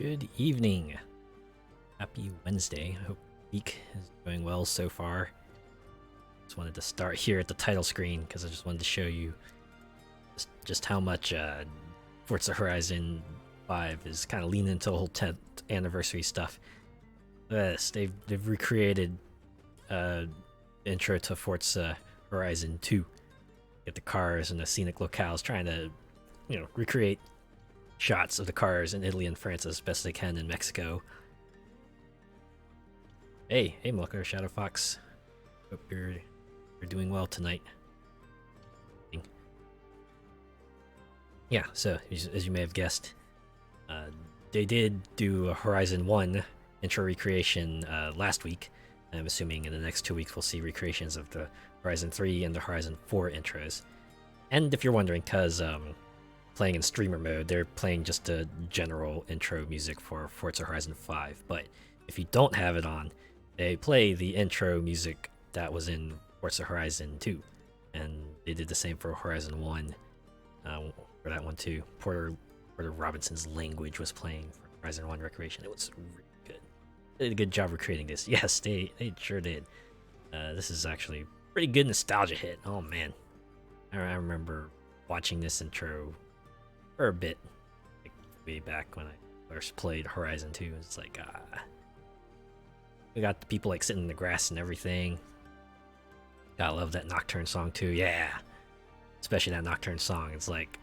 Good evening. Happy Wednesday. I hope the week is going well so far. Just wanted to start here at the title screen because I just wanted to show you just how much Forza Horizon 5 is kind of leaning into the whole 10th anniversary stuff. Yes, they've recreated the intro to Forza Horizon 2. Get the cars and the scenic locales, trying to, recreate shots of the cars in Italy and France as best they can in Mexico. Hey, Mulker, Shadow Fox. Hope you're doing well tonight. Yeah, so as you may have guessed, they did do a Horizon 1 intro recreation last week. I'm assuming in the next 2 weeks we'll see recreations of the Horizon 3 and the Horizon 4 intros. And if you're wondering, because playing in streamer mode, they're playing just the general intro music for Forza Horizon 5. But if you don't have it on, they play the intro music that was in Forza Horizon 2. And they did the same for Horizon 1, for that one too. Porter Robinson's Language was playing for Horizon 1 Recreation. It was really good. They did a good job recreating this. Yes, they sure did. This is actually a pretty good nostalgia hit. Oh man. I remember watching this intro for a bit, like way back when I first played Horizon 2. It's like, we got the people like sitting in the grass and everything. Gotta love that Nocturne song too. Yeah, especially that Nocturne song. It's like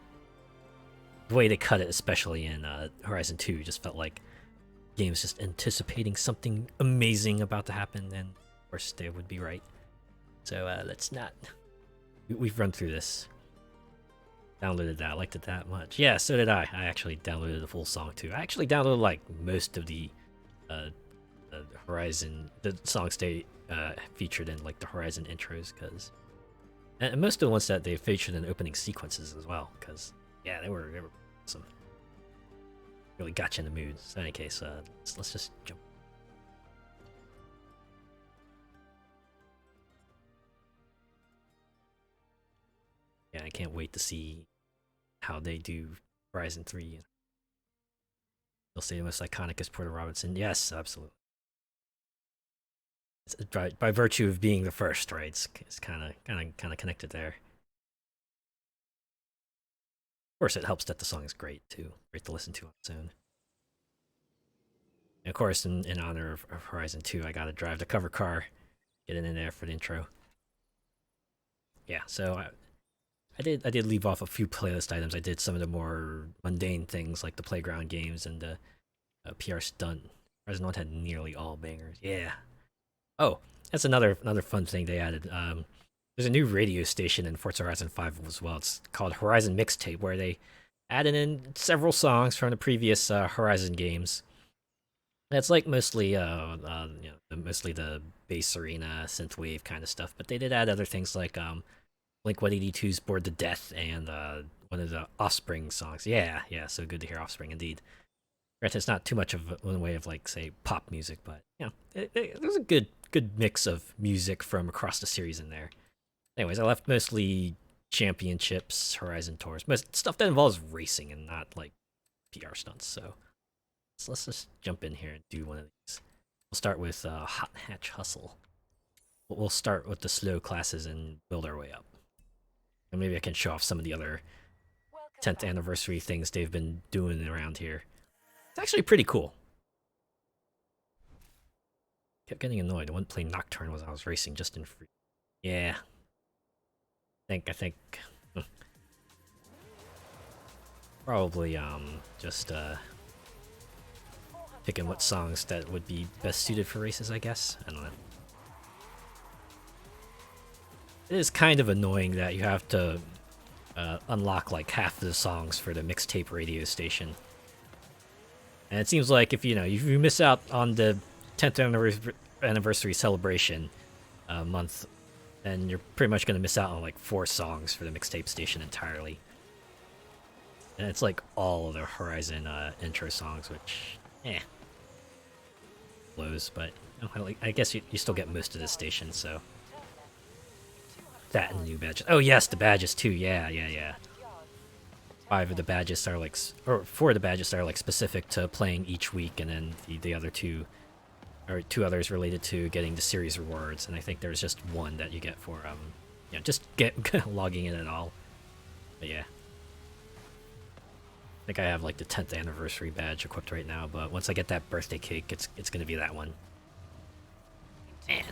the way they cut it, especially in Horizon 2, just felt like the game's just anticipating something amazing about to happen, and of course they would be right. So let's not. We've run through this. Downloaded that. I liked it that much. Yeah, so did I. I actually downloaded the full song too. I actually downloaded like most of the Horizon, the songs they featured in like the Horizon intros, because and most of the ones that they featured in opening sequences as well, because yeah, they were awesome. Really got you in the mood. So in any case, let's just jump. Yeah, I can't wait to see how they do Horizon 3. They'll say the most iconic is Porter Robinson. Yes, absolutely. It's by virtue of being the first, right? It's kind of connected there. Of course, it helps that the song is great too. Great to listen to on its own. And of course, in honor of Horizon 2, I gotta drive the cover car, get it in there for the intro. Yeah, so I did leave off a few playlist items. I did some of the more mundane things like the playground games and the PR stunt. Horizon 1 had nearly all bangers. Yeah. Oh, that's another fun thing they added. There's a new radio station in Forza Horizon 5 as well. It's called Horizon Mixtape, where they added in several songs from the previous Horizon games. It's like mostly mostly the bass arena synthwave kind of stuff, but they did add other things like Blink 182's Bored to Death and one of the Offspring songs. Yeah, so good to hear Offspring indeed. Granted, it's not too much of one way of like say pop music, but there's a good mix of music from across the series in there. Anyways, I left mostly championships, Horizon Tours, most stuff that involves racing and not like PR stunts. So let's just jump in here and do one of these. We'll start with Hot Hatch Hustle. We'll start with the slow classes and build our way up. And maybe I can show off some of the other 10th anniversary things they've been doing around here. It's actually pretty cool. Kept getting annoyed. I wouldn't play Nocturne while I was racing just in free. Yeah. I think probably just picking what songs that would be best suited for races, I guess. I don't know. It is kind of annoying that you have to unlock like half of the songs for the mixtape radio station. And it seems like if you miss out on the 10th anniversary celebration month, then you're pretty much going to miss out on like 4 songs for the mixtape station entirely. And it's like all of the Horizon intro songs, which, blows. But I guess you still get most of the station, so. That and the new badges. Oh yes, the badges too. Yeah. 5 of the badges are like, or 4 of the badges are like specific to playing each week, and then the other 2, or 2 others related to getting the series rewards. And I think there's just 1 that you get for just logging in at all. But yeah, I think I have like the 10th anniversary badge equipped right now. But once I get that birthday cake, it's gonna be that one. Man.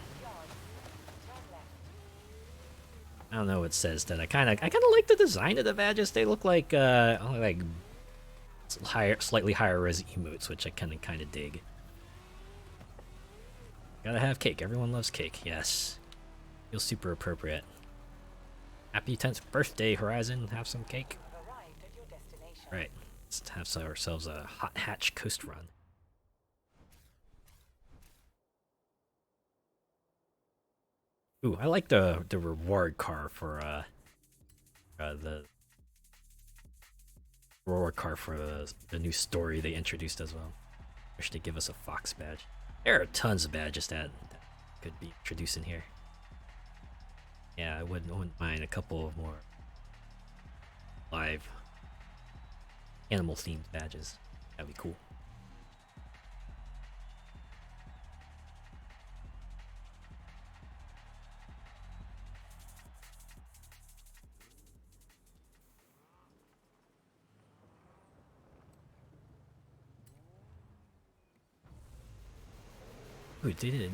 I don't know what it says that I kind of like the design of the badges. They look like slightly higher res emotes, which I kind of dig. Gotta have cake. Everyone loves cake. Yes, feels super appropriate. Happy 10th birthday, Horizon. Have some cake. Right. Let's have ourselves a hot hatch coast run. Ooh, I like the reward car for the reward car for the new story they introduced as well. Wish they'd give us a Fox badge. There are tons of badges that could be introduced in here. Yeah, I wouldn't mind a couple of more live animal themed badges. That'd be cool. Ooh, they did.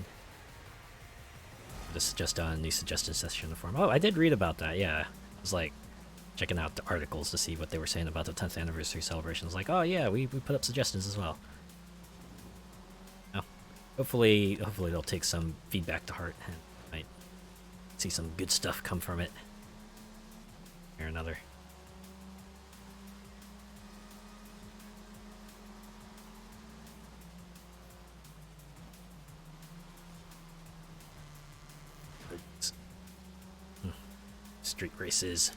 This is just a new suggestion session in the forum. Oh, I did read about that, yeah. It was like checking out the articles to see what they were saying about the 10th anniversary celebration. It's like, oh yeah, we put up suggestions as well. Oh, hopefully they'll take some feedback to heart and might see some good stuff come from it. Or another. Street races.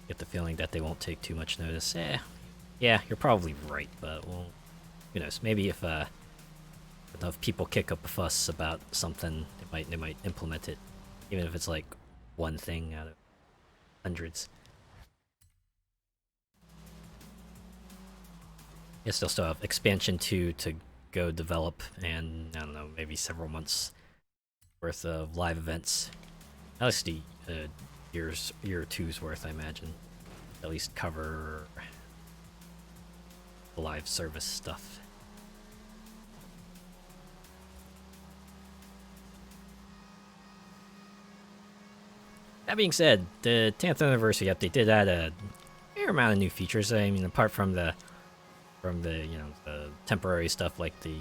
Get the feeling that they won't take too much notice. Yeah, you're probably right, but well, who knows? Maybe if enough people kick up a fuss about something, they might implement it, even if it's like one thing out of hundreds. Yes, they'll still have expansion 2 to go develop, and I don't know, maybe several months worth of live events. At least the year or two's worth, I imagine. At least cover the live service stuff. That being said, the 10th anniversary update did add a fair amount of new features. I mean, apart from the the temporary stuff like the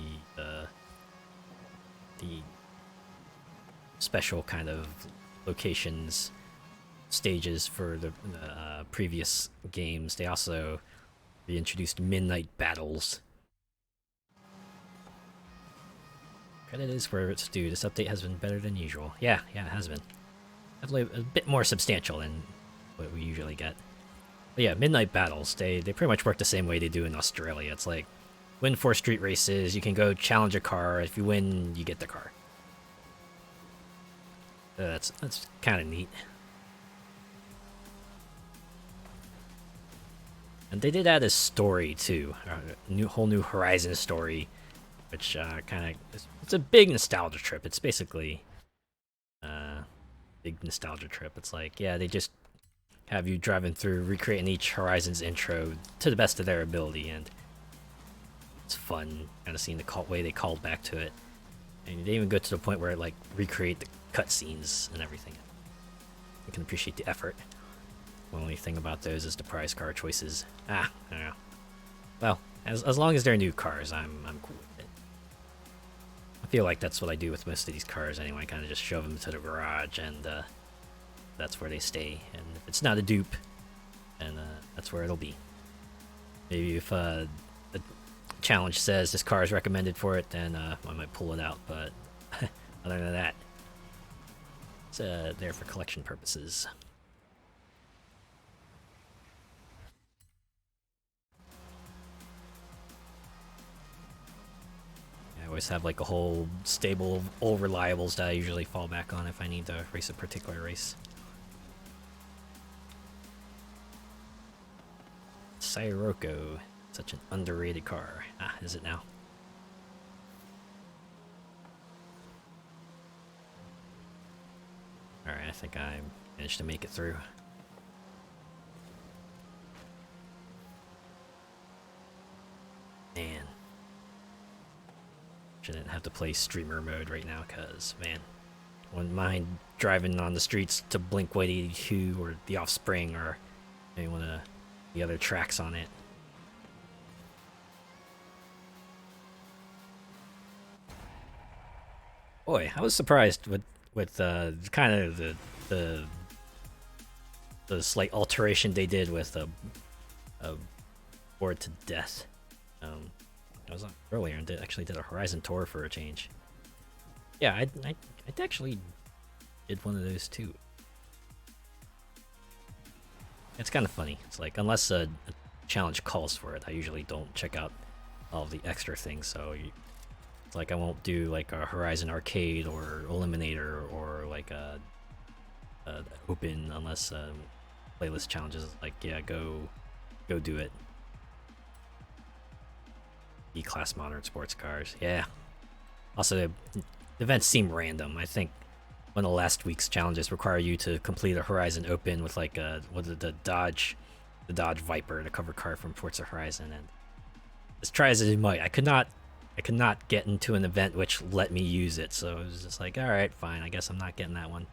special kind of locations, stages for the previous games. They also reintroduced midnight battles. Credit is where it's due. This update has been better than usual. Yeah, it has been. Definitely a bit more substantial than what we usually get. But yeah, midnight battles, they pretty much work the same way they do in Australia. It's like, win 4 street races, you can go challenge a car. If you win, you get the car. That's kind of neat. And they did add a story too, a whole new Horizon story, which kind of it's a big nostalgia trip. It's basically big nostalgia trip. It's like, yeah, they just have you driving through, recreating each Horizon's intro to the best of their ability, and it's fun kind of seeing the way they called back to it. And they even go to the point where it like recreate the cutscenes and everything. You can appreciate the effort. The only thing about those is the prize car choices. I don't know. Well, as long as they're new cars, I'm cool with it. I feel like that's what I do with most of these cars anyway. I kind of just shove them to the garage, and that's where they stay. And if it's not a dupe, then that's where it'll be. Maybe if the challenge says this car is recommended for it, then I might pull it out. But other than that, it's there for collection purposes. I always have like a whole stable of old reliables that I usually fall back on if I need to race a particular race. Sirocco. Such an underrated car. Ah, is it now? Alright, I think I managed to make it through. Man. Shouldn't have to play streamer mode right now, because, man, wouldn't mind driving on the streets to Blink 182 or The Offspring or maybe one of the other tracks on it. Boy, I was surprised with kind of the slight alteration they did with Bored to Death. I was on earlier and actually did a Horizon tour for a change. Yeah, I actually did one of those too. It's kind of funny. It's like, unless a challenge calls for it, I usually don't check out all of the extra things. So it's like I won't do like a Horizon Arcade or Eliminator or like a open unless playlist challenges like, yeah, go do it. E-Class Modern Sports Cars, yeah. Also, the events seem random. I think one of last week's challenges require you to complete a Horizon Open with like the Dodge Viper, the cover car from Forza Horizon, and as try as it might, I could not get into an event which let me use it. So it was just like, all right, fine. I guess I'm not getting that one.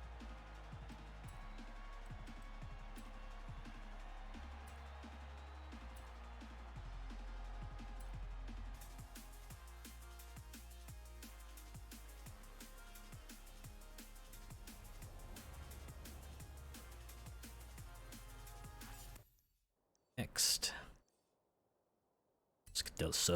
Next, let's get those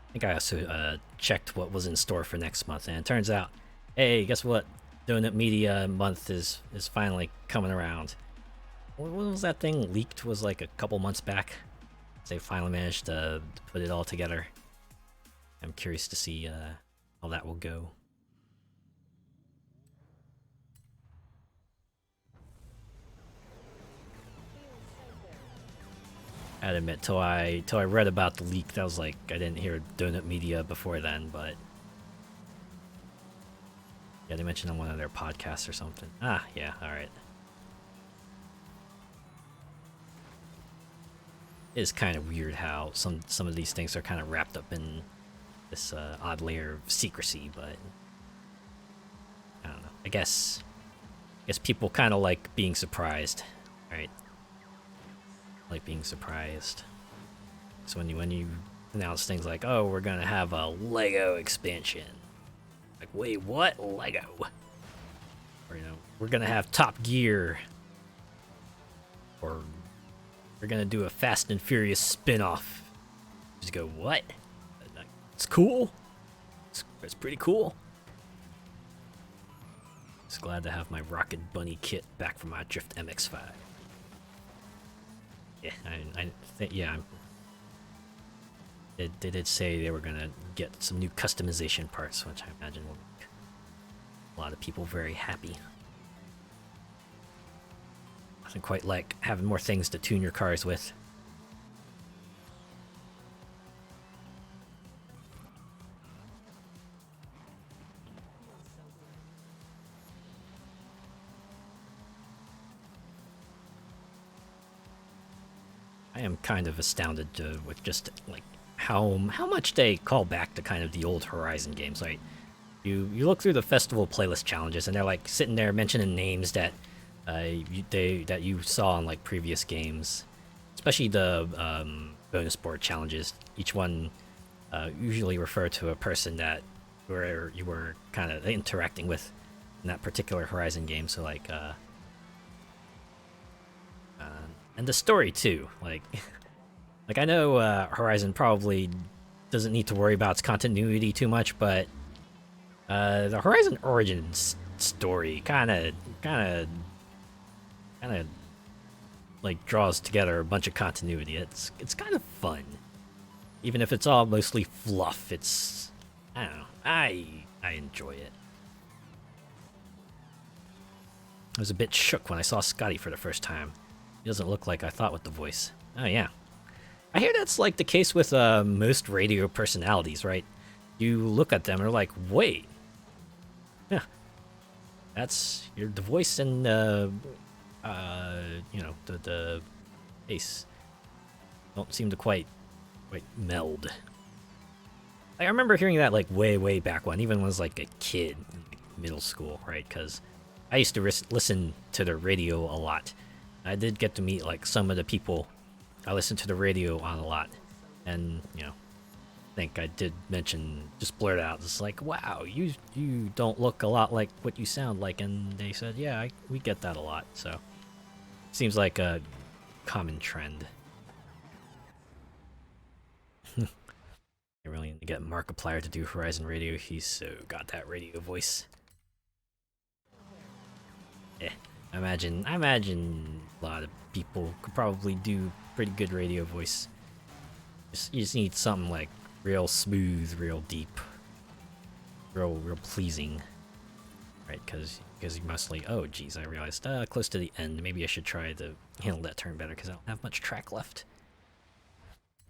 I think I also checked what was in store for next month, and it turns out, hey, guess what? Donut Media month is finally coming around. When was that thing leaked? Was like a couple months back. They finally managed to put it all together. I'm curious to see how that will go. I'd admit, till I read about the leak, that was like, I didn't hear Donut Media before then, but yeah, they mentioned on one of their podcasts or something. Ah, yeah, all right. It is kind of weird how some of these things are kind of wrapped up in this odd layer of secrecy, but I don't know. I guess people kind of like being surprised, right? Like being surprised. So when you announce things like, oh, we're gonna have a Lego expansion, like, wait, what? Lego? Or, you know, we're gonna have Top Gear, or we're gonna do a Fast and Furious spin-off. Just go, what? It's cool. It's pretty cool. Just glad to have my Rocket Bunny kit back from my Drift MX-5. Yeah, I think, yeah. They did say they were gonna get some new customization parts, which I imagine will make a lot of people very happy. Nothing quite like having more things to tune your cars with. I am kind of astounded with just like how much they call back to kind of the old Horizon games. Like you look through the festival playlist challenges, and they're like sitting there mentioning names that you saw in like previous games, especially the bonus board challenges. Each one usually refer to a person that you were kind of interacting with in that particular Horizon game. So like and the story too, like I know Horizon probably doesn't need to worry about its continuity too much, but The Horizon Origins story kind of like draws together a bunch of continuity. It's kind of fun, even if it's all mostly fluff. It's I don't know. I enjoy it. I was a bit shook when I saw Scotty for the first time. He doesn't look like I thought with the voice. Oh yeah, I hear that's like the case with most radio personalities, right? You look at them and they're like, wait, yeah, that's the voice and you know, the face don't seem to quite meld. I remember hearing that like way back when, even when I was like a kid, in like, middle school, right? Because I used to listen to the radio a lot. I did get to meet like some of the people I listened to the radio on a lot, and you know, I think I did mention, just blurt out, it's like, wow, you don't look a lot like what you sound like, and they said, yeah, we get that a lot. So seems like a common trend. I really need to get Markiplier to do Horizon Radio. He's so got that radio voice. I imagine a lot of people could probably do pretty good radio voice. You just need something like real smooth, real deep, real pleasing, right? Because you mostly. Oh, geez, I realized close to the end. Maybe I should try to handle that turn better because I don't have much track left.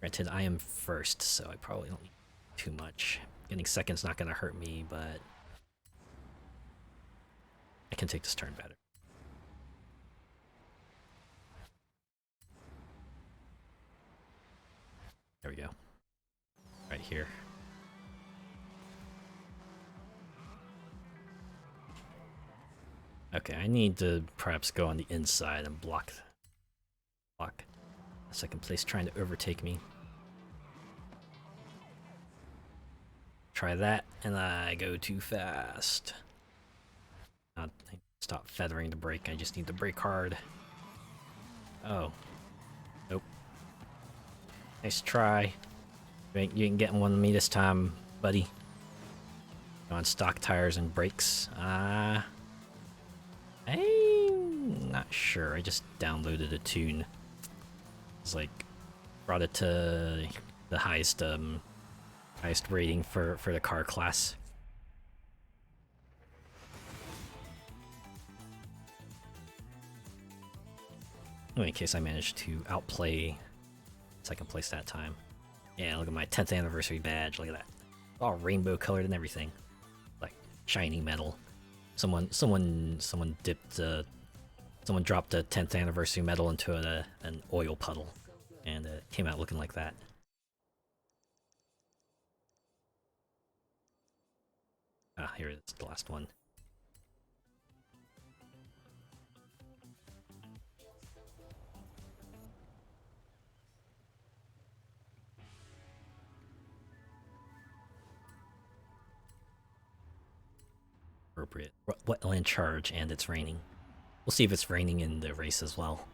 Granted, I am first, so I probably don't need too much. Getting second's not gonna hurt me, but I can take this turn better. There we go. Right here. Okay, I need to perhaps go on the inside and block a second place trying to overtake me. Try that, and I go too fast. Stop feathering the brake, I just need to brake hard. Oh. Nope. Nice try. You ain't getting one of me this time, buddy. Go on stock tires and brakes. I'm not sure. I just downloaded a tune. It's like brought it to the highest rating for the car class. In case I managed to outplay second place that time. Yeah, look at my 10th anniversary badge. Look at that. All rainbow colored and everything. Like shiny metal. Someone dipped someone dropped a 10th anniversary medal into an oil puddle, and it came out looking like that. Ah, here it is, the last one. Appropriate. Wetland charge, and it's raining. We'll see if it's raining in the race as well.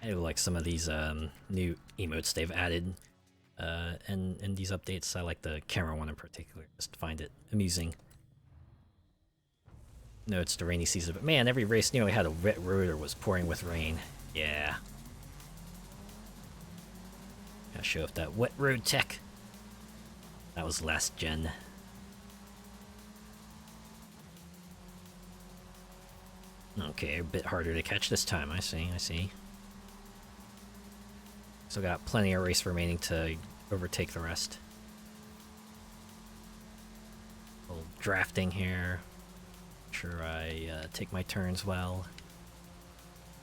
I do like some of these new emotes they've added in these updates. I like the camera one in particular, just find it amusing. No, it's the rainy season, but man, every race nearly had a wet road or was pouring with rain. Yeah. Gotta show off that wet road tech. That was last gen. Okay, a bit harder to catch this time, I see. Still got plenty of race remaining to overtake the rest. A little drafting here. Make sure I take my turns well.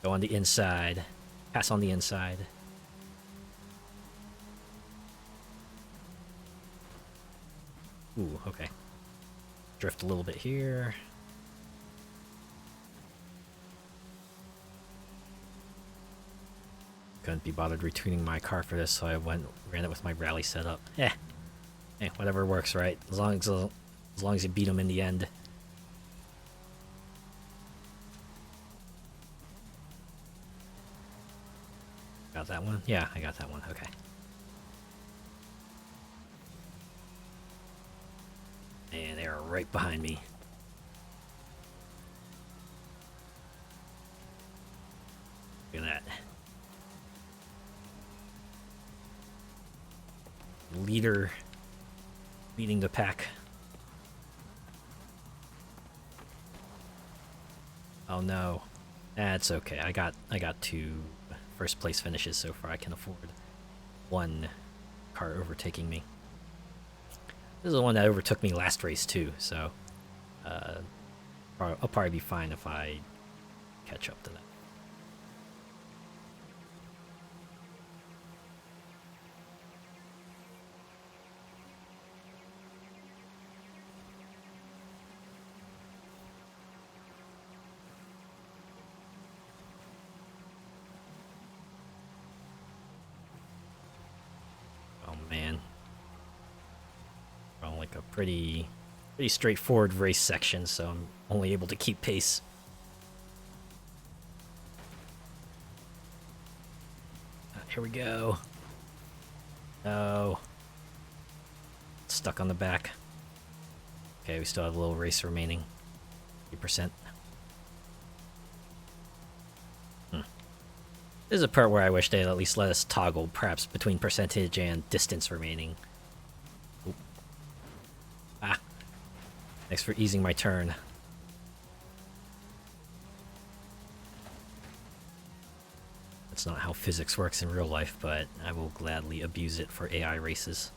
Go on the inside. Pass on the inside. Ooh, okay. Drift a little bit here. couldn't be bothered retuning my car for this, so I ran it with my rally setup. Hey, whatever works, right? As long as you beat them in the end. Got that one? Yeah, I got that one. Okay. And they are right behind me. Look at that. Leader leading the pack. Oh no. That's okay. I got 2 first place finishes so far. I can afford 1 car overtaking me. This is the one that overtook me last race too, so I'll probably be fine if I catch up to that. Oh man. We're on like a pretty straightforward race section, so I'm only able to keep pace. Here we go. Oh. Stuck on the back. Okay, we still have a little race remaining. 3%. This is a part where I wish they'd at least let us toggle, perhaps between percentage and distance remaining. Oop. Ah. Thanks for easing my turn. That's not how physics works in real life, but I will gladly abuse it for AI races.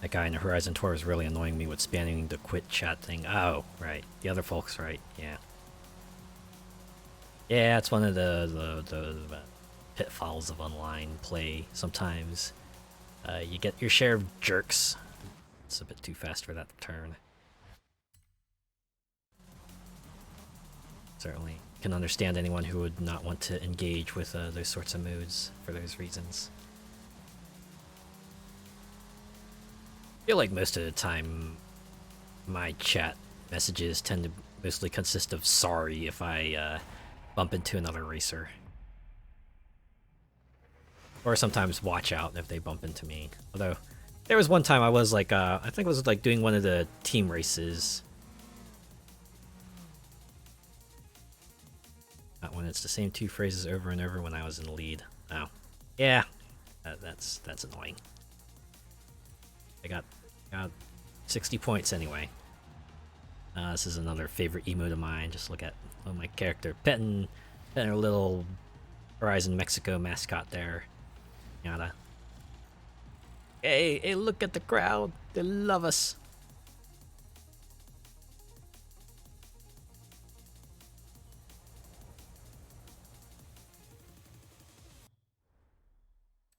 That guy in the Horizon Tour is really annoying me with spamming the quit chat thing. Oh, right. The other folks, right. Yeah. Yeah, it's one of the pitfalls of online play. Sometimes you get your share of jerks. It's a bit too fast for that turn. Certainly can understand anyone who would not want to engage with those sorts of moods for those reasons. I feel like most of the time my chat messages tend to mostly consist of sorry if I bump into another racer. Or sometimes watch out if they bump into me. Although, there was one time I was like, I think it was like doing one of the team races. Not when it's the same 2 phrases over and over when I was in the lead. Oh. Yeah. That's annoying. I got 60 points anyway. This is another favorite emote of mine. Just look at my character petting her little Horizon Mexico mascot there. Yada. Hey, look at the crowd. They love us.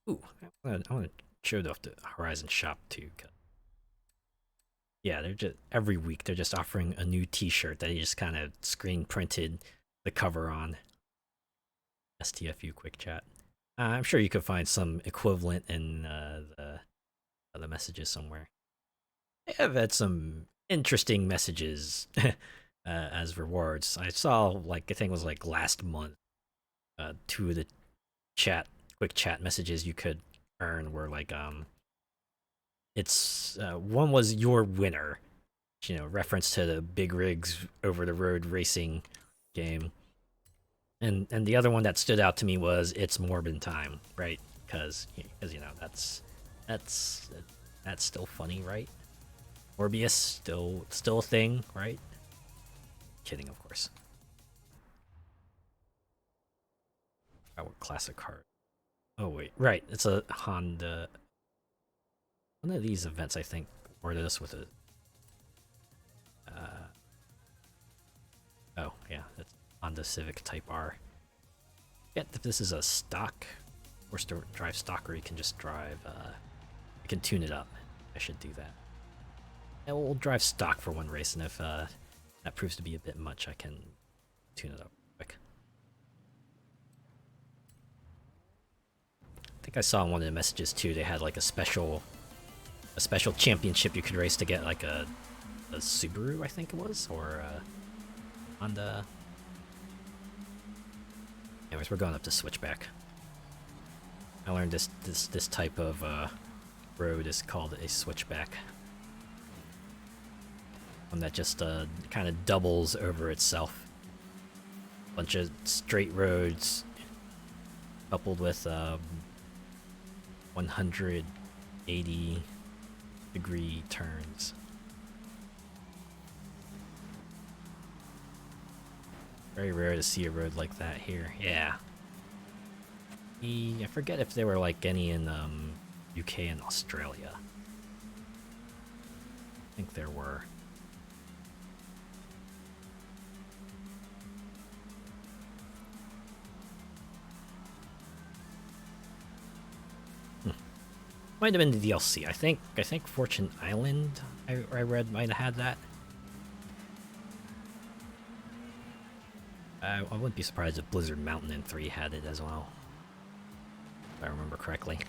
Ooh, I want to show off the Horizon shop too. Yeah, they're just every week they're just offering a new T-shirt that he just kind of screen printed the cover on. STFU quick chat. I'm sure you could find some equivalent in the messages somewhere. They have had some interesting messages as rewards. I saw like I think it was like last month. 2 of the quick chat messages you could earn were like it's one was your winner, reference to the Big Rigs over the road racing game, and the other one that stood out to me was it's Morbin time, right? Because that's still funny, right? Morbius still a thing, right? Kidding, of course. Our classic car. Oh wait, right. It's a Honda. One of these events, I think, awarded us with a. Oh yeah, that's Honda Civic Type R. Yeah, if this is a stock, or drive stock, or you can just drive. You can tune it up. I should do that. And we'll drive stock for one race, and if that proves to be a bit much, I can tune it up quick. think I saw in one of the messages too. They had like a special championship you could race to get like a Subaru, I think it was, or a Honda. Anyways, we're going up to Switchback. I learned this type of road is called a switchback. One that just kind of doubles over itself. Bunch of straight roads coupled with 180-degree turns. Very rare to see a road like that here. Yeah. I forget if there were like any in UK and Australia. I think there were. Might have been the DLC. I think Fortune Island I read might have had that. I wouldn't be surprised if Blizzard Mountain in 3 had it as well, if I remember correctly.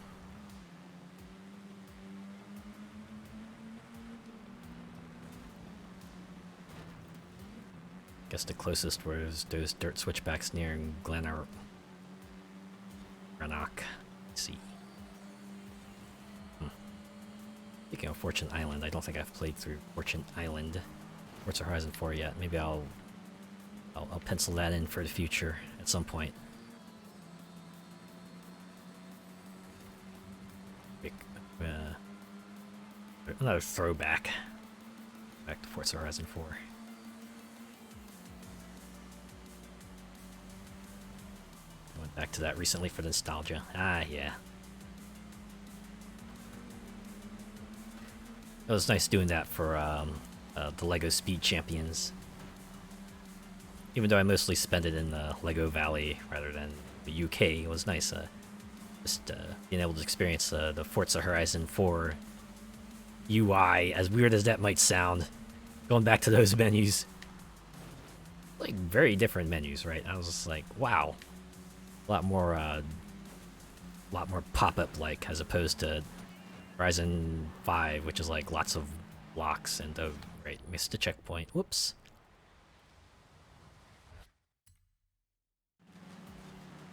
Guess the closest was those dirt switchbacks near Glenrock. Let's see. Speaking of Fortune Island, I don't think I've played through Fortune Island, Forza Horizon 4 yet. Maybe I'll pencil that in for the future at some point. Another throwback back to Forza Horizon 4. Went back to that recently for the nostalgia. Ah, yeah. It was nice doing that for the LEGO Speed Champions. Even though I mostly spent it in the LEGO Valley rather than the UK, it was nice just being able to experience the Forza Horizon 4 UI, as weird as that might sound. Going back to those menus. Like, very different menus, right? I was just like, wow. A lot more pop-up like, as opposed to Horizon 5, which is like lots of blocks and oh, right, missed a checkpoint. Whoops.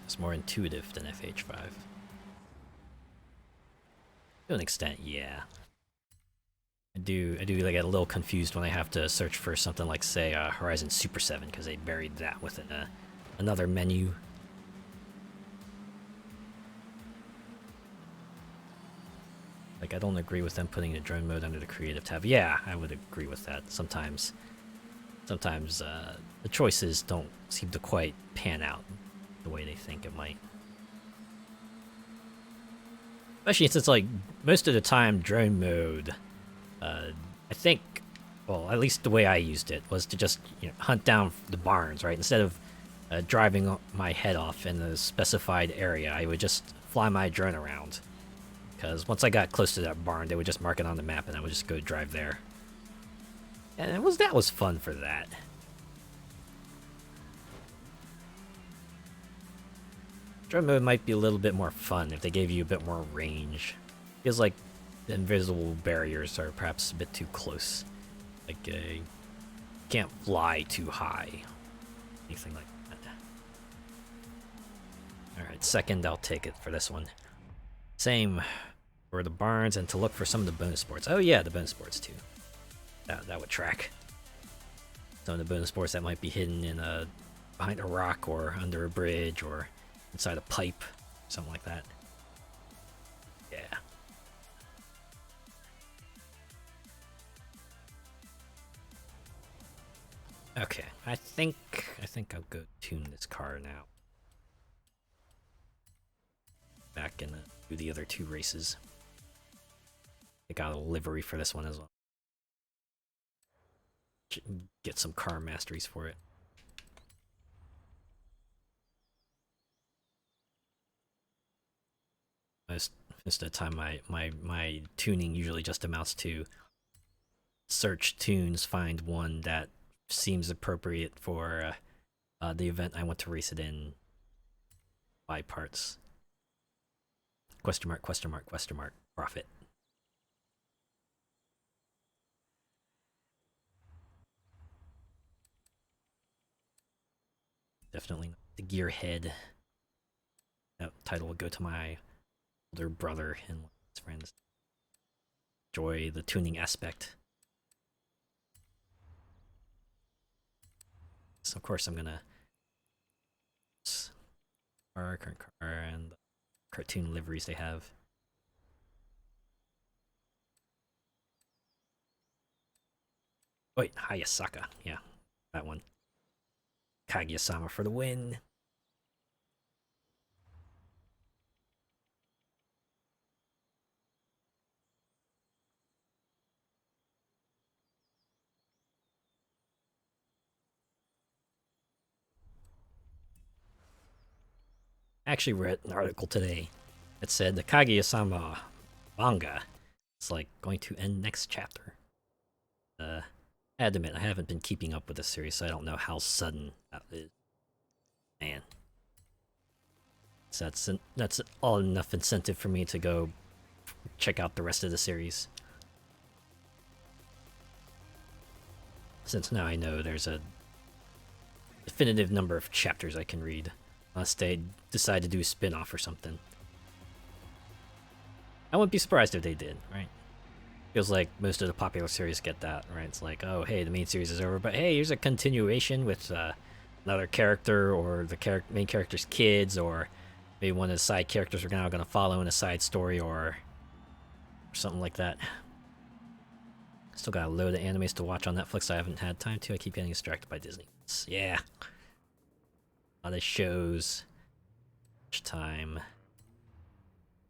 It's more intuitive than FH5. To an extent, yeah. I do like get a little confused when I have to search for something like, say, Horizon Super 7, because they buried that within another menu. Like, I don't agree with them putting the drone mode under the creative tab. Yeah, I would agree with that. Sometimes the choices don't seem to quite pan out the way they think it might. Especially since, like, most of the time, drone mode, I think, well, at least the way I used it, was to just, hunt down the barns, right? Instead of driving my head off in a specified area, I would just fly my drone around. Because once I got close to that barn, they would just mark it on the map, and I would just go drive there. And that was fun for that. Drone mode might be a little bit more fun if they gave you a bit more range. Feels like the invisible barriers are perhaps a bit too close. Like, you can't fly too high. Anything like that. Alright, second, I'll take it for this one. Same for the barns and to look for some of the bonus sports. Oh yeah, the bonus sports too. That would track. Some of the bonus sports that might be hidden in behind a rock or under a bridge or inside a pipe, something like that. Yeah. Okay, I think I'll go tune this car now. Back and do the other two races. I got a livery for this one as well. Get some car masteries for it. Most of the time, my tuning usually just amounts to search tunes, find one that seems appropriate for the event I want to race it in, buy parts. Question mark, question mark, question mark, profit. Definitely not the gearhead. That title will go to my older brother and his friends. Enjoy the tuning aspect. So of course I'm gonna current car and the cartoon liveries they have. Wait, Hayasaka, yeah, that one. Kaguya-sama for the win. I actually read an article today that said the Kaguya-sama manga is like going to end next chapter. I had to admit, I haven't been keeping up with the series, so I don't know how sudden that is. Man. So that's all enough incentive for me to go check out the rest of the series. Since now I know there's a definitive number of chapters I can read, unless they decide to do a spin-off or something. I wouldn't be surprised if they did, right? Feels like most of the popular series get that, right? It's like, oh, hey, the main series is over, but hey, here's a continuation with another character, or the main character's kids, or maybe one of the side characters are now going to follow in a side story, or something like that. Still got a load of animes to watch on Netflix I haven't had time to. I keep getting distracted by Disney. Yeah. A lot of shows. Much time.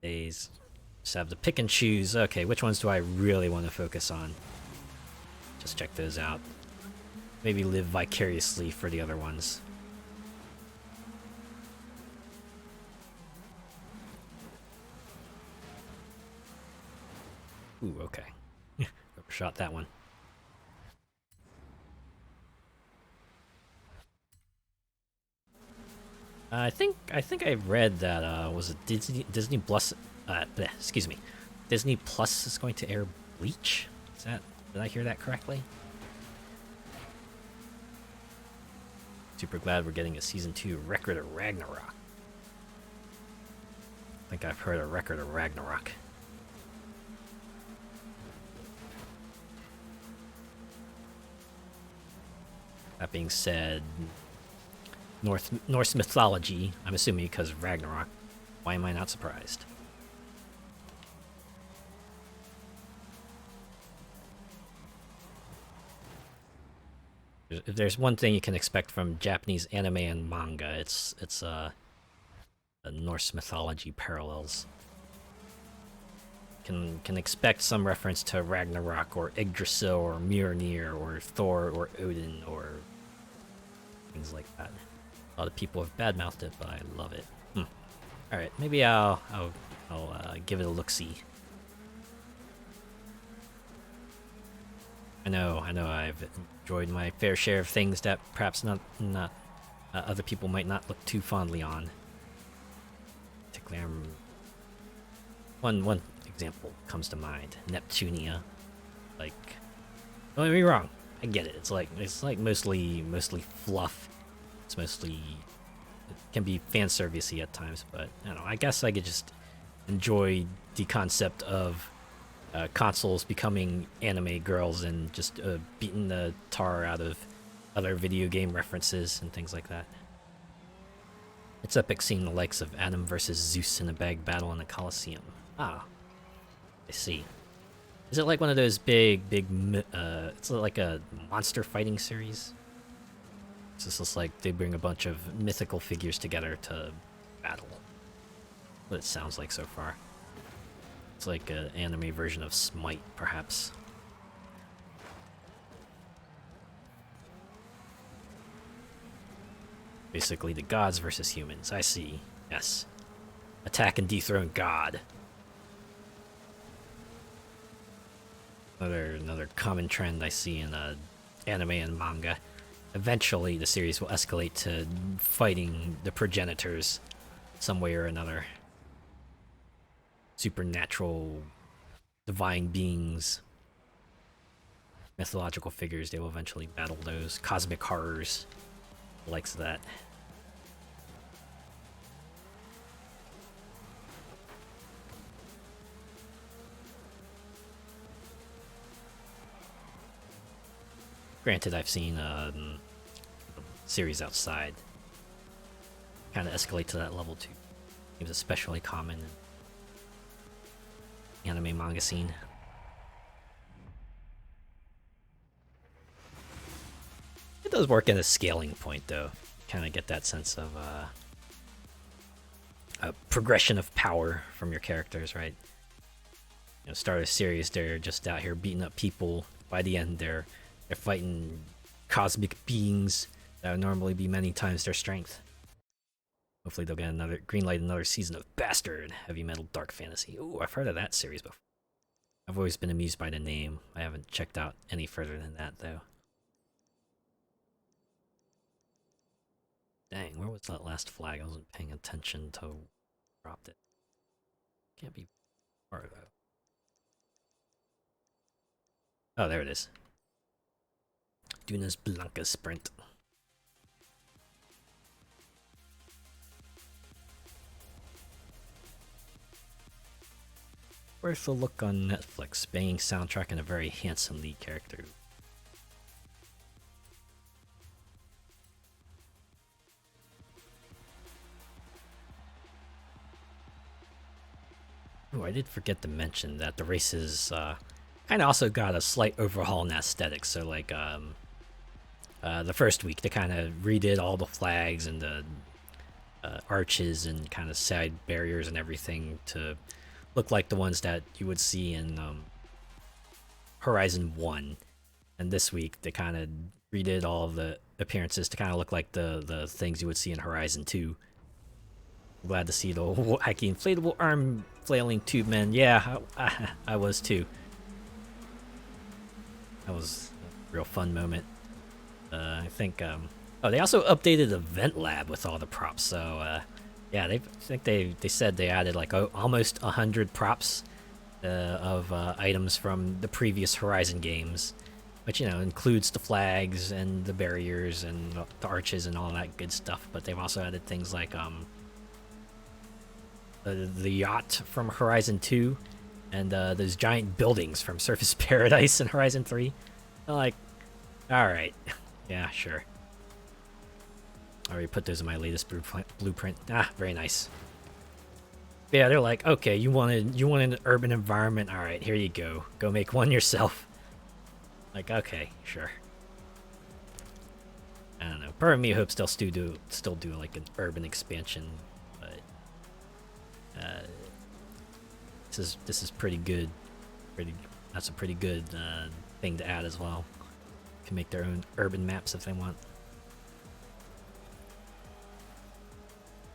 Days. Just have to pick and choose. Okay, which ones do I really want to focus on? Just check those out. Maybe live vicariously for the other ones. Ooh, okay. Overshot that one. I think I read that was it Disney Plus excuse me. Disney Plus is going to air Bleach? Did I hear that correctly? Super glad we're getting a season 2 Record of Ragnarok. I think I've heard a Record of Ragnarok. That being said, Norse mythology, I'm assuming because of Ragnarok. Why am I not surprised? If there's one thing you can expect from Japanese anime and manga, it's Norse mythology parallels. Can expect some reference to Ragnarok or Yggdrasil or Mjolnir or Thor or Odin or things like that. A lot of people have badmouthed it, but I love it. All right, maybe I'll give it a look-see. I know I've enjoyed my fair share of things that perhaps not other people might not look too fondly on. Particularly, one example comes to mind: Neptunia. Like, don't get me wrong, I get it. It's like mostly fluff. It's mostly, it can be fan servicey at times, but I don't know. I guess I could just enjoy the concept of consoles becoming anime girls and just beating the tar out of other video game references and things like that. It's epic seeing the likes of Adam versus Zeus in a bag battle in the Colosseum. Ah, I see. Is it like one of those big, it's like a monster fighting series? It's just like they bring a bunch of mythical figures together to battle. What it sounds like so far. It's like an anime version of Smite, perhaps. Basically the gods versus humans. I see. Yes. Attack and dethrone God. Another common trend I see in anime and manga. Eventually, the series will escalate to fighting the progenitors some way or another. supernatural divine beings, mythological figures. They will eventually battle those cosmic horrors, the likes of that. Granted, I've seen series outside kind of escalate to that level too. It was especially common in anime manga scene. It does work at a scaling point though. Kind of get that sense of a progression of power from your characters, right? You know, start a series, they're just out here beating up people. By the end, they're fighting cosmic beings that would normally be many times their strength. Hopefully they'll get another greenlight, another season of Bastard Heavy Metal Dark Fantasy. Ooh, I've heard of that series before. I've always been amused by the name. I haven't checked out any further than that though. Dang, where was that last flag? I wasn't paying attention to dropped it. Can't be far though. Oh, there it is. Dunas Blanca Sprint. Worth a look on Netflix. Banging soundtrack and a very handsome lead character. Ooh, I did forget to mention that the races kind of also got a slight overhaul in aesthetics. So like the first week they kind of redid all the flags and the arches and kind of side barriers and everything to look like the ones that you would see in Horizon 1. And this week they kind of redid all of the appearances to kind of look like the things you would see in Horizon 2. Glad to see the wacky inflatable arm flailing tube men. Yeah, I was too. That was a real fun moment. I think oh, they also updated the vent lab with all the props. So yeah, I think they said they added like almost 100 props of items from the previous Horizon games, which, you know, includes the flags and the barriers and the arches and all that good stuff. But they've also added things like the yacht from Horizon 2 and those giant buildings from Surface Paradise and Horizon 3. I'm like, all right, yeah, sure. I already put those in my latest blueprint. Ah, very nice. Yeah, they're like, okay, you wanted an urban environment. All right, here you go. Go make one yourself. Like, okay, sure. I don't know. Part of me hopes they'll still do like an urban expansion, but this is pretty good. That's a pretty good thing to add as well. Can make their own urban maps if they want.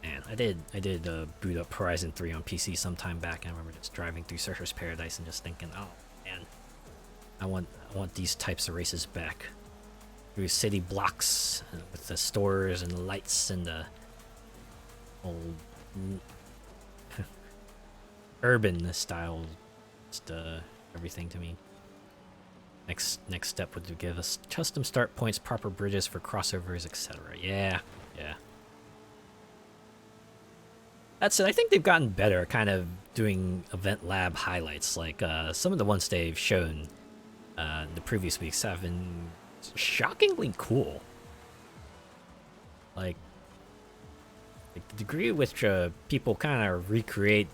Man, I did boot up Horizon 3 on PC some time back. And I remember just driving through Surfer's Paradise and just thinking, oh man, I want these types of races back. Through city blocks with the stores and the lights and the old urban style, just everything to me. Next step would give us custom start points, proper bridges for crossovers, etc. Yeah. That's it. I think they've gotten better at kind of doing event lab highlights. Like some of the ones they've shown the previous weeks have been shockingly cool. Like the degree with which people kind of recreate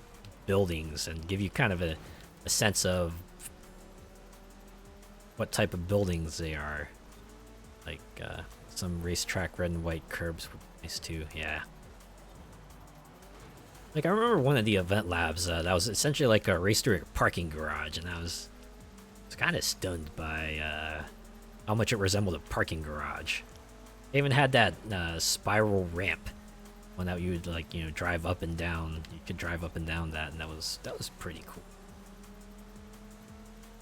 buildings and give you kind of a sense of what type of buildings they are. Like some racetrack red and white curbs were nice too. Yeah. Like, I remember one of the event labs that was essentially like a race through a parking garage, and I was kind of stunned by how much it resembled a parking garage. They even had that spiral ramp one that you would, like, you know, drive up and down. You could drive up and down that, and that was pretty cool.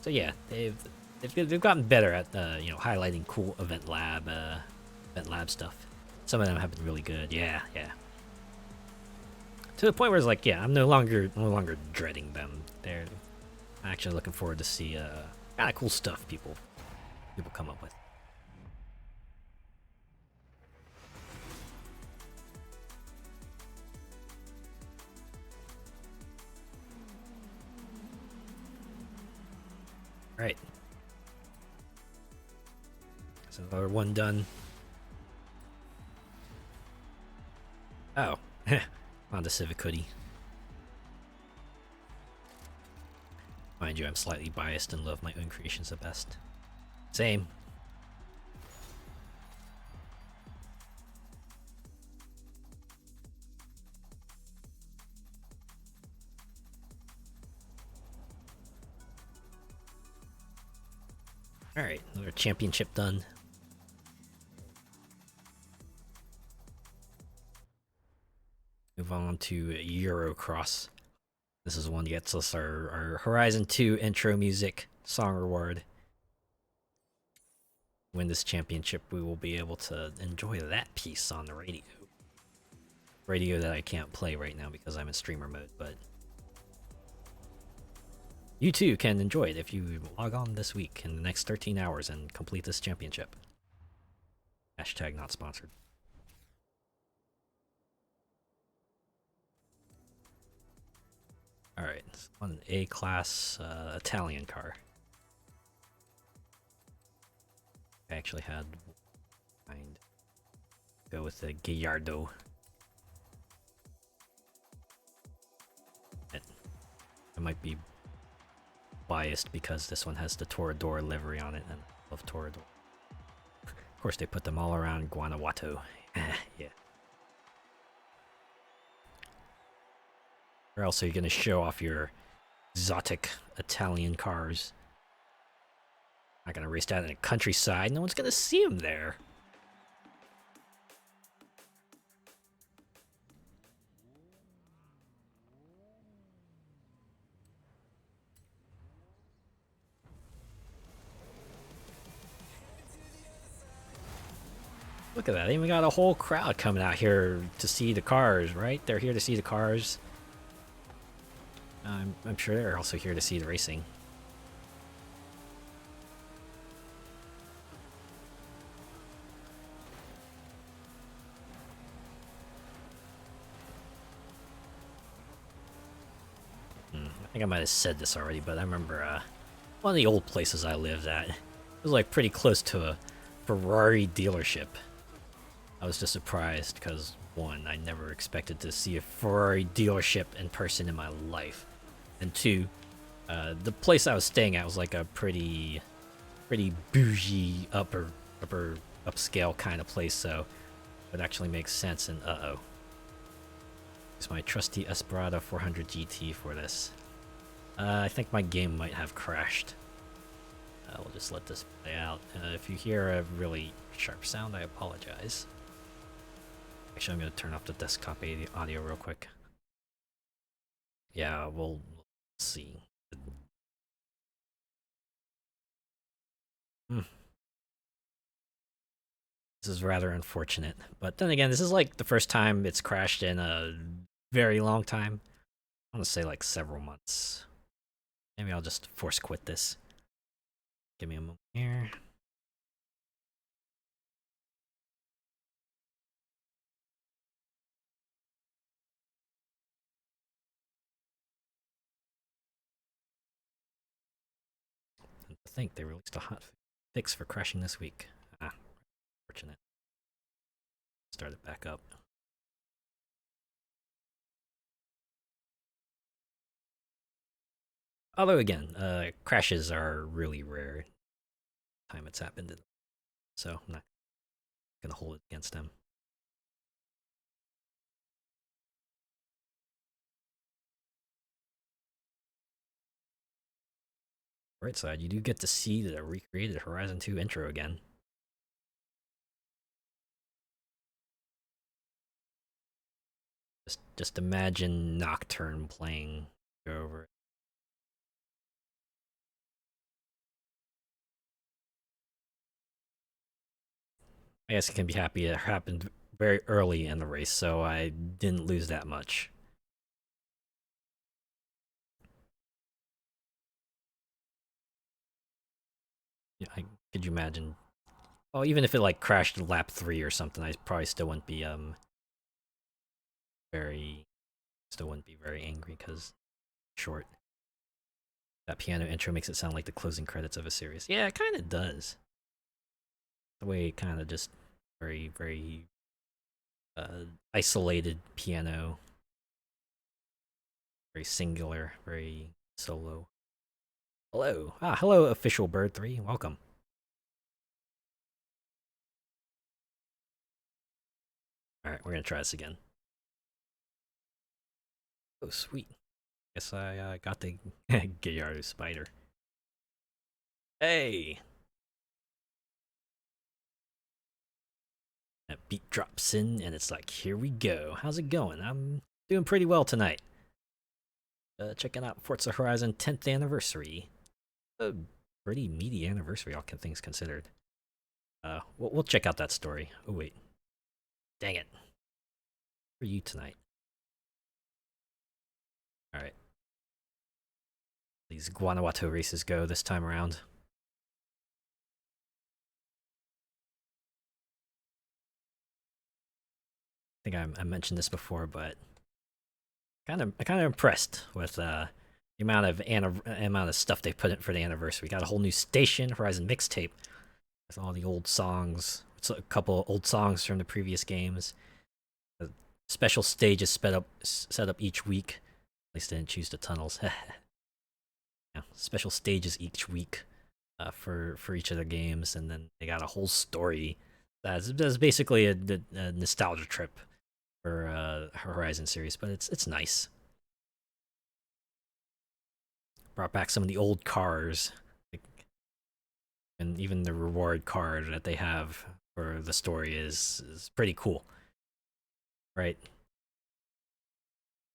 So yeah, they've gotten better at you know, highlighting cool event lab stuff. Some of them have been really good. Yeah. To the point where it's like, yeah, I'm no longer dreading them. They're actually looking forward to see kind of cool stuff people come up with. Right. That's another one done. Oh, found a Civic hoodie. Mind you, I'm slightly biased and love my own creations the best. Same. Alright, another championship done. Move on to Eurocross. This is one that gets us our Horizon 2 intro music song reward. Win this championship, we will be able to enjoy that piece on the radio. Radio that I can't play right now because I'm in streamer mode, but you too can enjoy it if you log on this week in the next 13 hours and complete this championship. Hashtag not sponsored. Alright, on an A-class Italian car. I actually had mind go with the Gallardo. I might be biased because this one has the Torador livery on it, and I love Torador. Of course, they put them all around Guanajuato. Yeah. Or else are you gonna show off your exotic Italian cars? Not gonna race down in the countryside. No one's gonna see them there. Look at that. They even got a whole crowd coming out here to see the cars, right? They're here to see the cars. I'm sure they're also here to see the racing. I think I might have said this already, but I remember one of the old places I lived at. It was like pretty close to a Ferrari dealership. I was just surprised because, one, I never expected to see a Ferrari dealership in person in my life. And two, the place I was staying at was like a pretty bougie upper upscale kind of place, so it actually makes sense. And it's my trusty Esperado 400 GT for this. I think my game might have crashed. We'll just let this play out. If you hear a really sharp sound, I apologize. Actually, I'm going to turn off the desktop audio real quick. Yeah, we'll see. This is rather unfortunate. But then again, this is like the first time it's crashed in a very long time. I want to say like several months. Maybe I'll just force quit this. Give me a moment here. I think they released a hot fix for crashing this week. Unfortunate. Start it back up. Although again, crashes are really rare. Time it's happened, so I'm not gonna hold it against them. Right side, you do get to see the recreated Horizon 2 intro again. Just imagine Nocturne playing over it. I guess I can be happy it happened very early in the race, so I didn't lose that much. Yeah, could you imagine? Oh, even if it like crashed lap 3 or something, I probably very still wouldn't be very angry because short. That piano intro makes it sound like the closing credits of a series. Yeah, it kind of does. The way it kind of just very isolated piano, very singular, very solo. Hello, hello, official Bird 3. Welcome. All right, we're gonna try this again. Oh, sweet. Guess I got the Gallardo spider. Hey, that beat drops in, and it's like, here we go. How's it going? I'm doing pretty well tonight. Checking out Forza Horizon 10th anniversary. A pretty meaty anniversary, all things considered. We'll check out that story. Oh wait, dang it. For you tonight. All right. These Guanajuato races go this time around. I think I mentioned this before, but kind of impressed with the amount of stuff they put in for the anniversary. We got a whole new station, Horizon mixtape, with all the old songs. It's a couple old songs from the previous games. A special stages set up each week. At least they didn't choose the tunnels. Yeah, special stages each week for each of the games, and then they got a whole story that's basically a nostalgia trip for Horizon series, but it's nice. Brought back some of the old cars, like, and even the reward card that they have for the story is pretty cool, right?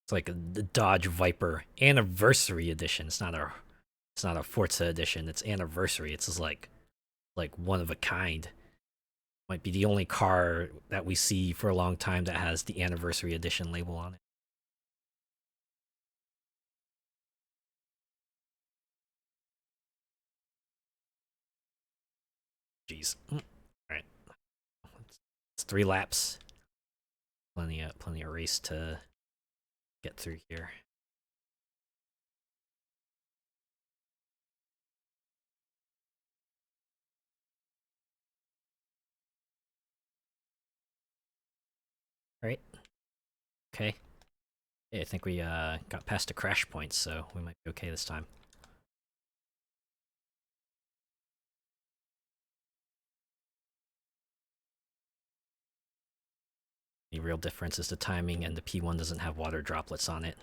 It's like the Dodge Viper Anniversary Edition. It's not a Forza edition. It's Anniversary. It's just like one of a kind. Might be the only car that we see for a long time that has the Anniversary Edition label on it. Jeez. All right, it's 3 laps. Plenty of race to get through here. All right. Okay. Yeah, I think we got past the crash points, so we might be okay this time. The real difference is the timing, and the P1 doesn't have water droplets on it.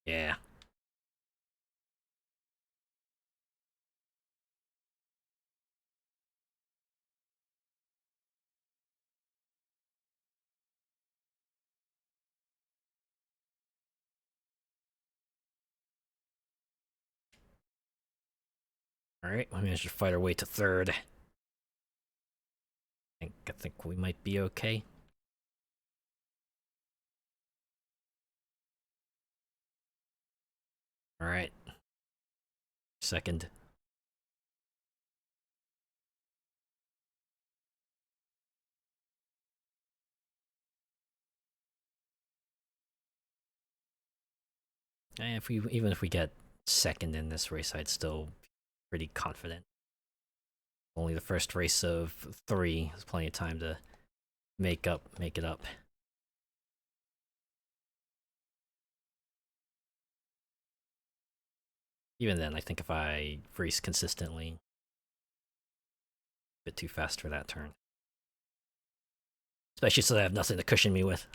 Yeah. All right, we managed to fight our way to third. I think we might be okay. All right. Second. And even if we get second in this race, I'd still be pretty confident. Only the first race of 3. There's plenty of time to make it up. Even then, I think if I race consistently, a bit too fast for that turn. Especially so I have nothing to cushion me with.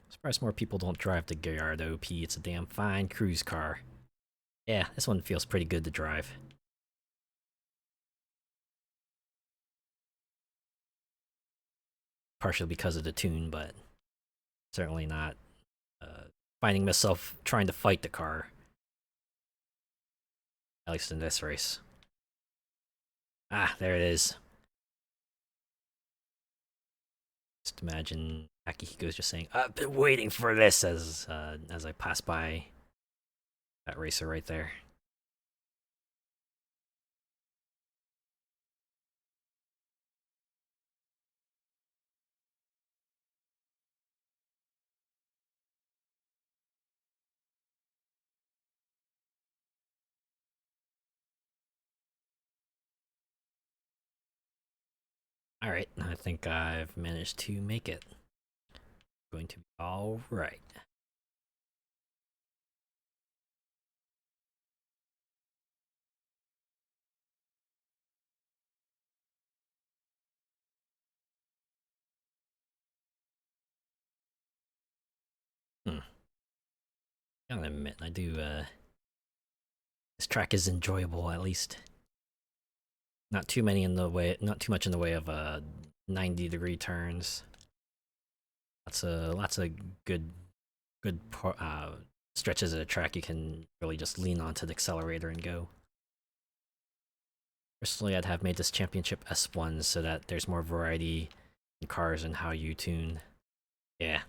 Surprised more people don't drive the Gallardo OP. It's a damn fine cruise car. Yeah, this one feels pretty good to drive. Partially because of the tune, but certainly not finding myself trying to fight the car. At least in this race. Ah, there it is. Just imagine Akihiko's just saying, "I've been waiting for this," as I pass by That racer right there. Alright, I think I've managed to make it. Going to be alright. Gotta admit, I do, this track is enjoyable, at least. Not too many in the way, not too much in the way of, 90-degree turns. Lots of good stretches of the track you can really just lean onto the accelerator and go. Personally, I'd have made this championship S1 so that there's more variety in cars and how you tune. Yeah.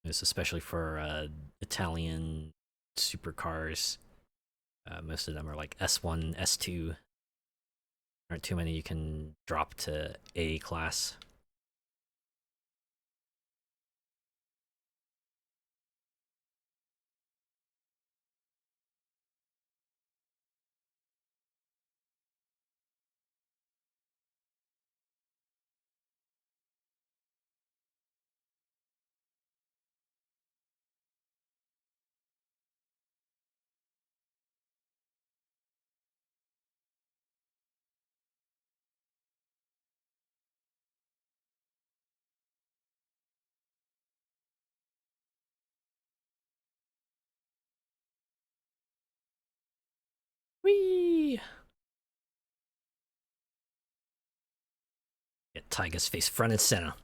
This especially for Italian supercars. Most of them are like S1, S2. There aren't too many you can drop to A class. Whee! Get Tyga's face front and center.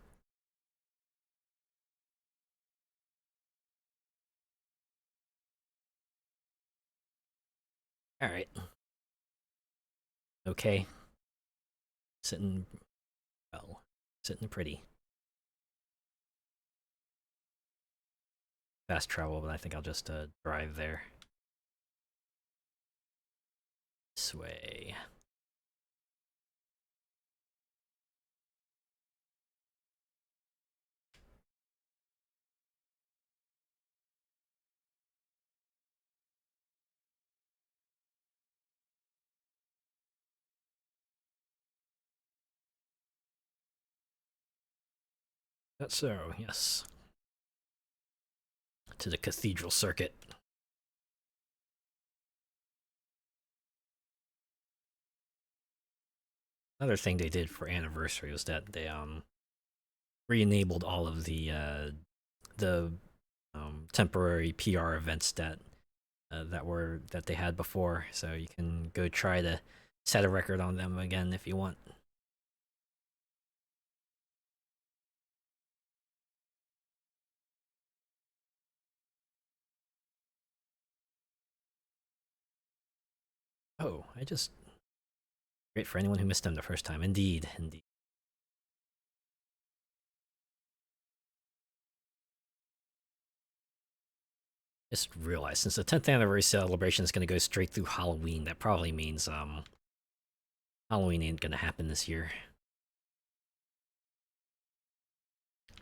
Alright. Okay. Sitting well. Sitting pretty. Fast travel, but I think I'll just drive there. This way. That's so, yes. To the cathedral circuit. Another thing they did for anniversary was that they re-enabled all of the temporary PR events that that they had before, so you can go try to set a record on them again if you want. Oh, I just great for anyone who missed them the first time. Indeed, indeed. Just realized since the 10th anniversary celebration is going to go straight through Halloween, that probably means Halloween ain't going to happen this year.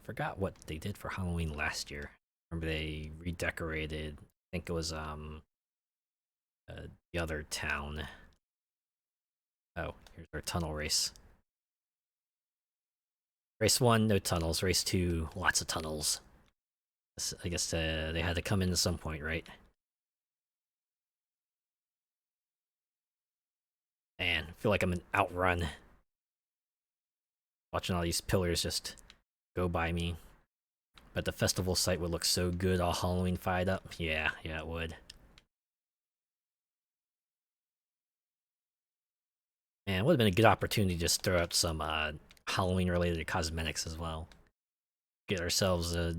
Forgot what they did for Halloween last year. Remember they redecorated. I think it was the other town. Oh, here's our tunnel race. Race 1, no tunnels. Race 2, lots of tunnels. I guess they had to come in at some point, right? Man, I feel like I'm an outrun. Watching all these pillars just go by me. But the festival site would look so good all Halloween fired up. Yeah, it would. Man, it would have been a good opportunity to just throw out some Halloween-related cosmetics as well. Get ourselves a,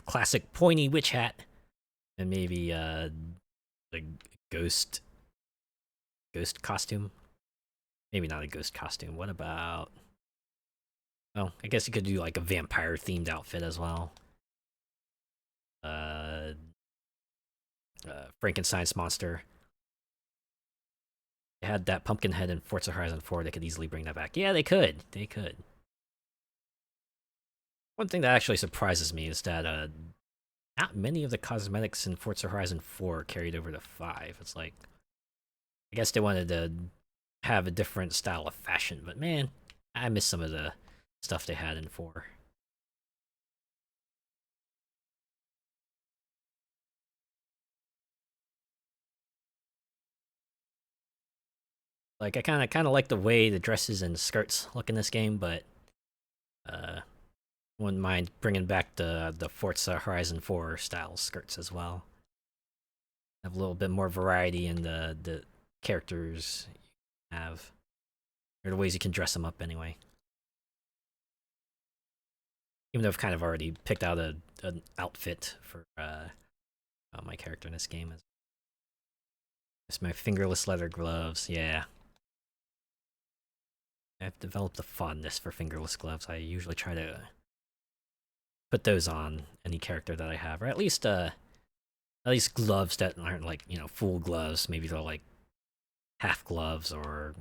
classic pointy witch hat. And maybe the ghost costume. Maybe not a ghost costume. What about... Oh, I guess you could do like a vampire-themed outfit as well. Frankenstein's monster. They had that pumpkin head in Forza Horizon 4. They could easily bring that back. Yeah, they could. They could. One thing that actually surprises me is that not many of the cosmetics in Forza Horizon 4 carried over to 5. It's like, I guess they wanted to have a different style of fashion, but man, I miss some of the stuff they had in 4. Like, I kind of like the way the dresses and skirts look in this game, but uh, wouldn't mind bringing back the Forza Horizon 4 style skirts as well. Have a little bit more variety in the characters you have, or the ways you can dress them up anyway. Even though I've kind of already picked out an outfit for my character in this game. It's my fingerless leather gloves. Yeah, I've developed a fondness for fingerless gloves. I usually try to put those on any character that I have, or at least gloves that aren't like, full gloves. Maybe they're like half gloves or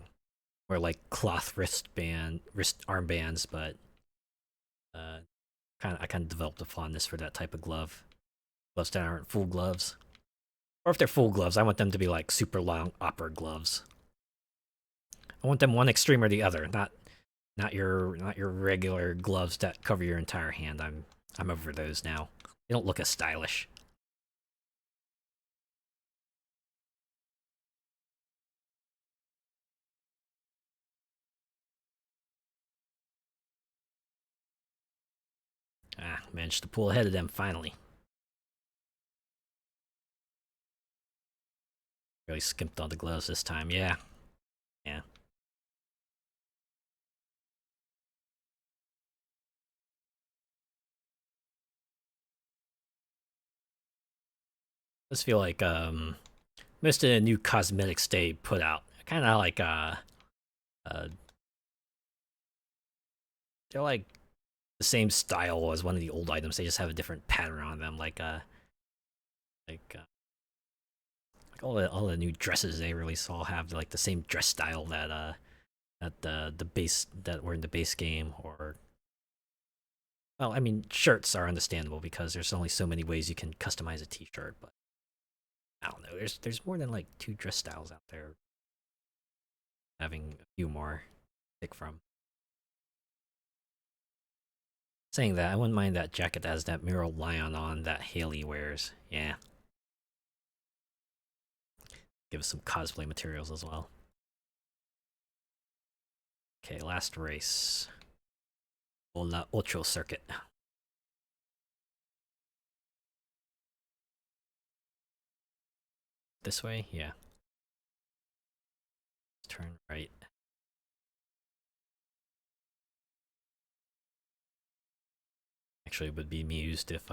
like cloth wrist armbands, but uh I kind of developed a fondness for that type of gloves that aren't full gloves. Or if they're full gloves, I want them to be like super long opera gloves. I want them one extreme or the other, not your regular gloves that cover your entire hand. I'm over those now. They don't look as stylish. Managed to pull ahead of them finally. Really skimped on the gloves this time. Yeah. Yeah. I just feel like most of the new cosmetics they put out kind of like uh they're like the same style as one of the old items. They just have a different pattern on them, like like all the new dresses they release all have like the same dress style that the base that were in the base game. Or, well, I mean, shirts are understandable because there's only so many ways you can customize a t-shirt, but I don't know. There's more than like 2 dress styles out there. Having a few more to pick from. Saying that, I wouldn't mind that jacket that has that mural lion on that Haley wears. Yeah. Give us some cosplay materials as well. Okay, last race. Ola Ocho Circuit. This way? Yeah. Turn right. Actually, would be amused if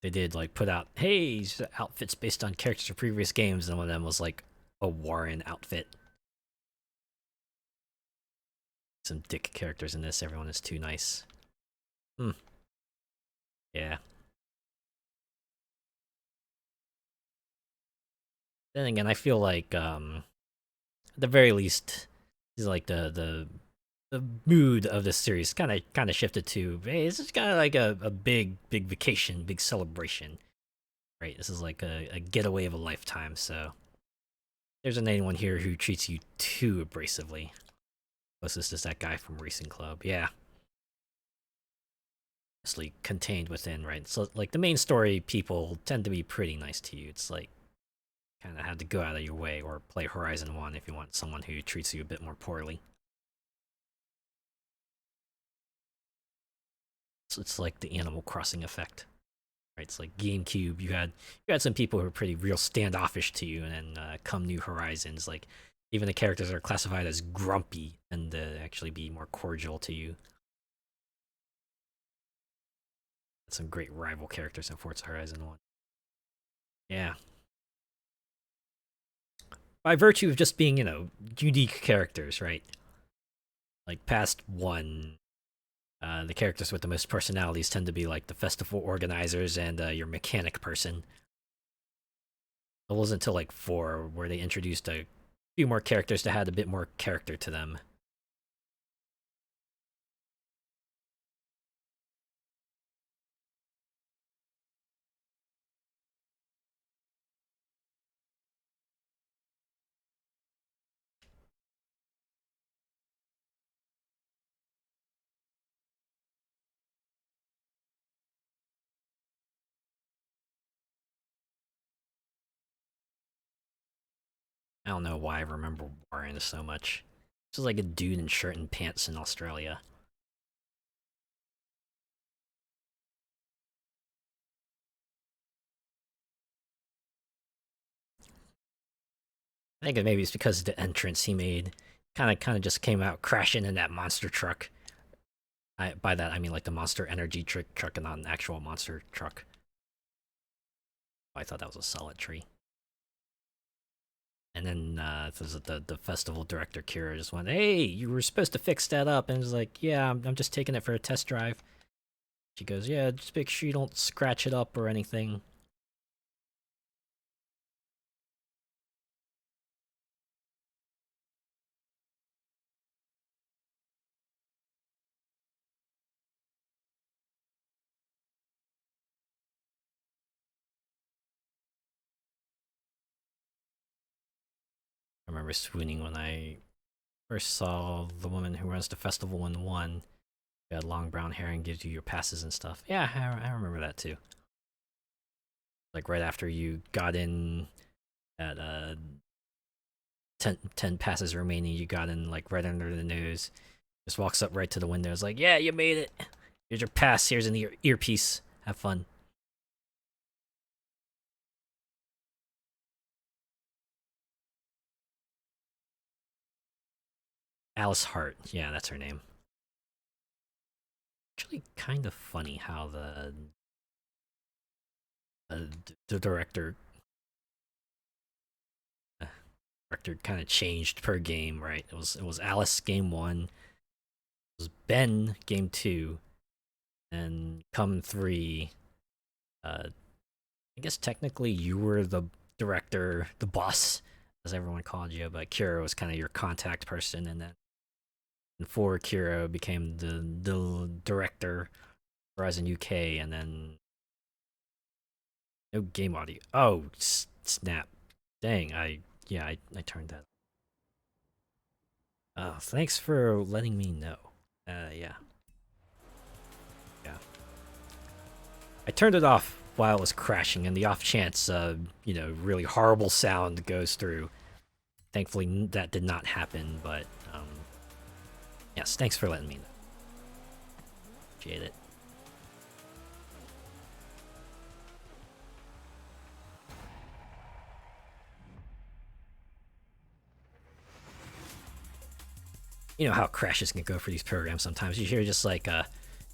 they did like put out, hey, outfits based on characters of previous games, and one of them was like a Warren outfit. Some dick characters in this. Everyone is too nice. Hmm. Yeah. Then again, I feel like at the very least, is like the mood of this series kind of shifted to, hey, this is kind of like a big vacation, big celebration, right? This is like a getaway of a lifetime. So there's anyone here who treats you too abrasively. Closest is that guy from Racing Club. Yeah, mostly contained within, right? So like the main story, people tend to be pretty nice to you. It's like kind of have to go out of your way or play Horizon 1 if you want someone who treats you a bit more poorly. So it's like the Animal Crossing effect, right? It's like GameCube. You had some people who were pretty real standoffish to you, and then come New Horizons, like even the characters that are classified as grumpy and actually be more cordial to you. Some great rival characters in Forza Horizon 1. Yeah. By virtue of just being, unique characters, right? Like past 1, the characters with the most personalities tend to be like the festival organizers and your mechanic person. It wasn't until like 4 where they introduced a few more characters that had a bit more character to them. I don't know why I remember Warren so much. This is like a dude in shirt and pants in Australia. I think maybe it's because of the entrance he made. Kind of just came out crashing in that monster truck. By that I mean like the Monster Energy truck and not an actual monster truck. I thought that was a solid tree. And then the festival director Kira just went, "Hey, you were supposed to fix that up," and was like, "Yeah, I'm just taking it for a test drive." She goes, "Yeah, just make sure you don't scratch it up or anything." I remember swooning when I first saw the woman who runs the festival in 1. She had long brown hair and gives you your passes and stuff. Yeah, I remember that too. Like right after you got in at 10 passes remaining, you got in like right under the nose. Just walks up right to the window. It's like, "Yeah, you made it. Here's your pass. Here's an earpiece. Have fun." Alice Hart. Yeah, that's her name. Actually, kind of funny how the director kind of changed per game. Right? It was Alice game 1. It was Ben game 2, and come 3. I guess technically you were the director, the boss, as everyone called you, but Kira was kind of your contact person, and then in 4, Kira became the director, Horizon UK, and then no game audio. Oh, snap! Dang, I turned that. Thanks for letting me know. Yeah, yeah. I turned it off while it was crashing, and the off chance, really horrible sound goes through. Thankfully, that did not happen, but yes, thanks for letting me know. Appreciate it. You know how crashes can go for these programs sometimes. You hear just like,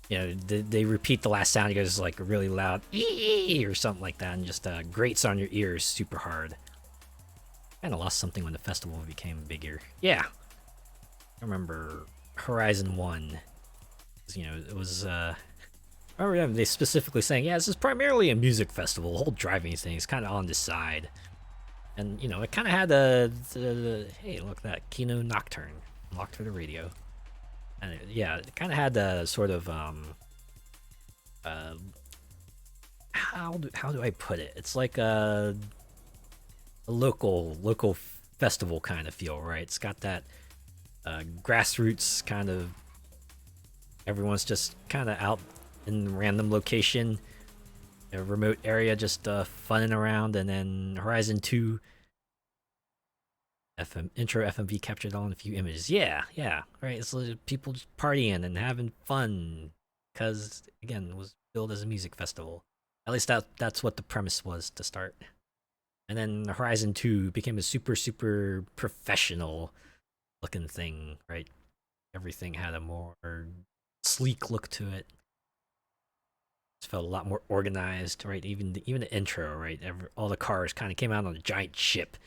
they repeat the last sound. It goes like a really loud ee or something like that, and just grates on your ears super hard. Kind of lost something when the festival became bigger. Yeah, I remember Horizon 1. It was. I remember they specifically saying, "Yeah, this is primarily a music festival. The whole driving thing is kind of on the side." And it kind of had the hey, look that Kino Nocturne locked for the radio, and yeah, it kind of had the sort of uh, how do I put it? It's like a local festival kind of feel, right? It's got that grassroots kind of. Everyone's just kind of out in random location, a remote area, just funning around, and then Horizon 2 intro FMV captured all in a few images. Yeah, yeah, right. It's like people just partying and having fun, because again, it was billed as a music festival. At least that's what the premise was to start. And then Horizon 2 became a super professional looking thing, right? Everything had a more sleek look to it. It felt a lot more organized, right? Even the intro, right? All the cars kind of came out on a giant ship.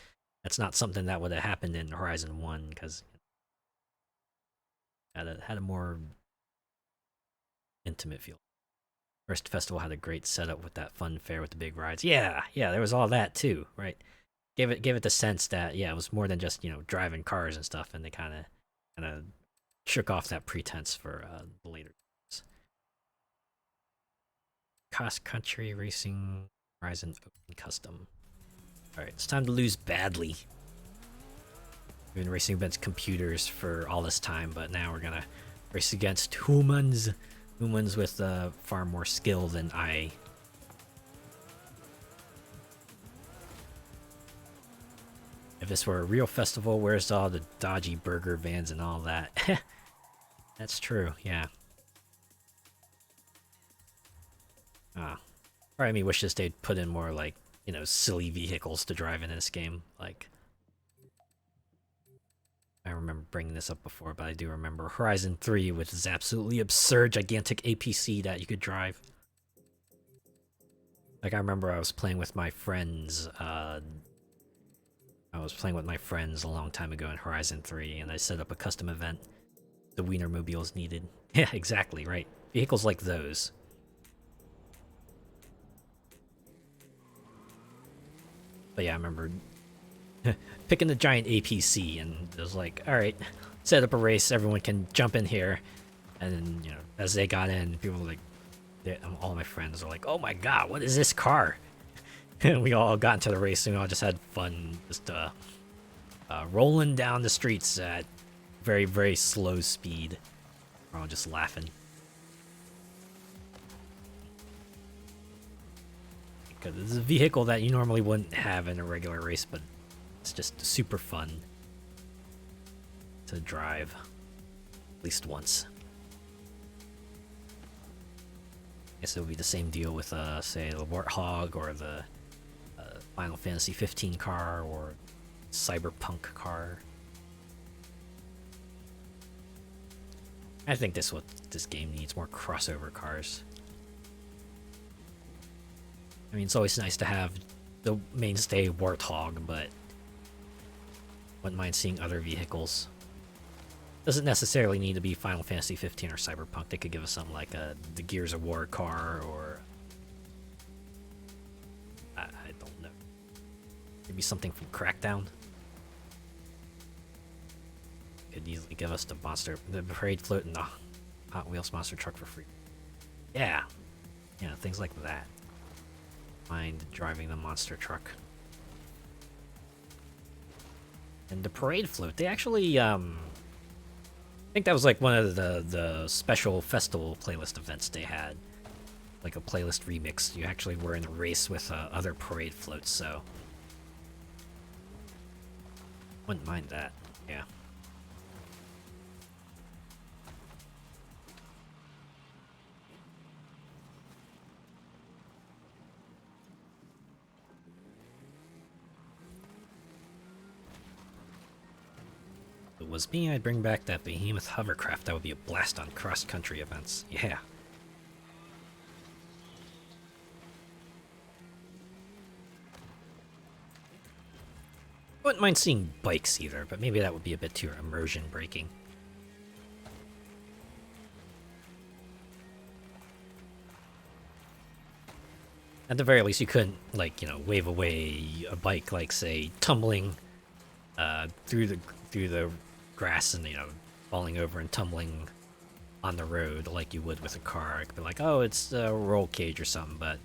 That's not something that would have happened in Horizon 1, because had a more intimate feel. First festival had a great setup with that fun fair with the big rides. Yeah, there was all that too, right? gave it the sense that yeah, it was more than just driving cars and stuff, and they kind of shook off that pretense for the later games. Cross country racing Horizon Open Custom. All right, it's time to lose badly. We've been racing against computers for all this time, but now we're gonna race against humans with far more skill than I. If this were a real festival, where's all the dodgy burger vans and all that? That's true, yeah. Part of me wishes they'd put in more, like, silly vehicles to drive in this game. Like, I remember bringing this up before, but I do remember Horizon 3 with this absolutely absurd, gigantic APC that you could drive. Like, I remember I was playing with my friends, a long time ago in Horizon 3, and I set up a custom event the Wienermobiles needed. Yeah, exactly, right. Vehicles like those. But yeah, I remember picking the giant APC, and it was like, alright, set up a race, everyone can jump in here. And then, as they got in, people were like, all my friends were like, oh my god, what is this car? And we all got into the race, and we all just had fun, just rolling down the streets at very, very slow speed. We're all just laughing. Because it's a vehicle that you normally wouldn't have in a regular race, but it's just super fun to drive at least once. I guess it would be the same deal with, say, the Warthog or the Final Fantasy 15 car or Cyberpunk car. I think this game needs more crossover cars. I mean, it's always nice to have the mainstay Warthog, but wouldn't mind seeing other vehicles. Doesn't necessarily need to be Final Fantasy 15 or Cyberpunk. They could give us something like the Gears of War car, or I don't know. Maybe something from Crackdown. Could easily give us the parade float and the Hot Wheels monster truck for free. Yeah, things like that. Mind driving the monster truck. And the parade float, they actually, I think that was like one of the special festival playlist events they had. Like a playlist remix. You actually were in a race with other parade floats, so wouldn't mind that, yeah. If it was me, I'd bring back that behemoth hovercraft. That would be a blast on cross-country events. Yeah. Wouldn't mind seeing bikes either, but maybe that would be a bit too immersion breaking. At the very least, you couldn't, like, wave away a bike, like, say, tumbling through the grass and, falling over and tumbling on the road like you would with a car. It could be like, oh, it's a roll cage or something, but,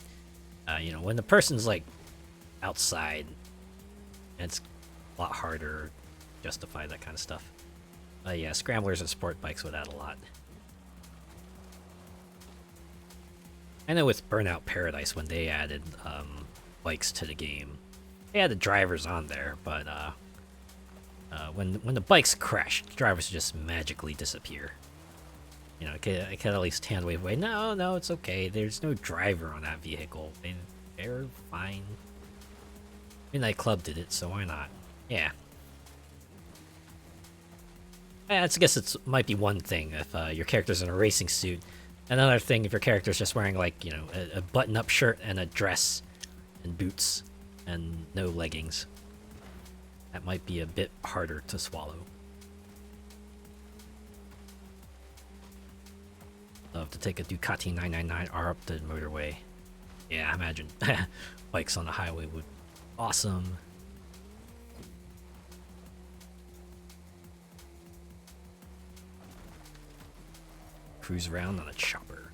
when the person's, like, outside, it's a lot harder to justify that kind of stuff. Yeah, scramblers and sport bikes would add a lot. I know with Burnout Paradise, when they added bikes to the game, they had the drivers on there, but when the bikes crash, the drivers just magically disappear. I can at least hand wave away. No, it's okay. There's no driver on that vehicle. They're fine. Midnight Club did it, so why not? Yeah. I guess it might be one thing if your character's in a racing suit. Another thing if your character's just wearing, like, a button-up shirt and a dress and boots and no leggings. That might be a bit harder to swallow. Love to take a Ducati 999R up the motorway. Yeah, I imagine bikes on the highway would be awesome. cruise around on a chopper.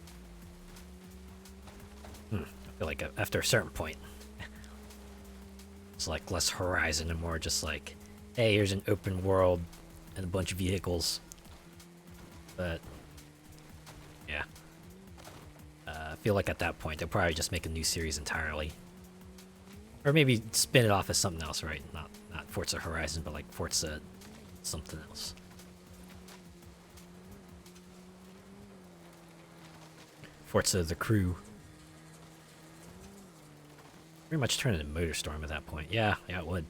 I feel like after a certain point, it's like less Horizon and more just like, hey, here's an open world and a bunch of vehicles. But yeah, I feel like at that point they'll probably just make a new series entirely, or maybe spin it off as something else, right? Not Forza Horizon, but like Forza something else. Forza the Crew. Pretty much turn into Motorstorm at that point. Yeah, it would.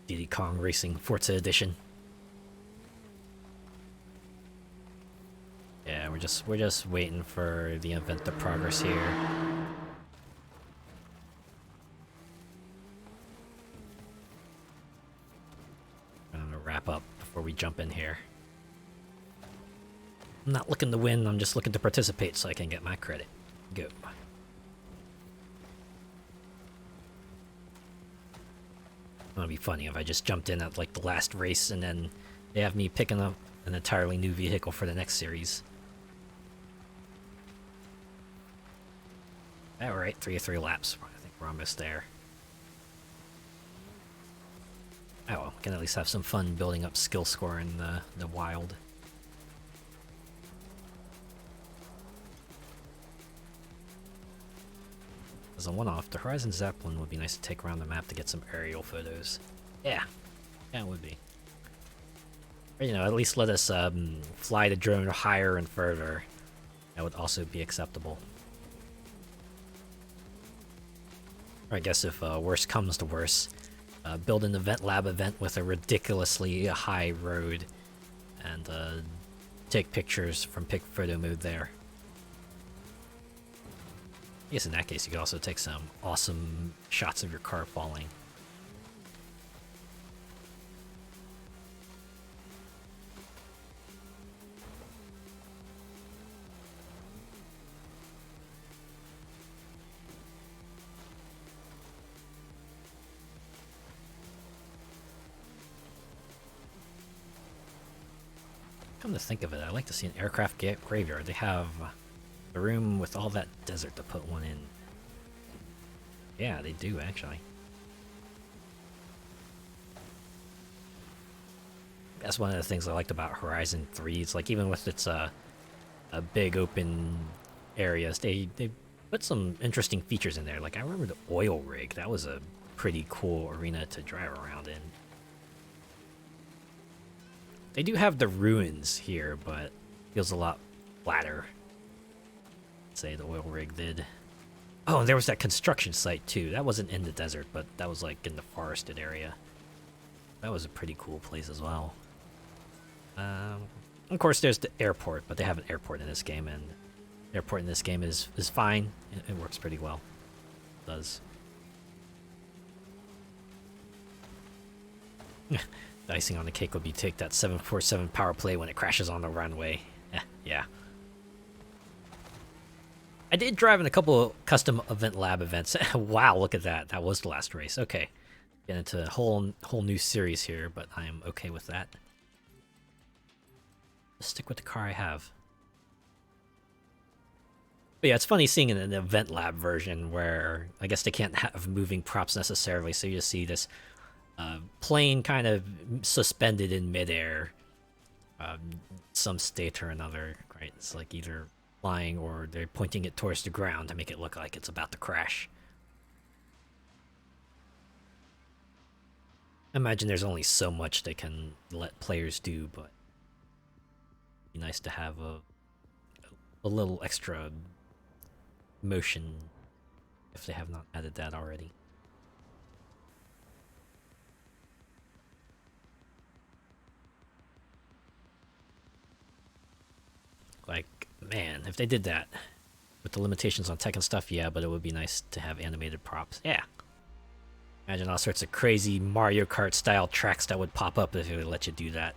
Diddy Kong Racing Forza Edition. Yeah, we're just waiting for the event to progress here. I'm gonna wrap up before we jump in here. I'm not looking to win, I'm just looking to participate so I can get my credit. Go. It'll be funny if I just jumped in at like the last race and then they have me picking up an entirely new vehicle for the next series. Alright, 3 of 3 laps. I think we're almost there. Oh well, we can at least have some fun building up skill score in the wild. As a one-off, the Horizon Zeppelin would be nice to take around the map to get some aerial photos. Yeah, it would be. Or, you know, at least let us fly the drone higher and further. That would also be acceptable. Or I guess if worse comes to worse, build an event lab event with a ridiculously high road and take pictures from pic photo mode there. I guess in that case you could also take some awesome shots of your car falling. Come to think of it, I'd like to see an aircraft graveyard. They have a room with all that desert to put one in. Yeah, they do actually. That's one of the things I liked about Horizon 3. It's like even with its a big open areas, they put some interesting features in there. Like I remember the oil rig. That was a pretty cool arena to drive around in. They do have the ruins here, but feels a lot flatter. Say the oil rig did. Oh, and there was that construction site too. That wasn't in the desert, but that was like in the forested area. That was a pretty cool place as well. Of course, there's the airport, but they have an airport in this game, and the airport in this game is fine. It works pretty well. It does. The icing on the cake would be take that 747 power play when it crashes on the runway. Yeah. I did drive in a couple of custom event lab events. Wow, look at that. That was the last race. Okay. Get into a whole new series here, but I am okay with that. Just stick with the car I have. But yeah, it's funny seeing an event lab version where I guess they can't have moving props necessarily, so you just see this plane kind of suspended in midair, some state or another, right? It's like either flying or they're pointing it towards the ground to make it look like it's about to crash. I imagine there's only so much they can let players do, but it'd be nice to have a little extra motion if they have not added that already. Like, man, if they did that with the limitations on tech and stuff, yeah, but it would be nice to have animated props. Yeah. Imagine all sorts of crazy Mario Kart style tracks that would pop up if it would let you do that.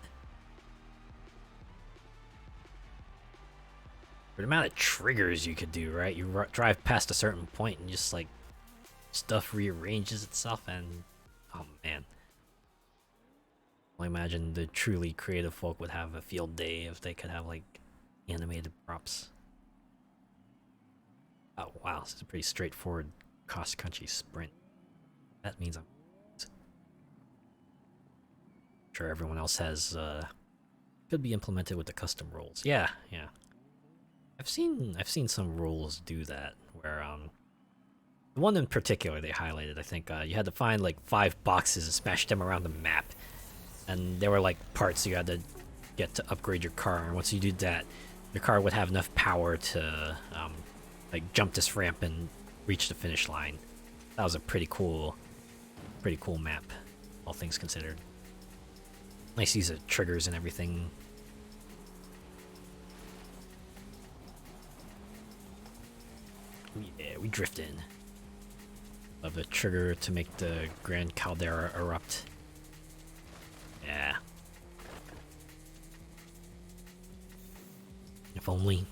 For the amount of triggers you could do, right? You drive past a certain point and just like stuff rearranges itself, and oh man. I imagine the truly creative folk would have a field day if they could have like animated props. Oh wow, this is a pretty straightforward cross-country sprint. That means I'm sure everyone else has could be implemented with the custom rules. Yeah, yeah. I've seen some rules do that where the one in particular they highlighted. I think you had to find like 5 boxes and smash them around the map, and there were like parts you had to get to upgrade your car. And once you did that, your car would have enough power to like jump this ramp and reach the finish line. That was a pretty cool map, all things considered. Nice use of triggers and everything. Yeah, we drift in. Love the trigger to make the Grand Caldera erupt. Yeah. If only.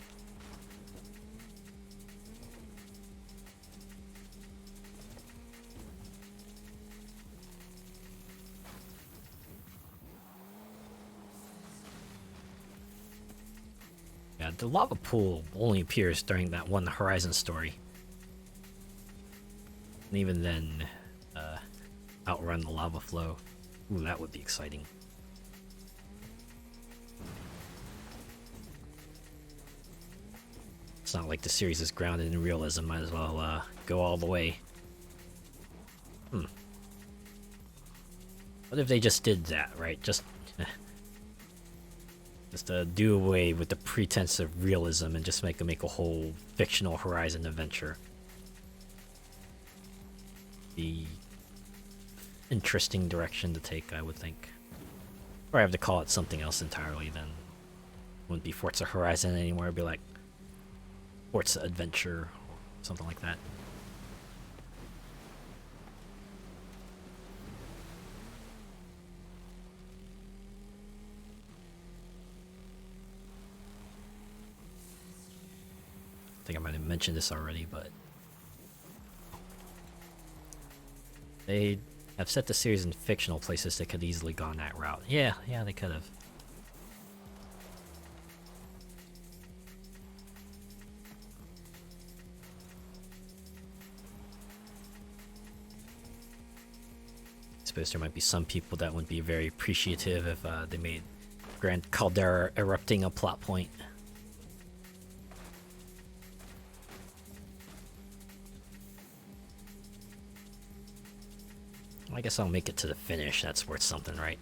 Yeah, the lava pool only appears during that one Horizon story. And even then, outrun the lava flow. Ooh, that would be exciting. It's not like the series is grounded in realism, might as well go all the way. What if they just did that, right? Just do away with the pretense of realism and just make a whole fictional Horizon adventure. The interesting direction to take, I would think. Or I have to call it something else entirely, then it wouldn't be Forza Horizon anymore. It'd be like Forza Adventure or something like that. I think I might have mentioned this already, but they have set the series in fictional places that could easily gone that route. Yeah, they could have. I suppose there might be some people that would be very appreciative if they made Grand Caldera erupting a plot point. I guess I'll make it to the finish. That's worth something, right?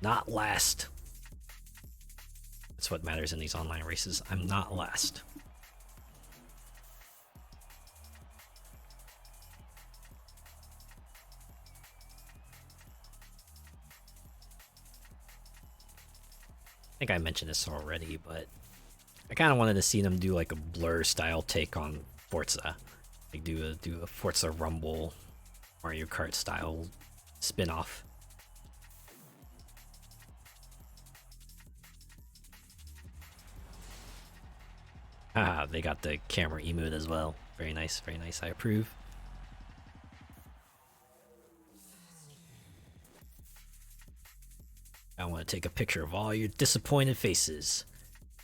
Not last. That's what matters in these online races. I'm not last. I think I mentioned this already, but I kind of wanted to see them do like a Blur style take on Forza. Like do a Forza Rumble Mario Kart style spin-off. Ah, they got the camera emote as well. Very nice, very nice. I approve. I want to take a picture of all your disappointed faces.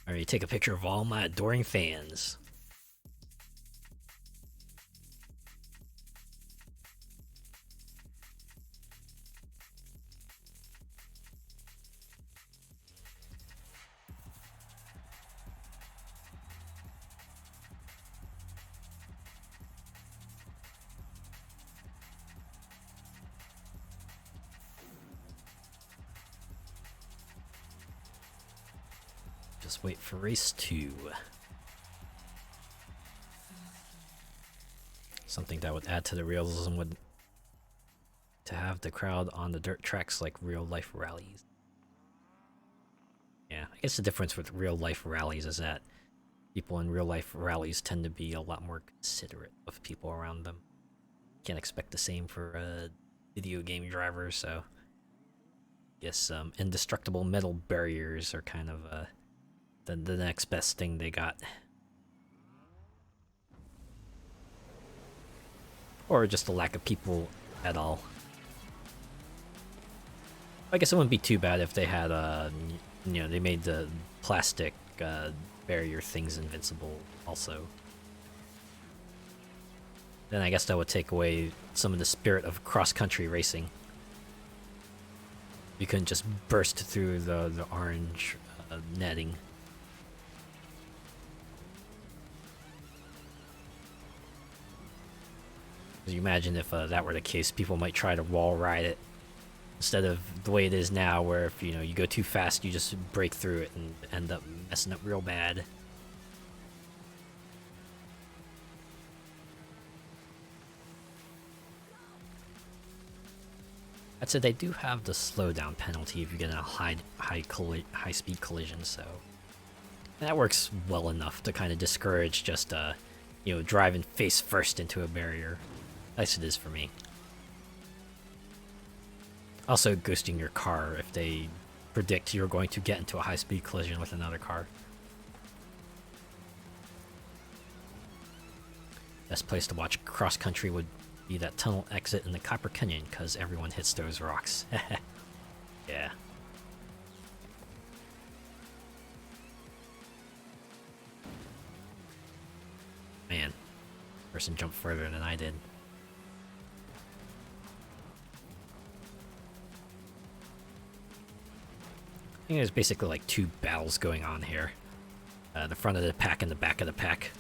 Alright, take a picture of all my adoring fans. Just wait for race 2. Something that would add to the realism would to have the crowd on the dirt tracks like real life rallies. Yeah, I guess the difference with real life rallies is that people in real life rallies tend to be a lot more considerate of people around them. Can't expect the same for a video game driver, so I guess indestructible metal barriers are kind of the next best thing they got. Or just a lack of people at all. I guess it wouldn't be too bad if they had, they made the plastic barrier things invincible also. Then I guess that would take away some of the spirit of cross-country racing. You couldn't just burst through the orange netting. You imagine if that were the case, people might try to wall ride it instead of the way it is now, where if you go too fast, you just break through it and end up messing up real bad. I'd say they do have the slowdown penalty if you get in a high speed collision, so that works well enough to kind of discourage just driving face first into a barrier. At least it is for me. Also ghosting your car if they predict you're going to get into a high speed collision with another car. Best place to watch cross country would be that tunnel exit in the Copper Canyon, because everyone hits those rocks. Yeah. Man, person jumped further than I did. I think there's basically like two battles going on here. The front of the pack and the back of the pack.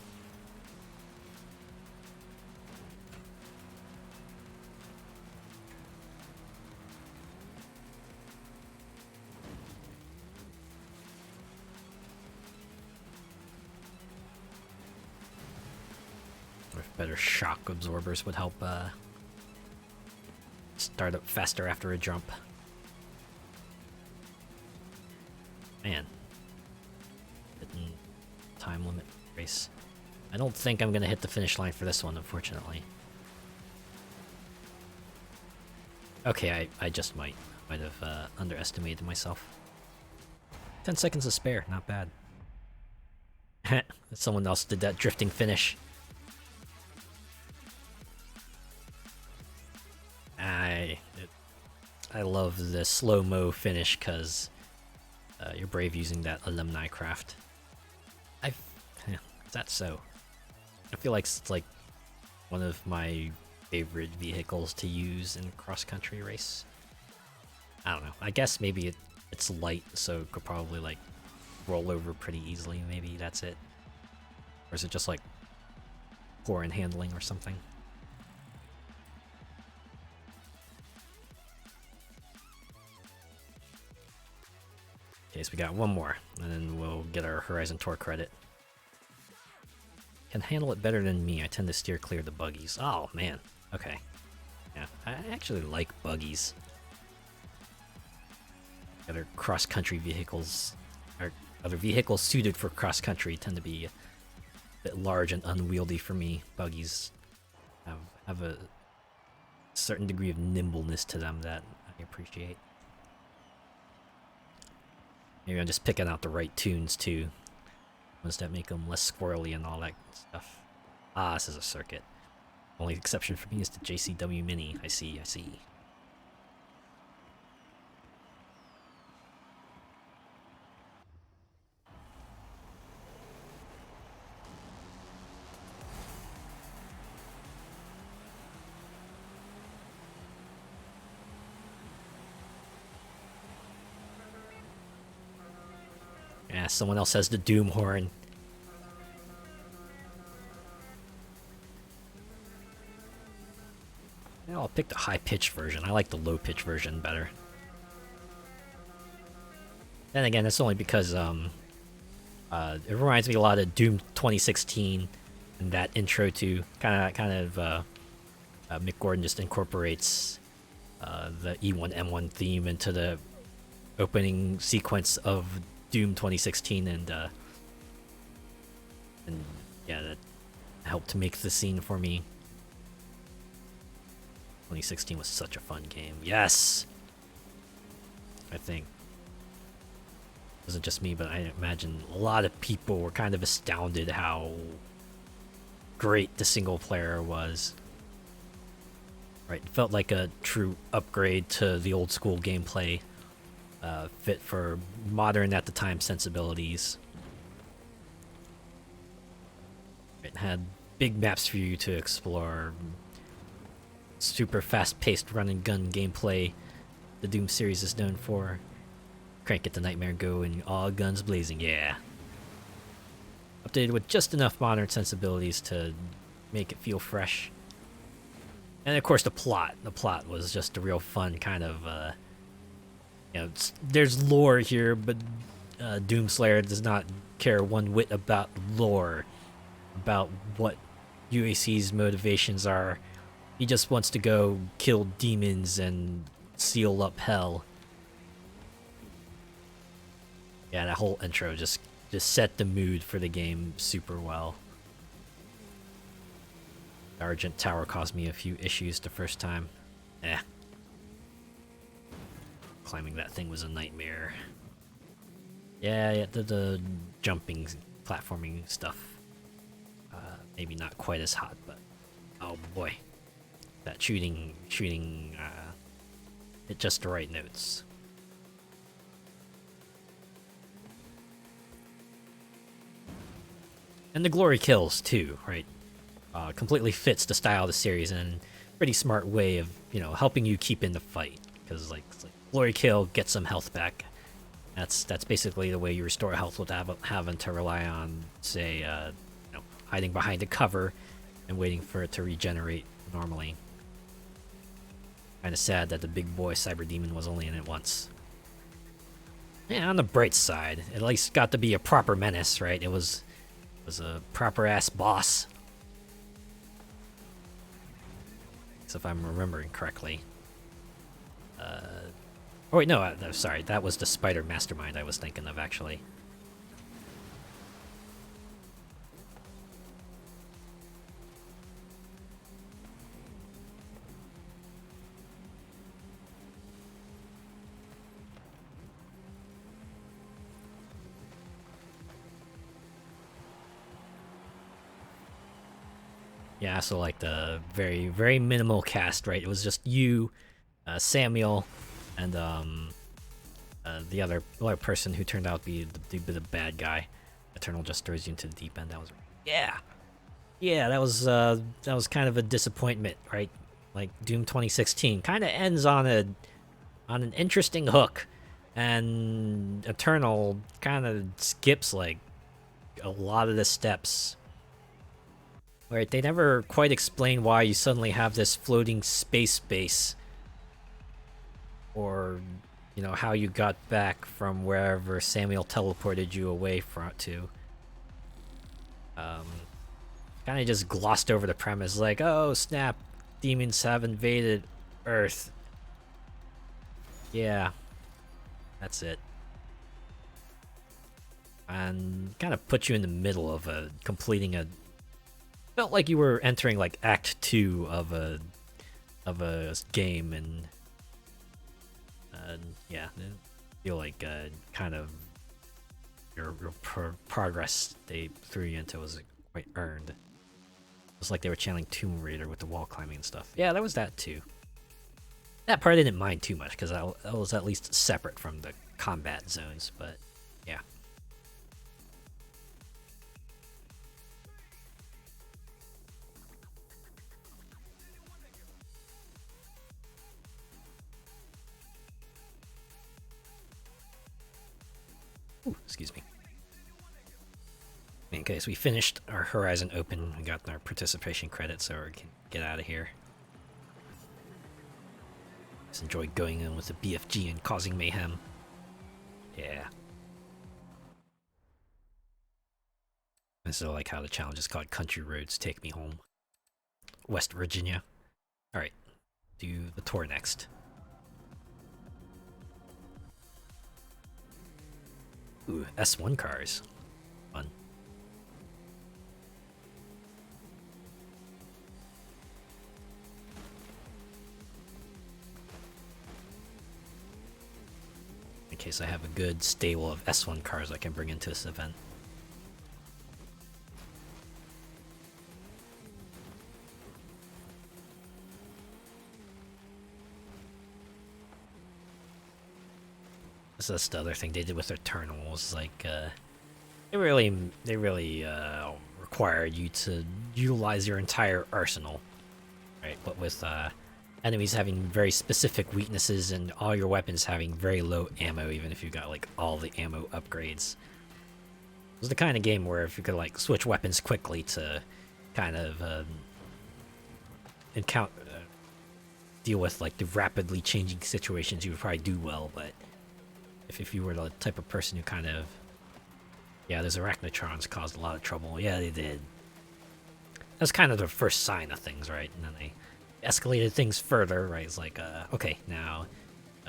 Better shock absorbers would help start up faster after a jump. Man. Hitting time limit race. I don't think I'm gonna hit the finish line for this one, unfortunately. Okay, I just might have underestimated myself. 10 seconds to spare, not bad. Someone else did that drifting finish. I love the slow-mo finish because you're brave using that alumni craft. Is that so? I feel like it's like one of my favorite vehicles to use in cross-country race. I don't know. I guess maybe it's light, so it could probably like roll over pretty easily. Maybe that's it. Or is it just like poor in handling or something? Okay, so we got one more, and then we'll get our Horizon Tour credit. Can handle it better than me. I tend to steer clear of the buggies. Oh, man. Okay. Yeah, I actually like buggies. Other cross-country vehicles, or other vehicles suited for cross-country tend to be a bit large and unwieldy for me. Buggies have a certain degree of nimbleness to them that I appreciate. Maybe I'm just picking out the right tunes too. Ones that make them less squirrely and all that stuff. Ah, this is a circuit. Only exception for me is the JCW Mini. I see. Yeah, someone else has the Doom horn. Yeah, I'll pick the high-pitched version. I like the low-pitched version better. Then again, that's only because it reminds me a lot of Doom 2016 and that intro to kind of Mick Gordon just incorporates the E1M1 theme into the opening sequence of Doom 2016, and yeah, that helped to make the scene for me. 2016 was such a fun game. Yes! I think. wasn't just me, but I imagine a lot of people were kind of astounded how great the single player was. Right, it felt like a true upgrade to the old school gameplay, fit for modern at the time sensibilities. It had big maps for you to explore, super fast-paced run-and-gun gameplay the Doom series is known for. Crank it to Nightmare Go and all guns blazing, yeah. Updated with just enough modern sensibilities to make it feel fresh. And of course the plot. The plot was just a real fun kind of, you know, there's lore here, but Doomslayer does not care one whit about lore, about what UAC's motivations are. He just wants to go kill demons and seal up hell. Yeah, that whole intro just set the mood for the game super well. The Argent Tower caused me a few issues the first time. Climbing that thing was a nightmare. Yeah, the jumping, platforming stuff. Maybe not quite as hot, but oh boy, that shooting hit just the right notes. And the glory kills too, right? Completely fits the style of the series and pretty smart way of, you know, helping you keep in the fight. Because like glory kill, get some health back. That's basically the way you restore health without having to rely on, say, you know, hiding behind a cover and waiting for it to regenerate normally. Kind of sad that the big boy Cyber Demon was only in it once. Yeah, on the bright side, it at least got to be a proper menace, right? It was a proper ass boss. So if I'm remembering correctly. Oh wait, no, sorry, that was the Spider Mastermind I was thinking of, actually. Yeah, so like the very, very minimal cast, right? It was just you, Samuel, and the other person who turned out to be the bad guy. Eternal just throws you into the deep end. That was, yeah, that was kind of a disappointment, right? Like Doom 2016 kind of ends on an interesting hook, and Eternal kind of skips like a lot of the steps. Right, they never quite explain why you suddenly have this floating space base, or, you know, how you got back from wherever Samuel teleported you away from to. Kind of just glossed over the premise, like, oh snap, demons have invaded Earth. Yeah, that's it. And kind of put you in the middle of completing a. Felt like you were entering like Act 2 of a game, and yeah, I feel like kind of your progress they threw you into was quite earned. It was like they were channeling Tomb Raider with the wall climbing and stuff. Yeah, there was that too. That part I didn't mind too much because that was at least separate from the combat zones, but yeah. Ooh, excuse me. Okay, so we finished our Horizon Open. We got our participation credits, so we can get out of here. Just enjoy going in with the BFG and causing mayhem. Yeah. I still like how the challenge is called Country Roads Take Me Home. West Virginia. Alright, do the tour next. Ooh, S1 cars. Fun. case I have a good stable of S1 cars I can bring into this event. That's the other thing they did with Eternals. Like, they really require you to utilize your entire arsenal, right? But with enemies having very specific weaknesses and all your weapons having very low ammo, even if you got like all the ammo upgrades. It was the kind of game where if you could like switch weapons quickly to kind of deal with like the rapidly changing situations, you would probably do well. But if you were the type of person who kind of, yeah, those arachnotrons caused a lot of trouble. Yeah, they did. That's kind of the first sign of things, right? And then they escalated things further, right? It's like, okay, now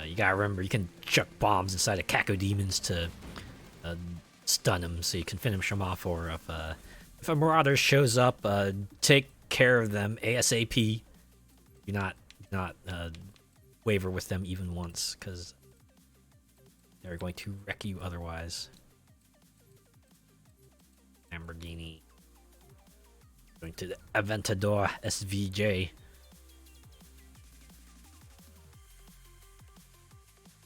you gotta remember you can chuck bombs inside of cacodemons to stun them, so you can finish them off. Or if a marauder shows up, take care of them ASAP. Do not waver with them even once, because they're going to wreck you otherwise. Lamborghini. Going to the Aventador SVJ.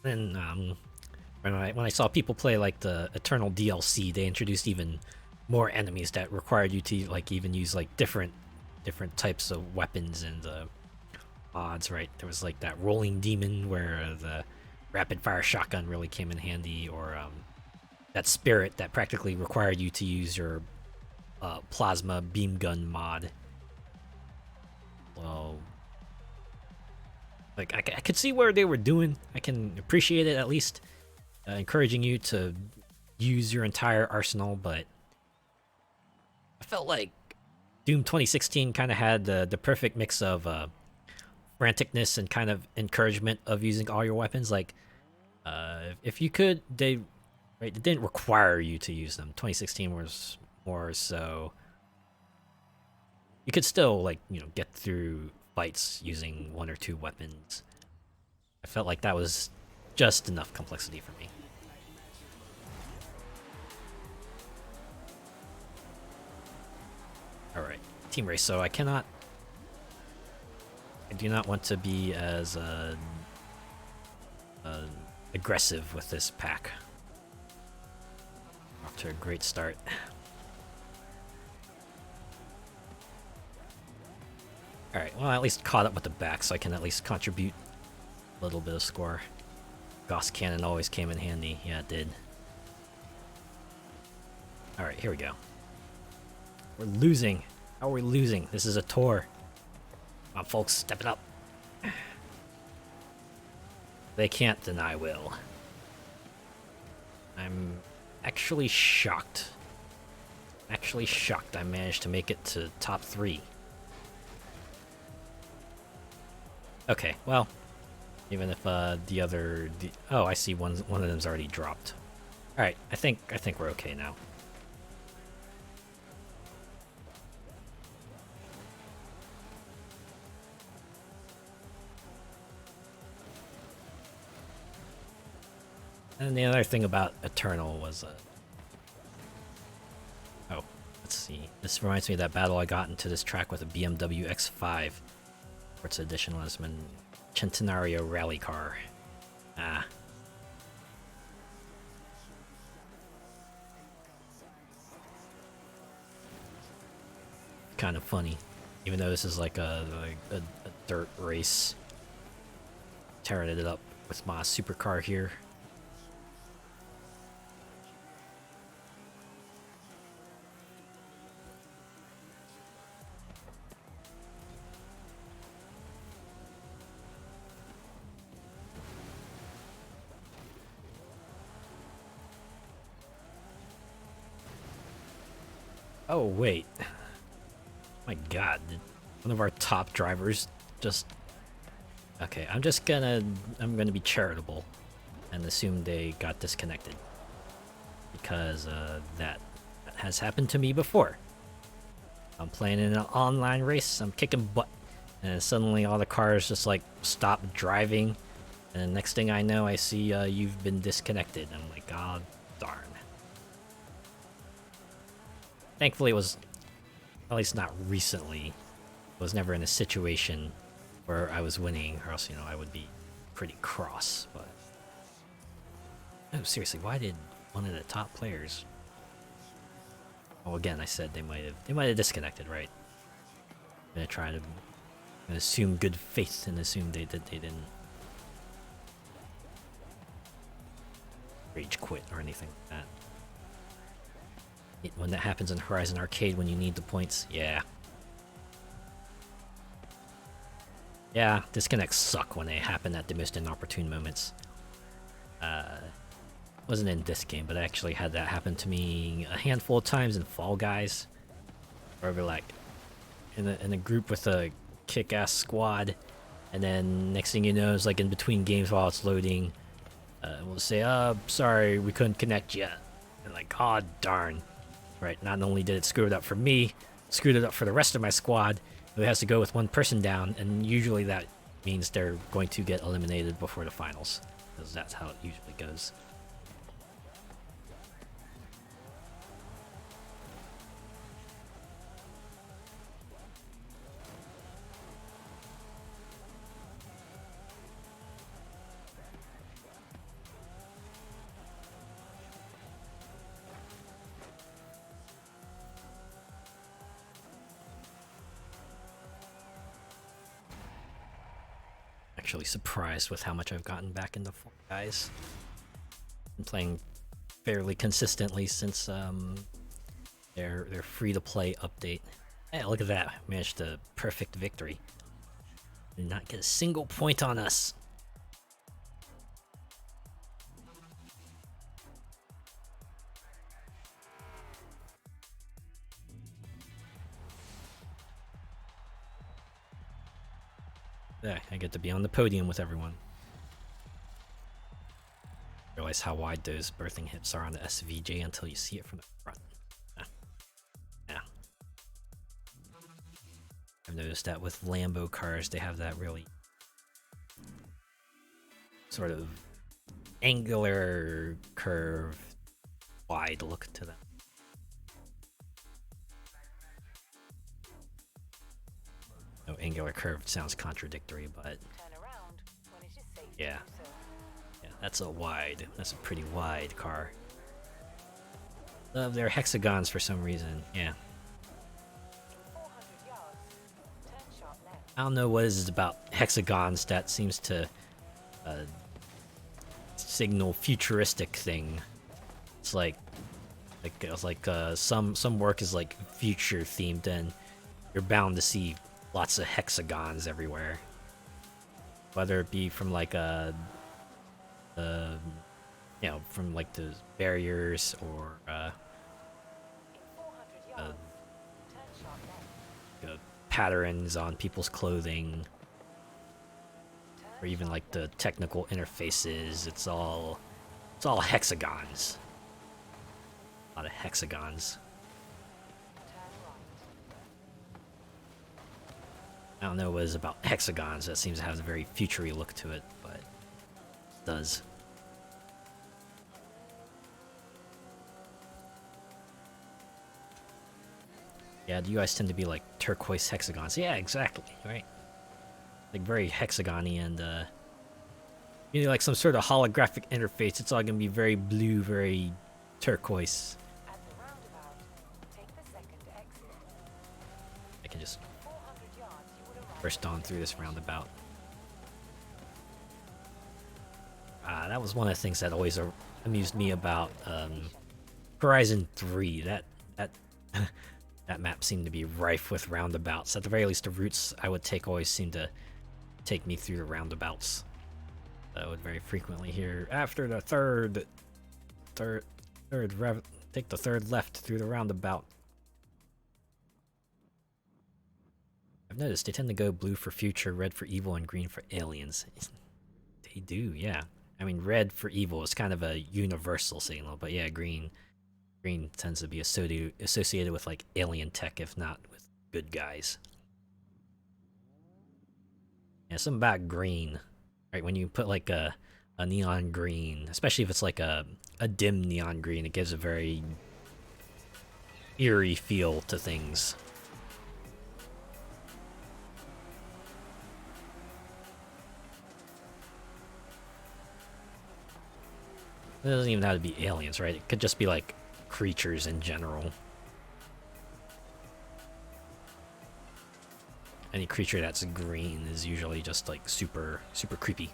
Then when I saw people play like the Eternal DLC, they introduced even more enemies that required you to like even use like different types of weapons and mods, right? There was like that rolling demon where the rapid fire shotgun really came in handy, or that spirit that practically required you to use your plasma beam gun mod. Well, like I could see where they were doing. I can appreciate it, at least encouraging you to use your entire arsenal, but I felt like Doom 2016 kind of had the perfect mix of franticness and kind of encouragement of using all your weapons. Like, if you could, they didn't require you to use them. 2016 was more so you could still, like, you know, get through fights using one or two weapons. I felt like that was just enough complexity for me. Alright, team race. So I do not want to be as aggressive with this pack. Off to a great start. Alright, well, I at least caught up with the back, so I can at least contribute a little bit of score. Gauss Cannon always came in handy. Yeah, it did. Alright, here we go. We're losing. How are we losing? This is a tour. Come on, folks, step it up. They can't deny Will. I'm actually shocked. I managed to make it to top 3. Okay, well, even if oh, I see one of them's already dropped. All right, I think we're okay now. And the other thing about Eternal was oh, let's see. This reminds me of that battle I got into this track with a BMW X5. Forza Edition Lesman Centenario rally car. Ah. Kind of funny. Even though this is like a dirt race. Tearing it up with my supercar here. Oh, wait. My god, did one of our top drivers just... Okay, I'm gonna be charitable and assume they got disconnected. Because that has happened to me before. I'm playing in an online race, I'm kicking butt, and suddenly all the cars just like stop driving, And next thing I know, I see you've been disconnected. I'm like, god darn. Thankfully, it was, at least not recently, I was never in a situation where I was winning, or else, I would be pretty cross, but... Oh, seriously, why did one of the top players... Well, again, I said they might have disconnected, right? I'm gonna assume good faith and assume they didn't rage quit or anything like that. When that happens in Horizon Arcade when you need the points, yeah. Yeah, disconnects suck when they happen at the most inopportune moments. Wasn't in this game, but I actually had that happen to me a handful of times in Fall Guys. Where we're like in a group with a kick-ass squad, and then next thing you know, it's like in between games while it's loading, we'll say, sorry, we couldn't connect yet. And like, oh darn. Right, not only did it screw it up for me, screwed it up for the rest of my squad, who has to go with one person down, and usually that means they're going to get eliminated before the finals, because that's how it usually goes. Actually surprised with how much I've gotten back into Fall Guys. Been playing fairly consistently since their free-to-play update. Hey, look at that! Managed a perfect victory. Did not get a single point on us. Yeah, I get to be on the podium with everyone. Realize how wide those berthing hips are on the SVJ until you see it from the front. Yeah. I've noticed that with Lambo cars, they have that really sort of angular curve, wide look to them. No, angular curve sounds contradictory, but yeah. Yeah, that's a pretty wide car. Love their hexagons for some reason, yeah. I don't know what it is about hexagons that seems to signal futuristic thing. It's like some work is like future themed, and you're bound to see lots of hexagons everywhere. Whether it be from like from like the barriers or patterns on people's clothing, or even like the technical interfaces. It's all hexagons. A lot of hexagons. I don't know what it is about hexagons that seems to have a very futury look to it, but it does. Yeah, the UIs tend to be like turquoise hexagons. Yeah, exactly, right? Like very hexagony, and like some sort of holographic interface. It's all gonna be very blue, very turquoise. I can just burst on through this roundabout. That was one of the things that always amused me about Horizon 3. That that map seemed to be rife with roundabouts. At the very least, the routes I would take always seemed to take me through the roundabouts. I would very frequently hear, after the third, take the third left through the roundabout. I've noticed they tend to go blue for future, red for evil, and green for aliens. They do, yeah. I mean, red for evil is kind of a universal signal, but yeah, green tends to be associated with like alien tech, if not with good guys. Yeah, something about green. right? When you put like a neon green, especially if it's like a dim neon green, it gives a very eerie feel to things. It doesn't even have to be aliens, right? It could just be like creatures in general. Any creature that's green is usually just like super creepy.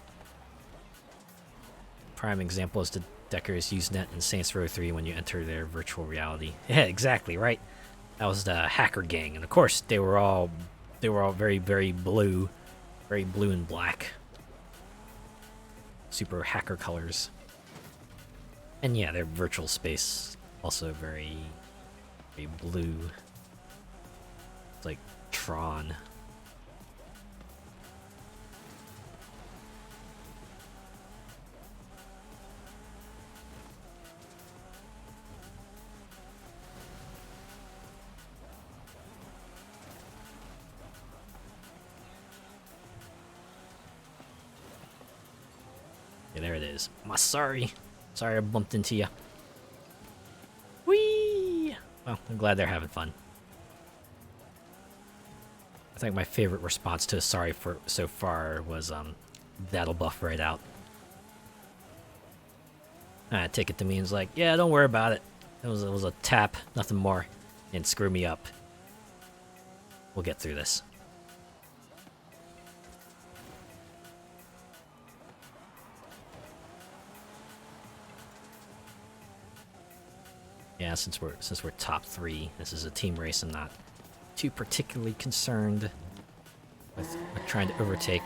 Prime example is the Deckers Usenet in Saints Row 3 when you enter their virtual reality. Yeah, exactly, right? That was the hacker gang, and of course they were all very blue, very blue and black. Super hacker colors. And yeah, their virtual space also very blue. It's like Tron. Yeah, there it is. Sorry I bumped into you. Whee! Well, I'm glad they're having fun. I think my favorite response to sorry for so far was that'll buff right out. I take it to means like, yeah, don't worry about it. It was a tap, nothing more. And screw me up. We'll get through this. Yeah, since we're top 3, this is a team race. I'm not too particularly concerned with trying to overtake.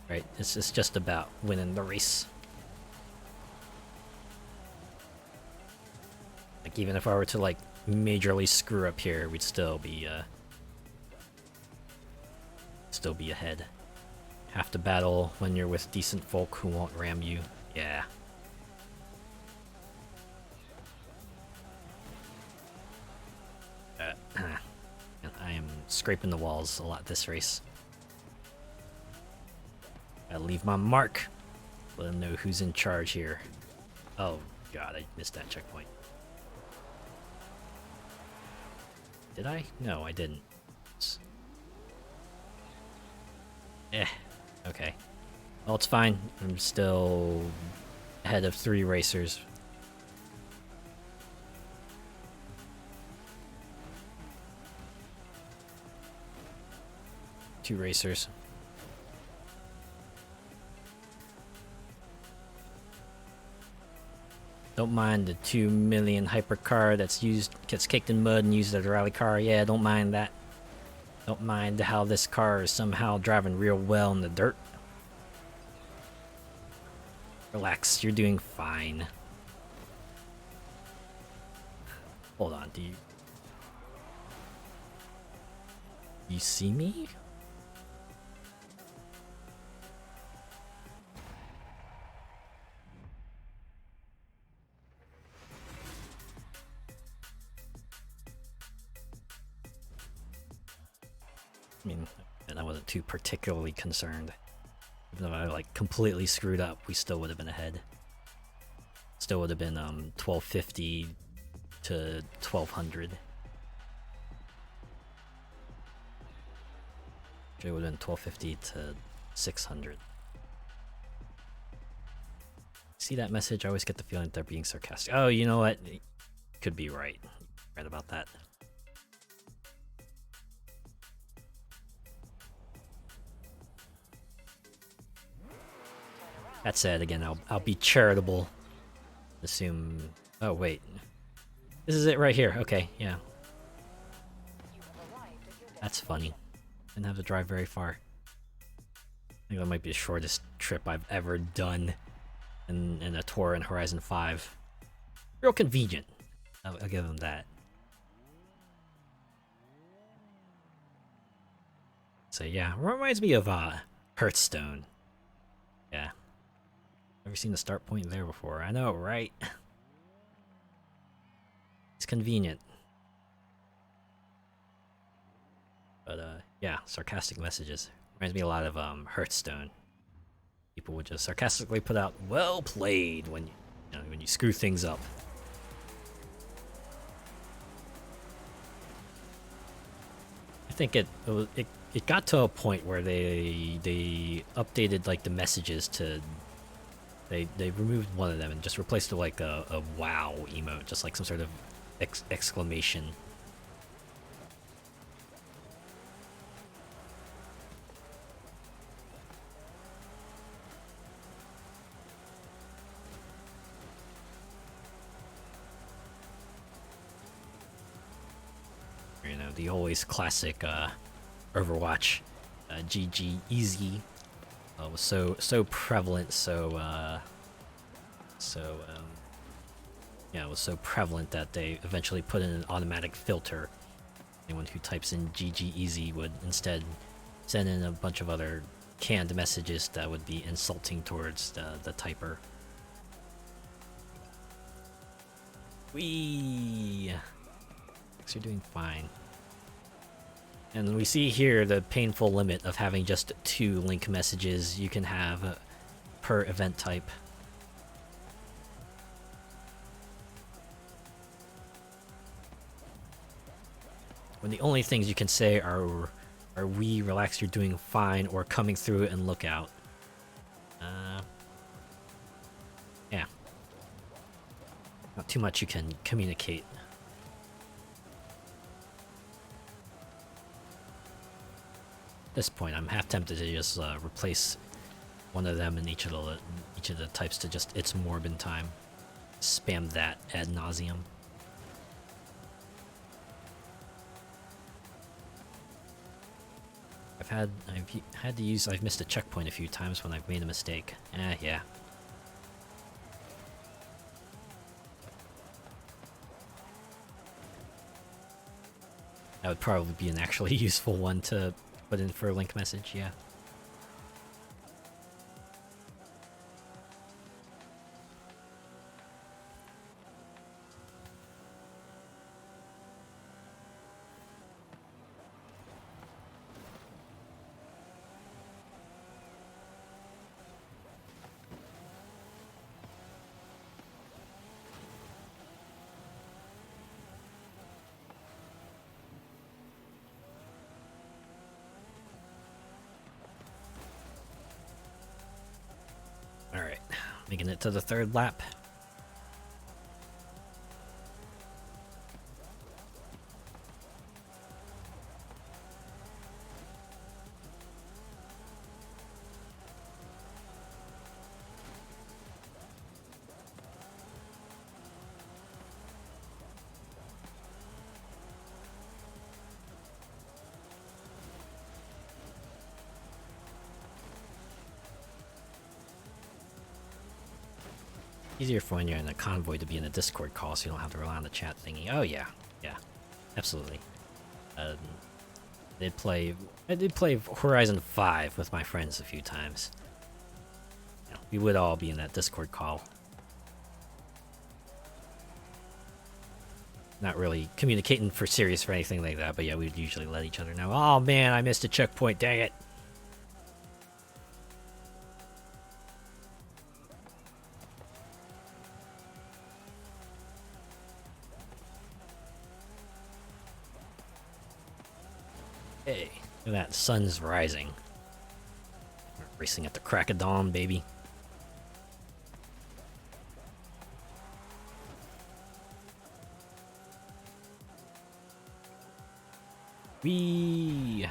Right, it's just about winning the race. Like even if I were to like majorly screw up here, we'd still be ahead. Have to battle when you're with decent folk who won't ram you. Yeah. And I am scraping the walls a lot this race. I leave my mark. Let them know who's in charge here. Oh god, I missed that checkpoint. Did I? No, I didn't. Okay. Well, it's fine. I'm still ahead of 3 racers. Two racers. Don't mind the 2 million hypercar that's gets kicked in mud and used as a rally car. Yeah, don't mind that. Don't mind how this car is somehow driving real well in the dirt. Relax, you're doing fine. Hold on, do you see me? I mean, and I wasn't too particularly concerned. Even though I like completely screwed up, we still would have been ahead. Still would have been 1250 to 1200. It would have been 1250 to 600. See that message? I always get the feeling that they're being sarcastic. Oh, you know what? Could be right. Right about that. That said, again, I'll be charitable. Assume. Oh wait, this is it right here. Okay, yeah. That's funny. Didn't have to drive very far. I think that might be the shortest trip I've ever done in a tour in Horizon 5. Real convenient. I'll give them that. So yeah, reminds me of Hearthstone. Yeah. Never seen the start point there before. I know, right? It's convenient. But yeah, sarcastic messages. Reminds me a lot of Hearthstone. people would just sarcastically put out "well played" when when you screw things up. I think it got to a point where they updated like the messages to they removed one of them and just replaced it with like a wow emote, just like some sort of exclamation. You know, the always classic Overwatch GG easy was so prevalent, yeah, it was so prevalent that they eventually put in an automatic filter. Anyone who types in GG easy would instead send in a bunch of other canned messages that would be insulting towards the typer. Wee! You're doing fine. And we see here the painful limit of having just 2 link messages you can have per event type. When the only things you can say are "we relax, you're doing fine," or "coming through and look out." Yeah. Not too much you can communicate. At this point, I'm half tempted to just replace one of them in each of the types to just "it's Morbin time." Spam that ad nauseum. I've missed a checkpoint a few times when I've made a mistake. Yeah. That would probably be an actually useful one to put in for a link message, yeah. Alright, making it to the 3rd lap. Easier for when you're in a convoy to be in a Discord call, so you don't have to rely on the chat thingy. Oh yeah, absolutely. I did play Horizon 5 with my friends a few times. We would all be in that Discord call. Not really communicating for serious or anything like that, but yeah, we'd usually let each other know, "Oh man, I missed a checkpoint, dang it." Hey, look at that, sun's rising. Racing at the crack of dawn, baby. Wee.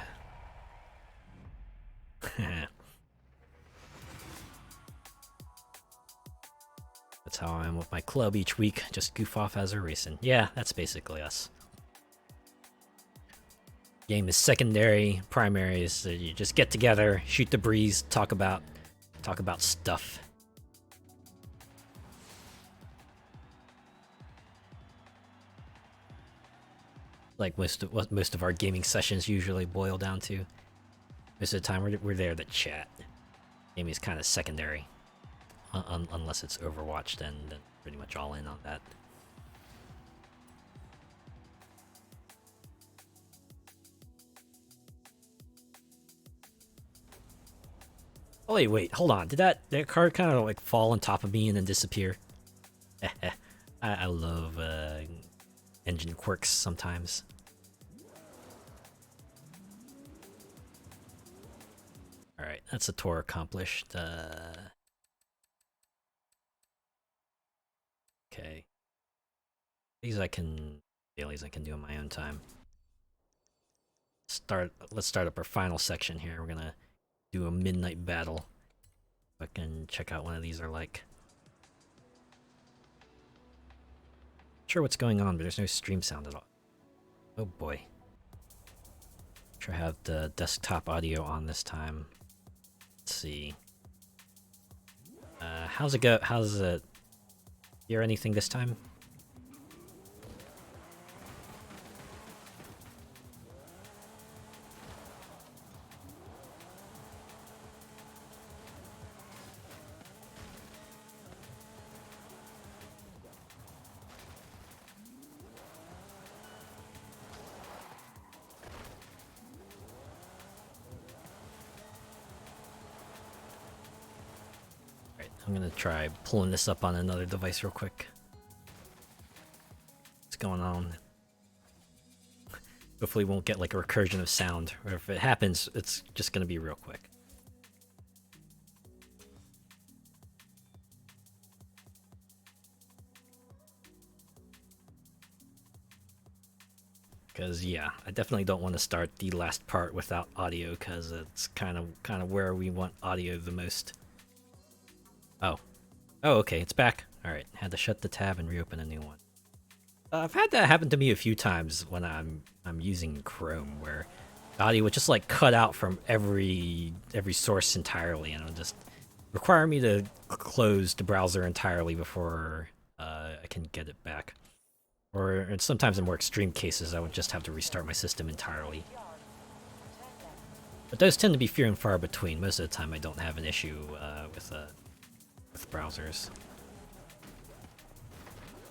That's how I am with my club each week. Just goof off as we're racing. Yeah, that's basically us. Game is secondary. Primary is you just get together, shoot the breeze, talk about stuff. Like most of our gaming sessions usually boil down to. Most of the time we're there to chat. Gaming is kind of secondary, unless it's Overwatch. Then pretty much all in on that. Oh wait, hold on. Did that card kind of like fall on top of me and then disappear? I love engine quirks sometimes. All right, that's a tour accomplished. Okay, these dailies I can do on my own time. Let's start up our final section here. We're gonna do a midnight battle. I can check out one of these are like. Not sure what's going on, but there's no stream sound at all. Oh boy. Sure have the desktop audio on this time. Let's see. How's it go? How's it? Hear anything this time? I'm gonna try pulling this up on another device real quick. What's going on? Hopefully we won't get like a recursion of sound, or if it happens, it's just gonna be real quick. Because yeah, I definitely don't want to start the last part without audio, because it's kind of where we want audio the most. Oh, okay, it's back. All right, had to shut the tab and reopen a new one. I've had that happen to me a few times when I'm using Chrome, where the audio would just like cut out from every source entirely, and it'll just require me to close the browser entirely before I can get it back. Or sometimes in more extreme cases, I would just have to restart my system entirely. But those tend to be few and far between. Most of the time, I don't have an issue with browsers.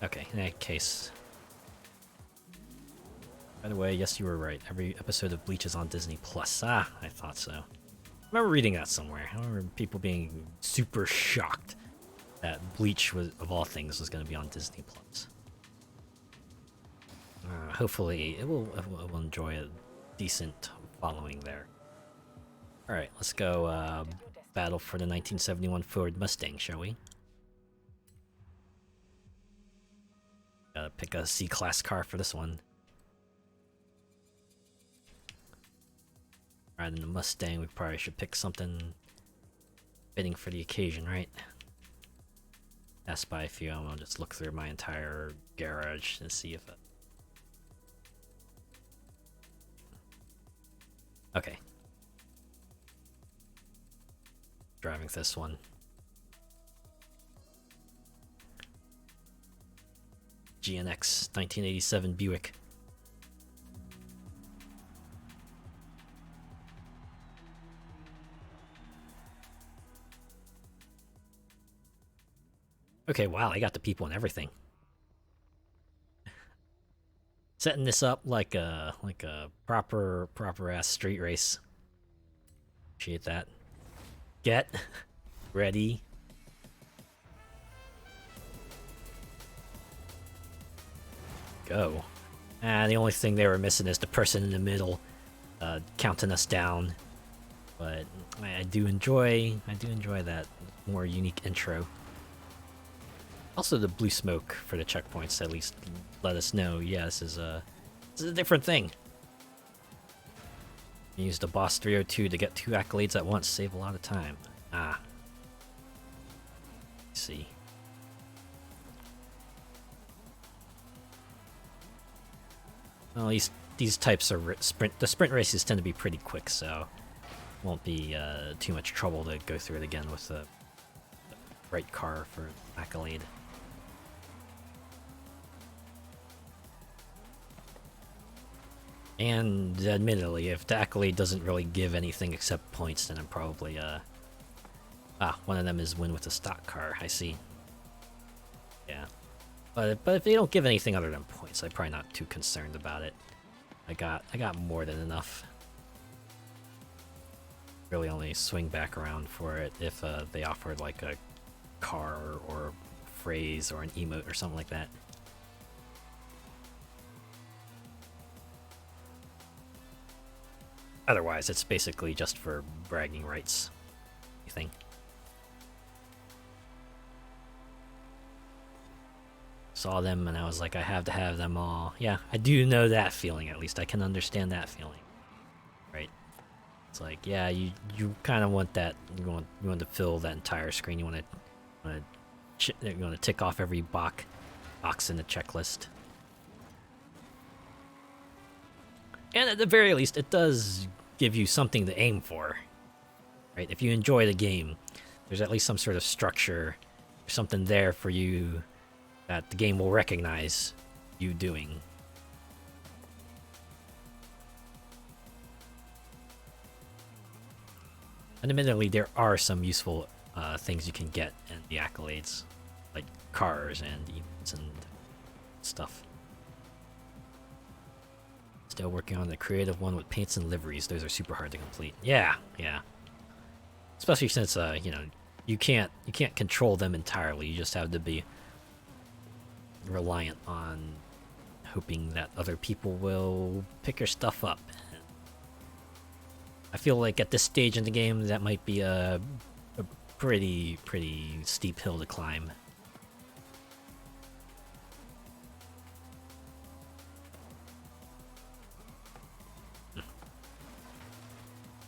Okay, in that case. By the way, yes, you were right. Every episode of Bleach is on Disney Plus. Ah, I thought so. I remember reading that somewhere. I remember people being super shocked that Bleach was, of all things, was going to be on Disney Plus. Hopefully, it will enjoy a decent following there. All right, let's go battle for the 1971 Ford Mustang, shall we? Gotta pick a C-class car for this one. Rather than the Mustang, we probably should pick something fitting for the occasion, right? Pass by a few, I'll just look through my entire garage and see if it... Okay. Driving this one. GNX 1987 Buick. Okay, wow, I got the people and everything. Setting this up like a proper ass street race. Appreciate that. Get ready. Go. The only thing they were missing is the person in the middle counting us down. But I do enjoy that more unique intro. Also, the blue smoke for the checkpoints at least let us know, yeah, this is a different thing. Use the boss 302 to get 2 accolades at once, save a lot of time. Ah. Let's see. Well, these types of the sprint races tend to be pretty quick, so won't be too much trouble to go through it again with the right car for accolade. And admittedly, if the accolade doesn't really give anything except points, then I'm probably one of them is win with a stock car. I see. Yeah, but if they don't give anything other than points, I'm probably not too concerned about it. I got more than enough. really only swing back around for it if they offered like a car or phrase or an emote or something like that. Otherwise, it's basically just for bragging rights, you think? Saw them and I was like, I have to have them all. Yeah, I do know that feeling, at least. I can understand that feeling. Right? It's like, yeah, you kind of want that. You want to fill that entire screen. You want to tick off every box in the checklist. And at the very least, it does give you something to aim for. Right? If you enjoy the game, there's at least some sort of structure, something there for you that the game will recognize you doing. And admittedly, there are some useful things you can get in the accolades, like cars and emotes and stuff. Still working on the creative one with paints and liveries. Those are super hard to complete. Yeah. Especially since you can't control them entirely. You just have to be reliant on hoping that other people will pick your stuff up. I feel like at this stage in the game, that might be a pretty steep hill to climb.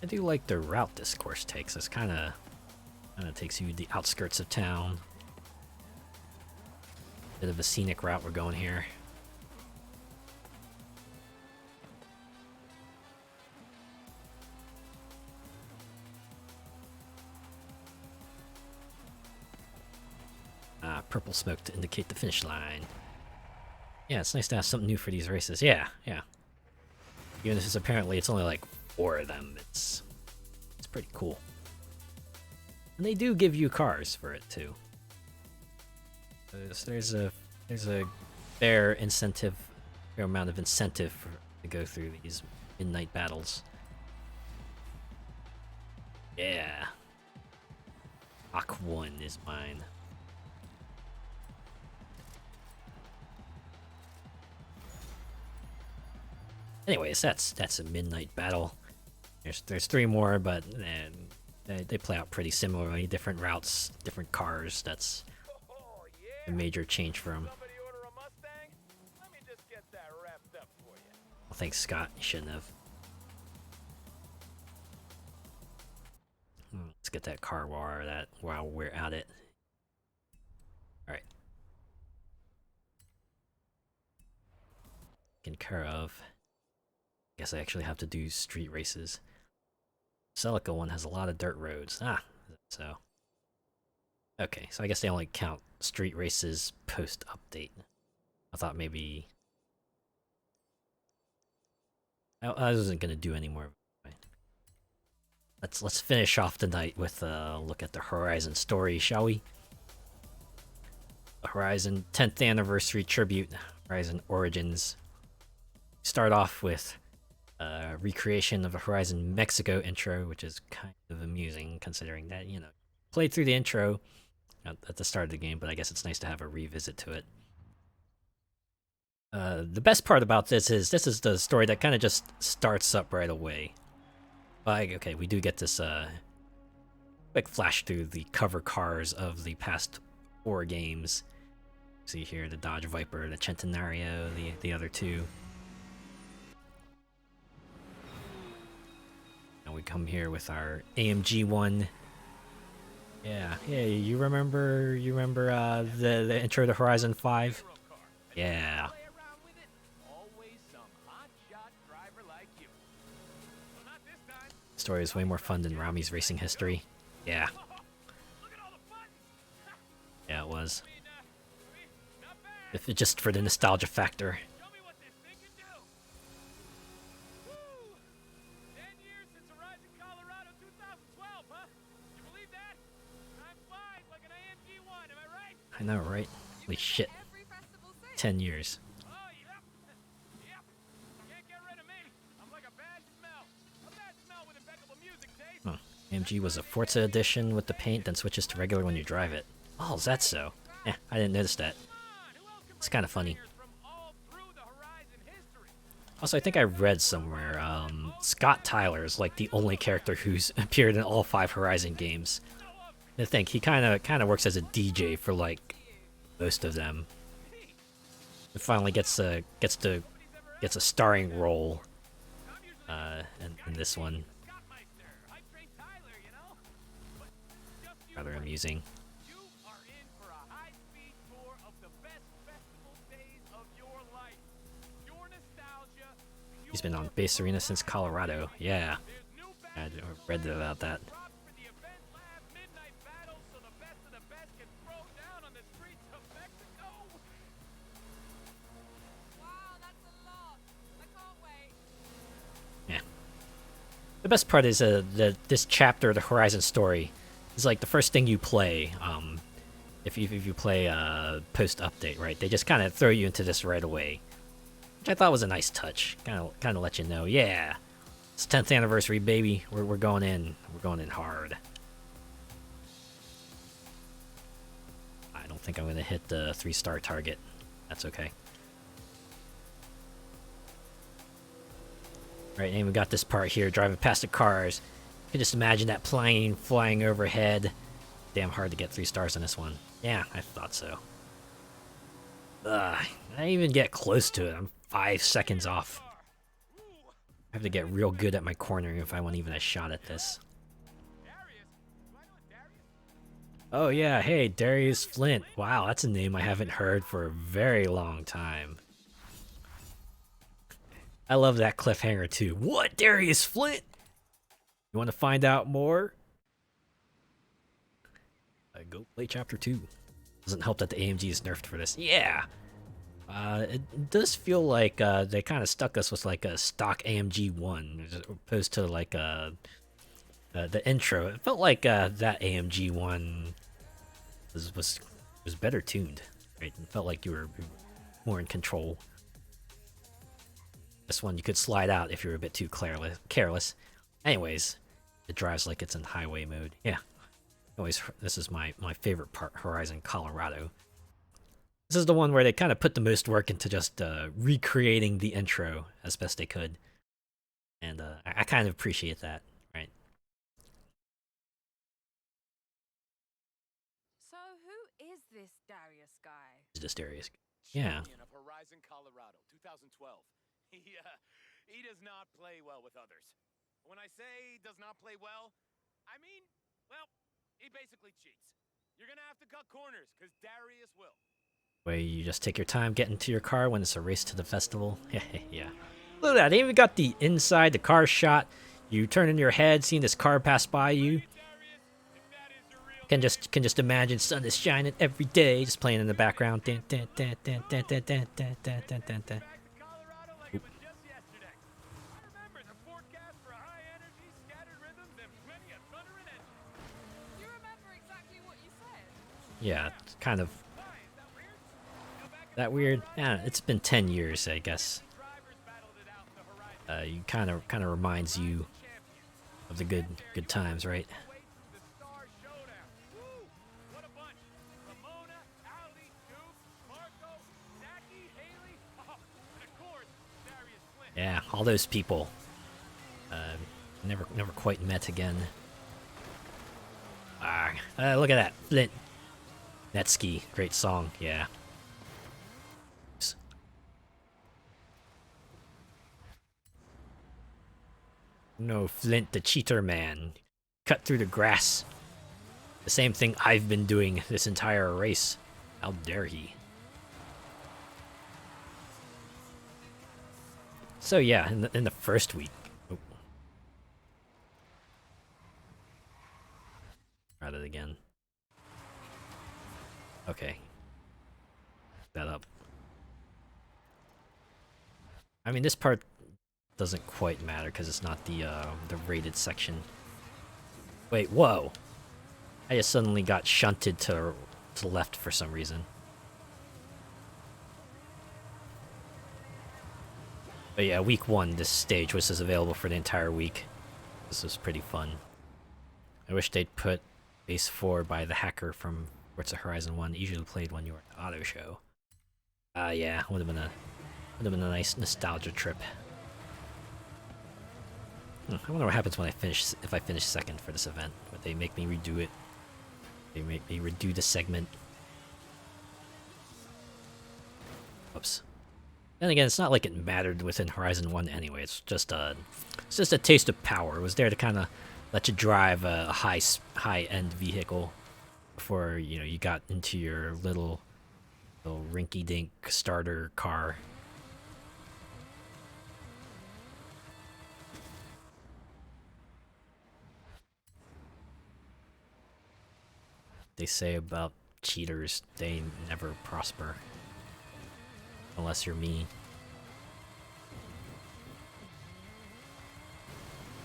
I do like the route this course takes. It's kind of takes you to the outskirts of town. Bit of a scenic route we're going here. Purple smoke to indicate the finish line. Yeah, it's nice to have something new for these races. Yeah. Even if it's only like 4 of them, it's pretty cool. And they do give you cars for it too. There's a fair amount of incentive to go through these midnight battles. Yeah. Mach 1 is mine. Anyways, that's a midnight battle. There's 3 more, but they play out pretty similarly. Different routes, different cars. That's a major change for them. Well, thanks, Scott. You shouldn't have. Let's get that car while we're at it. All right. Taken care of. Guess I actually have to do street races. Celica one has a lot of dirt roads. So. Okay, so I guess they only count street races post-update. I thought maybe... I wasn't gonna do any more. Let's finish off the night with a look at the Horizon story, shall we? Horizon 10th Anniversary Tribute, Horizon Origins. Start off with a recreation of the Horizon Mexico intro, which is kind of amusing considering that, played through the intro at the start of the game, but I guess it's nice to have a revisit to it. The best part about this is the story that kind of just starts up right away. Okay, we do get this quick flash through the cover cars of the past 4 games. See here the Dodge Viper, the Centenario, the other 2. And we come here with our AMG one. Yeah, you remember the intro to Horizon 5? Yeah. The story is way more fun than Rami's racing history. Yeah. Yeah, it was. If it just for the nostalgia factor. I know, right? Holy shit. 10 years. Huh. AMG was a Forza edition with the paint, then switches to regular when you drive it. Oh, is that so? Eh, I didn't notice that. It's kind of funny. Also, I think I read somewhere, Scott Tyler is like the only character who's appeared in all 5 Horizon games. I think he kind of works as a DJ for like most of them. It finally gets a starring role in this one. Rather amusing. He's been on Base Arena since Colorado. Yeah, I read about that. Yeah. The best part is this chapter of the Horizon story is like the first thing you play. If you play post update, right? They just kind of throw you into this right away, which I thought was a nice touch. Kind of let you know, yeah, it's 10th anniversary, baby. We're going in. We're going in hard. I don't think I'm gonna hit the 3-star target. That's okay. Right, and we got this part here, driving past the cars. You can just imagine that plane flying overhead. Damn hard to get 3 stars on this one. Yeah, I thought so. I didn't even get close to it. I'm 5 seconds off. I have to get real good at my cornering if I want even a shot at this. Oh yeah, hey, Darius Flint. Wow, that's a name I haven't heard for a very long time. I love that cliffhanger too. What, Darius Flint? You want to find out more? Go play Chapter 2. Doesn't help that the AMG is nerfed for this. Yeah! It does feel like they kind of stuck us with like a stock AMG 1, as opposed to like the intro. It felt like that AMG 1 was better tuned. Right? It felt like you were more in control. This one you could slide out if you're a bit too careless. Anyways, it drives like it's in highway mode. Yeah. Always, this is my favorite part, Horizon Colorado. This is the one where they kind of put the most work into just recreating the intro as best they could. And I kind of appreciate that, right? So who is this Darius guy? It's just Darius. Yeah. Champion of Horizon Colorado 2012. He does not play well with others. When I say does not play well, I mean, well, he basically cheats. You're gonna have to cut corners, because Darius will. Where you just take your time getting to your car when it's a race to the festival. Yeah. Look at that, they even got the inside the car shot. You turn in your head, seeing this car pass by you. Can just imagine sun is shining every day, just playing in the background. Dun, dun, dun, dun, dun, dun, dun, dun, dun, dun, dun, dun. Yeah, it's kind of that weird. Yeah, it's been 10 years, I guess. You kind of reminds you of the good times, right? Yeah, all those people. Never quite met again. Look at that, Flint. Netsky, great song, yeah. No, Flint the cheater man. Cut through the grass. The same thing I've been doing this entire race. How dare he? So yeah, in the first week. Oh. Try that again. Okay. That up. I mean, this part doesn't quite matter because it's not the rated section. Wait, whoa! I just suddenly got shunted to the left for some reason. But yeah, week 1, this stage was available for the entire week. This was pretty fun. I wish they'd put Base 4 by the hacker from Forza Horizon 1. It usually played when you were at the auto show. Yeah, would have been a nice nostalgia trip. I wonder what happens when if I finish second for this event. Would they make me redo it? They make me redo the segment. Oops. Then again, it's not like it mattered within Horizon 1 anyway. It's just a taste of power. It was there to kind of let you drive a high-end vehicle before you got into your little rinky-dink starter car. They say about cheaters, they never prosper. Unless you're me.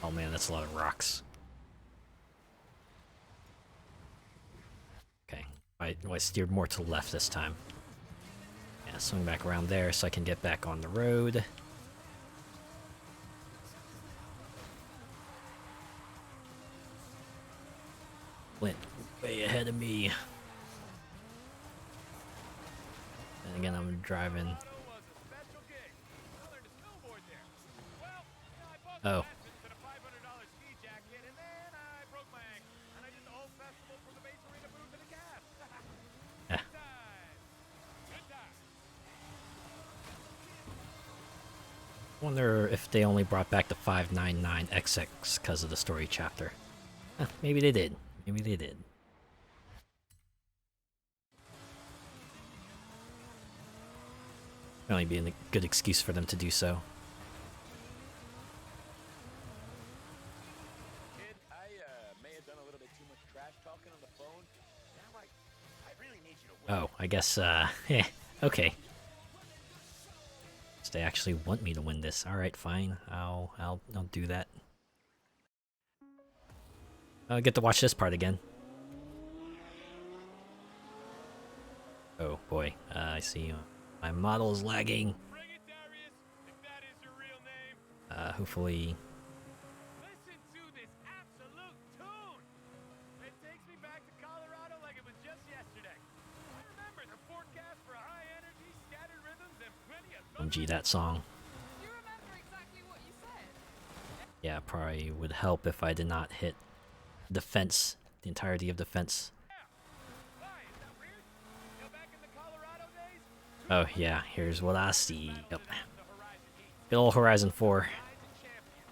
Oh man, that's a lot of rocks. Okay, I steered more to the left this time. Yeah, swing back around there so I can get back on the road. Went way ahead of me. And again, I'm driving. Oh. Yeah. I wonder if they only brought back the 599XX because of the story chapter. Maybe they did. Maybe they did. Probably be a good excuse for them to do so. Kid, I may have done a little bit too much trash talking on the phone. Now I really need you to win. Oh, I guess, okay. So they actually want me to win this. Alright, fine. I'll do that. I'll get to watch this part again. Oh boy, I see my model is lagging. Bring it, Darius, if that is your real name. Hopefully. Listen to this absolute tune. It takes me back to Colorado like it was just yesterday. I remember the forecast for high energy, scattered rhythms, and plenty of OMG, that song. Do you remember exactly what you said? Yeah, probably would help if I did not hit defense, the entirety of defense. Why? Is that weird? You know, back in the Colorado days, Oh yeah, here's what I see. Yep. the Horizon Heat. Good old Horizon 4. Rising champion.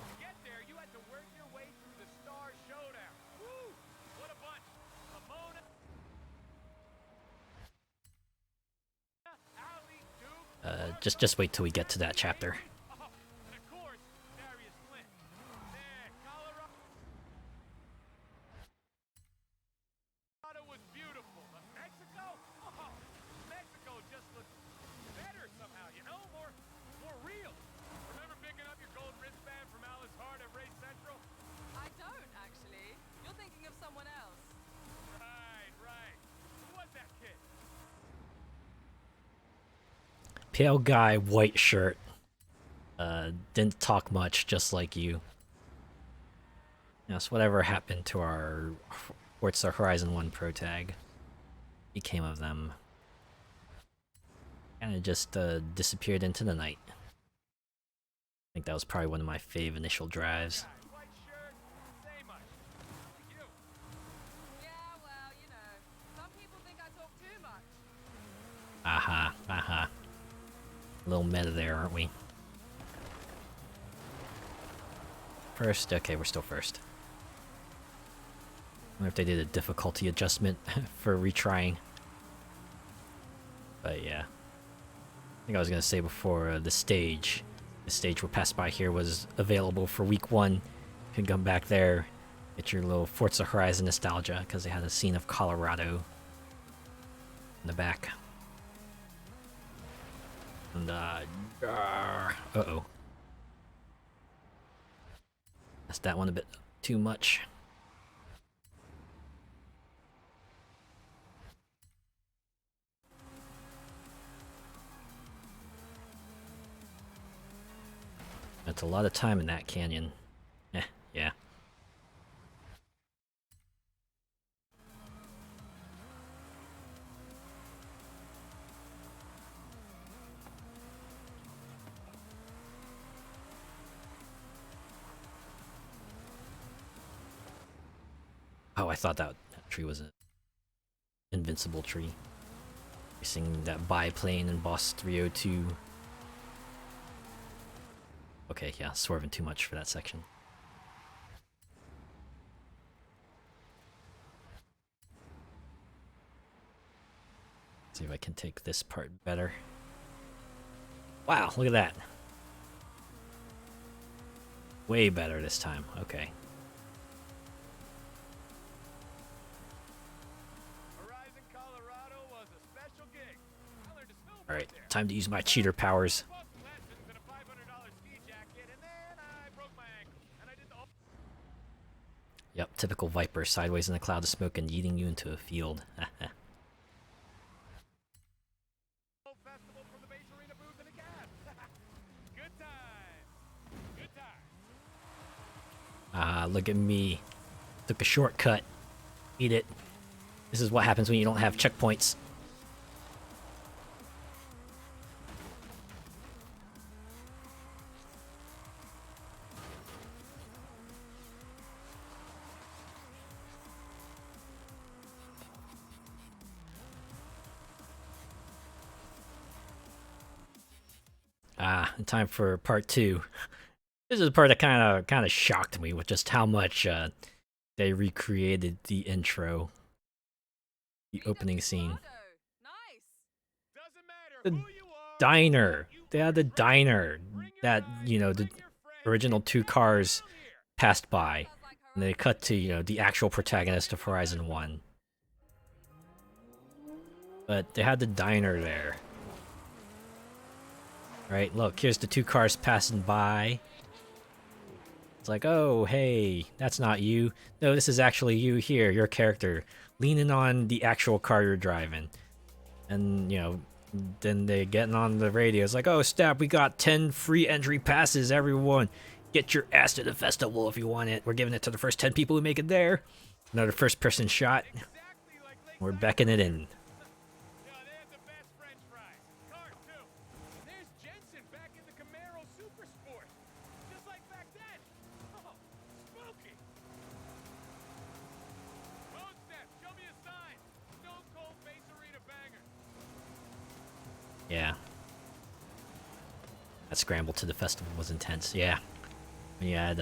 To get there, you had to work your way through the Star Showdown. Woo! What a bunch. Ramona, Ali, Duke, Just wait till we get to that chapter. and of course, Darius Flint. Man, Colorado was beautiful, but Mexico? Oh, Mexico just looks better somehow, you know? More real. Remember picking up your gold wristband from Alice Hart at Race Central? I don't, actually. You're thinking of someone else. Right. Who was that kid? Pale guy, white shirt. Didn't talk much, just like you. Yes, whatever happened to our Forza Horizon 1 pro tag became of them. Kinda just disappeared into the night. I think that was probably one of my fave initial drives. White shirt, say much. You. Yeah, well, you know, some people think I talk too much. Aha. A little meta there, aren't we? First? Okay, we're still first. I wonder if they did a difficulty adjustment for retrying. But yeah. I think I was gonna say before, the stage we're passed by here was available for week 1. You can come back there, get your little Forza Horizon nostalgia, because they had a scene of Colorado in the back. And, uh-oh. That's that one a bit too much. That's a lot of time in that canyon. Yeah. Oh, I thought that tree was an invincible tree. Racing that biplane in Boss 302. Okay, yeah, swerving too much for that section. See if I can take this part better. Wow, look at that. Way better this time. Okay. Horizon, Colorado was a special gig. I learned to snowboard Alright, there. time to use my cheater powers. Bought some lessons and a $500 ski jacket, and then I broke my ankle. And I did the Yep, typical Viper, sideways in a cloud of smoke and yeeting you into a field. whole festival from the base arena booth in a cab. Good times. Good times. Ah, look at me. Took a shortcut. Eat it. This is what happens when you don't have checkpoints. Ah, time for part 2. This is the part that kind of shocked me with just how much they recreated the intro, the opening scene. Nice. Doesn't matter The who you are. diner. They had the diner that, you know, the original 2 cars passed by. And they cut to, you know, the actual protagonist of Horizon 1. But they had the diner there. Right, look, here's the 2 cars passing by. It's like, oh, hey, that's not you. No, this is actually you here, your character, leaning on the actual car you're driving. And, you know, then they getting on the radio. It's like, oh, Stab, we got 10 free entry passes, everyone. Get your ass to the festival if you want it. We're giving it to the first 10 people who make it there. Another first-person shot. Exactly like Lakeside We're becking it in. Yeah, they had the best French fries. Cars too. There's Jensen back in the Camaro Super Sport, just like back then. Oh, spooky. Road step, show me a sign. Stone Cold Base Arena banger. Yeah. That scramble to the festival was intense, yeah. When you had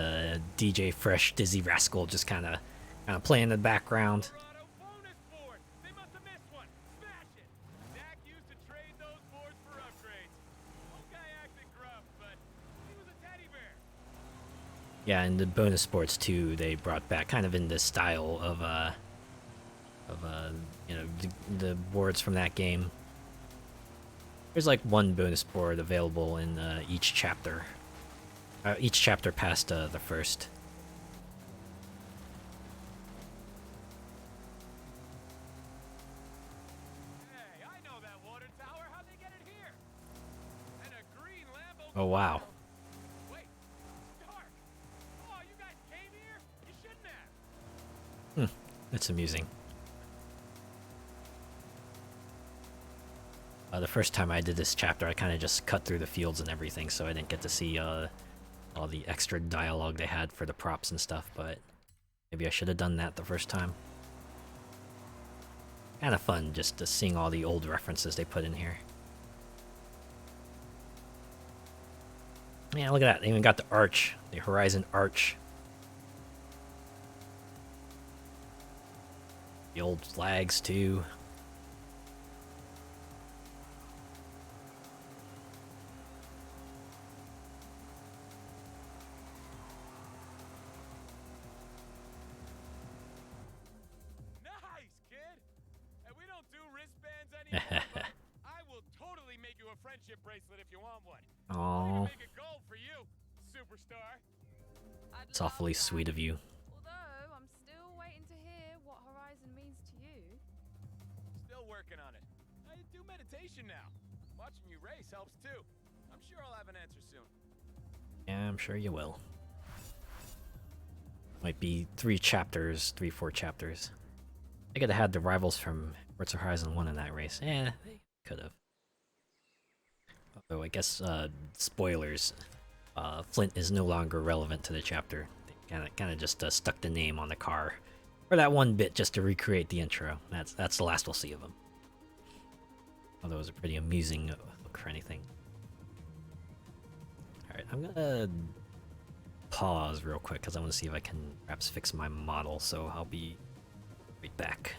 DJ Fresh, Dizzy Rascal just kind of playing in the background. Colorado bonus board. They must have missed one. Smash it. Dak used to trade those boards for upgrades. Old guy acted gruff, but he was a teddy bear. Yeah, and the bonus sports too, they brought back kind of in the style of you know, the boards from that game. There's like one bonus board available in each chapter. Each chapter past the first. Hey, I know that water tower. How'd they get it here? And a green Lambo. Oh wow. Wait, it's dark. Oh, you guys came here? You shouldn't have. That's amusing. The first time I did this chapter, I kind of just cut through the fields and everything, so I didn't get to see all the extra dialogue they had for the props and stuff, but maybe I should have done that the first time. Kind of fun just to seeing all the old references they put in here. Yeah, look at that. They even got the arch, the Horizon arch. The old flags, too. Nice, kid. And we don't do wristbands anymore. but I will totally make you a friendship bracelet if you want one. Aww, Make a goal for you, superstar. it's awfully sweet of you. Although I'm still waiting to hear what Horizon means to you. Still working on it. I do meditation now. Watching you race helps too. I'm sure I'll have an answer soon. Yeah, I'm sure you will. Might be 3 chapters, 3-4 chapters. They could have had the rivals from Forza Horizon 1 in that race. Eh, they could have. Although, I guess, spoilers. Flint is no longer relevant to the chapter. They kind of just stuck the name on the car for that one bit just to recreate the intro. That's the last we'll see of him. Although it was a pretty amusing look for anything. Alright, I'm gonna pause real quick because I want to see if I can perhaps fix my model, so I'll be right back.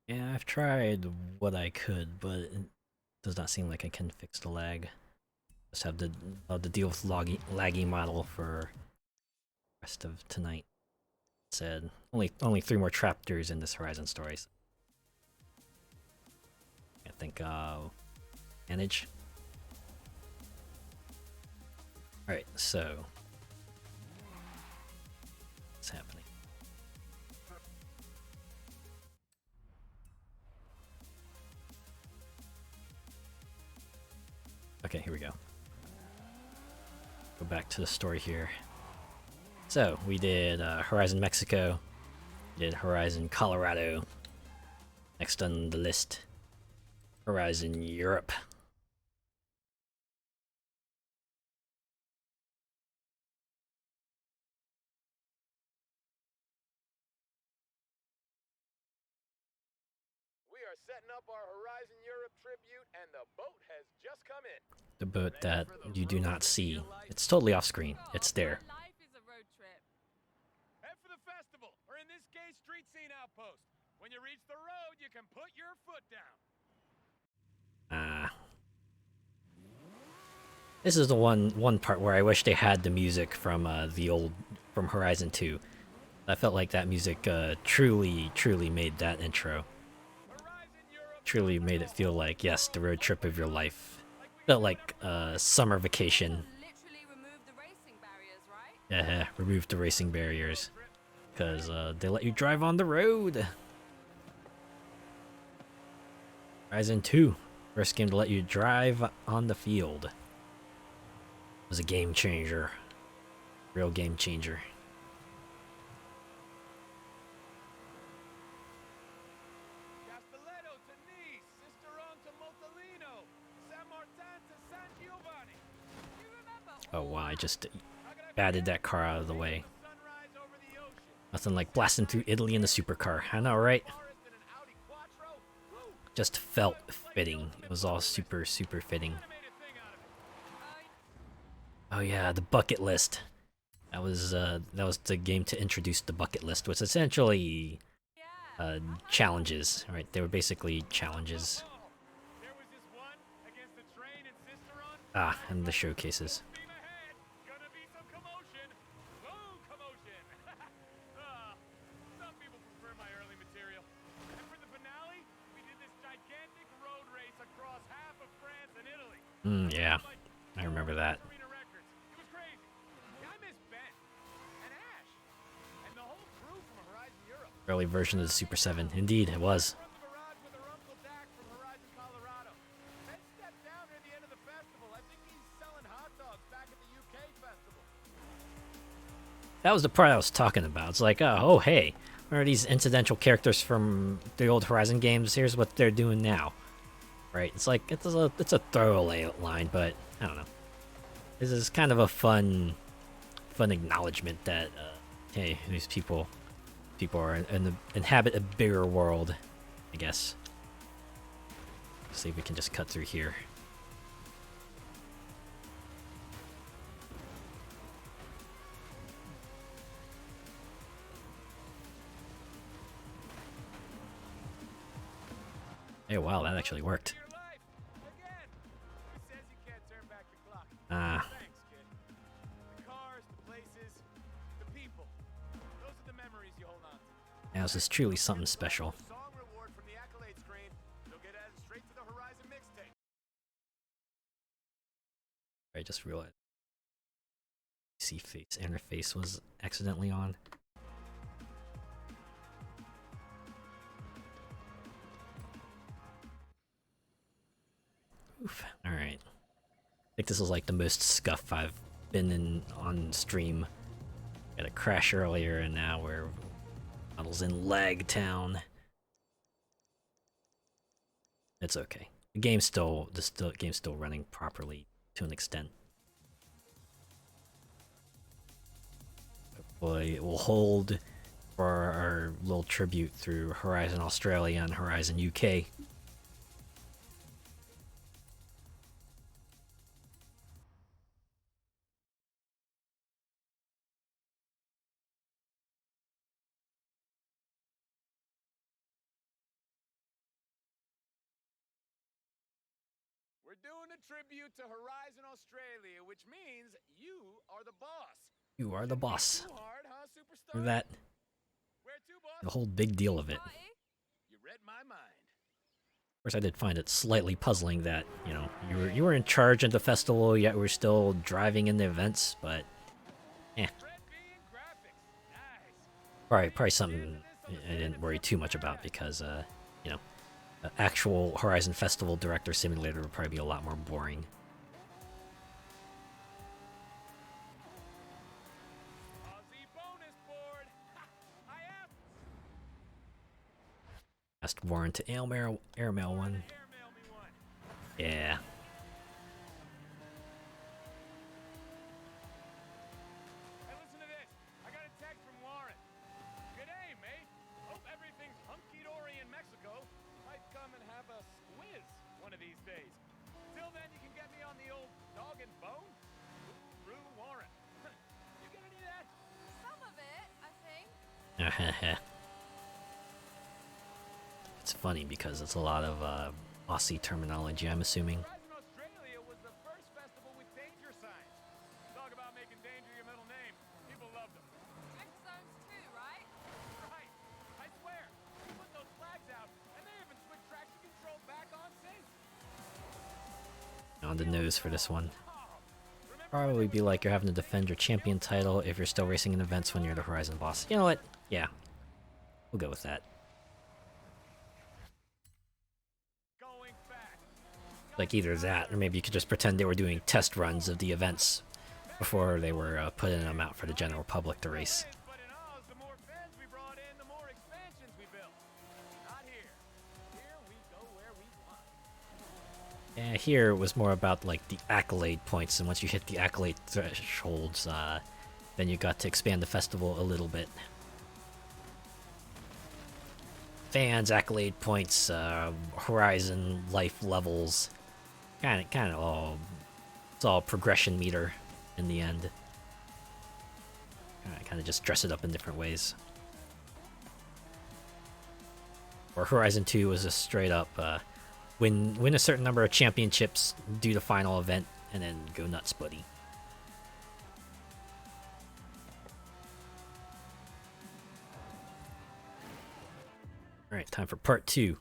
Yeah, I've tried what I could, but it does not seem like I can fix the lag. Just have to deal with laggy model for the rest of tonight. Said only 3 more chapters in this Horizon story. So I think manage. Alright, so what's happening? Okay, here we go. Go back to the story here. So we did Horizon Mexico, we did Horizon Colorado. Next on the list, Horizon Europe. We are setting up our Horizon Europe tribute, and the boat has just come in. The boat that you do not see. It's totally off screen. It's there. Life is a road trip. Head for the festival, or in this case, street scene outpost. When you reach the road, you can put your foot down. This is the one part where I wish they had the music from from Horizon 2. I felt like that music truly made that intro. Truly made it feel like, yes, the road trip of your life. Felt like summer vacation. Literally remove the racing barriers, right? Yeah, remove the racing barriers. Because they let you drive on the road. Horizon 2. First game to let you drive on the field. was a game changer. Real game changer. Castelletto to Nice, Sisteron to Montalino, San Martin to San Giovanni. You remember Oh all wow, I that? just How could I batted forget? that car out of the way. Sunrise over the ocean. Nothing like blasting through Italy in the supercar. I know, right? Forest in an Audi Quattro. Woo! Just felt fitting. It was all super fitting. Kinda made a thing out of it. I Oh yeah, the bucket list. That was the game to introduce the bucket list, which essentially yeah. challenges, right? They were basically challenges. Oh, there was this one against the train and Sisteron. Ah, and the showcases. Steam ahead. Gonna be some commotion. Whoa, commotion. Some people prefer my early material. And for the finale, we did this gigantic road race across half of France and Italy. Yeah, I remember that. Arena records. It was crazy. Yeah, I miss Ben and Ash and the whole crew from Horizon Europe. Early version of the Super 7. Indeed, it was. From the garage with her Uncle Dak from Horizon, Colorado. Ben stepped down near the end of the festival. I think he's selling hot dogs back at the UK festival. That was the part I was talking about. It's like, oh hey, where are these incidental characters from the old Horizon games? Here's what they're doing now. Right? It's like it's a throwaway line, but I don't know. This is kind of a fun acknowledgement that hey, these people are inhabit a bigger world, I guess. See if we can just cut through here. Hey, wow, that actually worked. Your life. Again. Who says you can't turn back the clock? Ah, Thanks, kid. The cars, the places, the people. Those are the memories you hold on to. now this is truly something special. Song reward from the accolade screen. You'll get added straight to the Horizon mixtape. I just realized PC face interface was accidentally on. Oof. All right. I think this is like the most scuff I've been in on stream. Got a crash earlier, and now we're models in Lag Town. It's okay. The game's still running properly to an extent. Hopefully, it will hold for our little tribute through Horizon Australia and Horizon UK. We're doing a tribute to Horizon Australia, which means you are the boss. You are the boss. Too hard, huh, superstar? Remember that? Where to, The boss? whole big deal of it. Of Party? You read my mind. course, I did find it slightly puzzling that, you know, you were in charge of the festival, yet we're still driving in the events, but Red bean graphics. Nice. probably something I didn't worry too much about because, you know, the actual Horizon Festival Director Simulator would probably be a lot more boring. Aussie bonus board. Ha, I am. Asked Warren to airmail one. Airmail me one. Yeah. Hey, listen to this. I got a text from Warren. G'day, mate. Hope everything's hunky-dory in Mexico. Might come and have a squiz one of these days. Till then, you can get me on the old dog and bone. Rue Warren. You get any of that? Some of it, I think. It's funny because it's a lot of Aussie terminology, I'm assuming. Horizon Australia was the first festival with danger signs. Talk about making danger your middle name. People loved them. Drift zones too, right? Right. I swear. We put those flags out, and they even switched traction control back on sync. On the nose for this one. Oh, remember Probably be like you're having to defend your champion title if you're still racing in events when you're the Horizon boss. You know what? Yeah. We'll go with that. going fast? Like either that, or maybe you could just pretend they were doing test runs of the events before they were putting them out for the general public to race. But in Oz, the more fans we brought in, the more expansions we built. Not here. Here we go where we want. Yeah, here it was more about like the accolade points, and once you hit the accolade thresholds, then you got to expand the festival a little bit. Fans, accolade points, Horizon life levels, kind of all. It's all progression meter in the end. Kind of just dress it up in different ways. Or Horizon 2 was just straight up win a certain number of championships, do the final event, and then go nuts, buddy. Alright, time for part 2.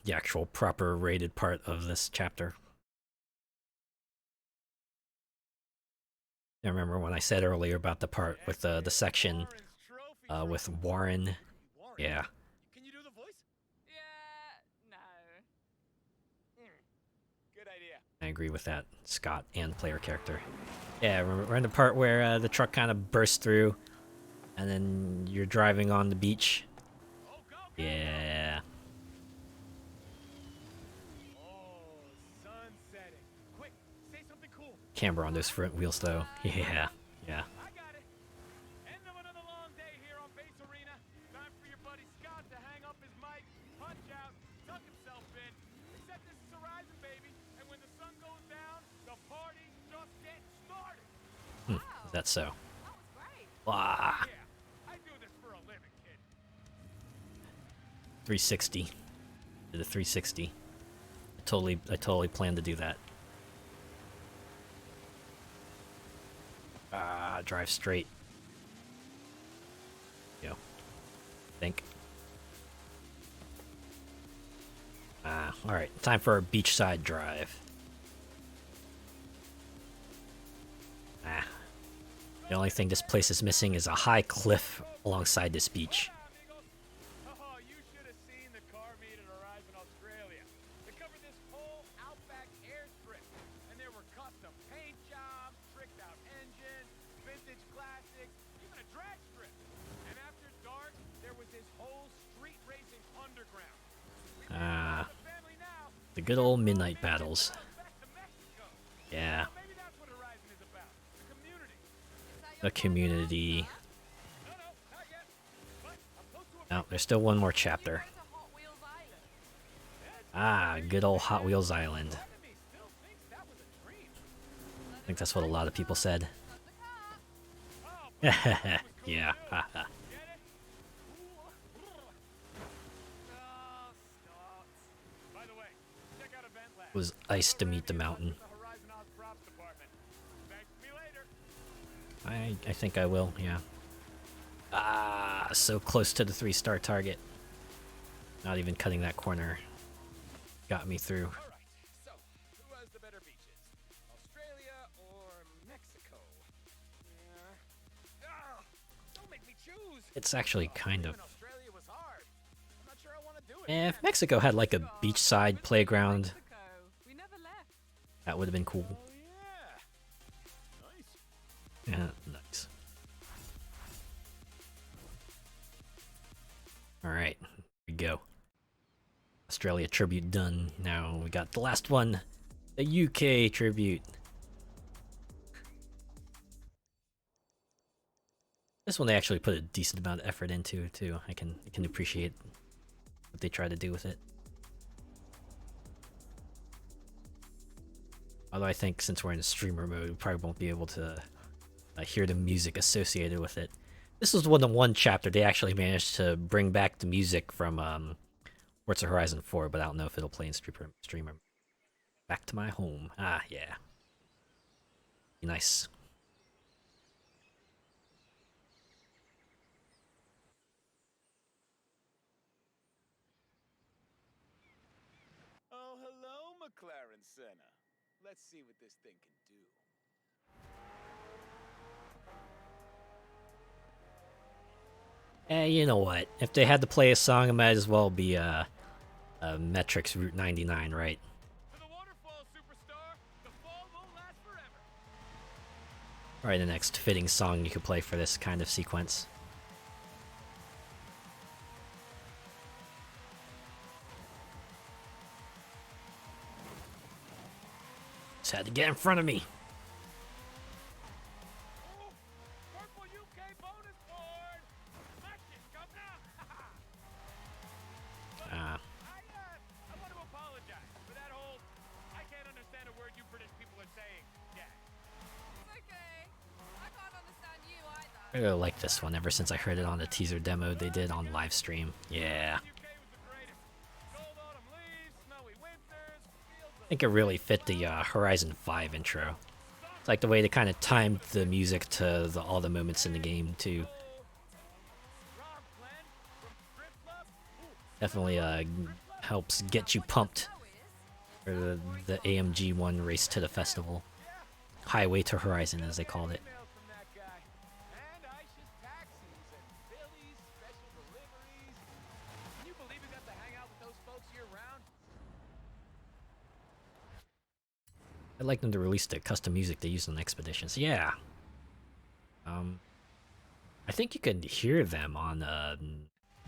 The actual proper rated part of this chapter. I remember when I said earlier about the part with the section with Warren. Yeah. Can you do the voice? Yeah, no. Good idea. I agree with that, Scott and player character. Yeah, we're in the part where the truck kind of bursts through, and then you're driving on the beach. Oh, go, Yeah. Oh, sun setting. Quick, say something cool. Camber on those front wheels, though. Yeah, yeah. I got it. End of another long day here on Base Arena. Time for your buddy Scott to hang up his mic, punch out, tuck himself in. Except this is Horizon, baby. And when the sun goes down, the party just gets started. Is that so? That was great. Wow. Yeah, I do this for a living, kid. 360. Did a 360. I totally planned to do that. Drive straight. Yo. Think. Alright. Time for a beachside drive. The only thing this place is missing is a high cliff alongside this beach. Oh, you should have seen the car meet at Horizon Australia. They covered this whole outback airstrip, and there were custom paint jobs, tricked out engines, vintage classics, even a drag strip. And after dark, there was this whole street racing underground. The family now. The good old midnight battles. Back to Mexico. Yeah, Maybe that's what Horizon is about. The community. the community. No, not yet. But I'm close to a Oh, there's still one more chapter. Go to Hot Wheels Island. Good old Hot Wheels Island. part of me still thinks that was a dream. I think that's what a lot of people said. Oh, but Yeah, haha. get it? Oh, stop. By the way, check out Event Lab. It was ice to meet the mountain. The Horizon Oz props department. Thank me later. I think I will, yeah. So close to the 3-star target. Not even cutting that corner. Got me through. All right. So, who has the better beaches? Australia or Mexico? Yeah. Ah, don't make me choose. It's actually kind of... Even Australia was hard. I'm not sure I want to do it. If Mexico had like a beachside playground, Mexico. We never left. that would have been cool. Oh yeah. Nice. Yeah, nice. Alright, here we go. Australia tribute done. Now we got the last one, the UK tribute. This one they actually put a decent amount of effort into too. I can appreciate what they try to do with it. Although I think since we're in a streamer mode, we probably won't be able to hear the music associated with it. This was the one chapter they actually managed to bring back the music from Forza Horizon 4, but I don't know if it'll play in streamer. Back to my home. Ah, yeah. Be nice. Oh, hello, McLaren Senna. Let's see what this thing can do. You know what? If they had to play a song, it might as well be Metric's Route 99, right? For the waterfall superstar, the fall won't last forever. Probably the next fitting song you could play for this kind of sequence. Just had to get in front of me. Oh, purple UK bonus board! Smash it, governor! I want to apologize for that whole I can't understand a word you British people are saying. Yeah. It's okay. I can't understand you either. I really like this one ever since I heard it on the teaser demo they did on live stream. Yeah. UK was the greatest. Cold autumn leaves, snowy winters, fields I think it really fit the Horizon 5 intro. It's like the way they kind of timed the music to all the moments in the game too. rock blend from Drift Love. Definitely helps get you pumped for the AMG 1 race to the festival. Highway to Horizon, as they called it. Emails from that guy. And Aisha's taxis and Billy's special deliveries. Can you believe we got to hang out with those folks year round? I'd like them to release the custom music they use on Expeditions. Yeah. I think you could hear them on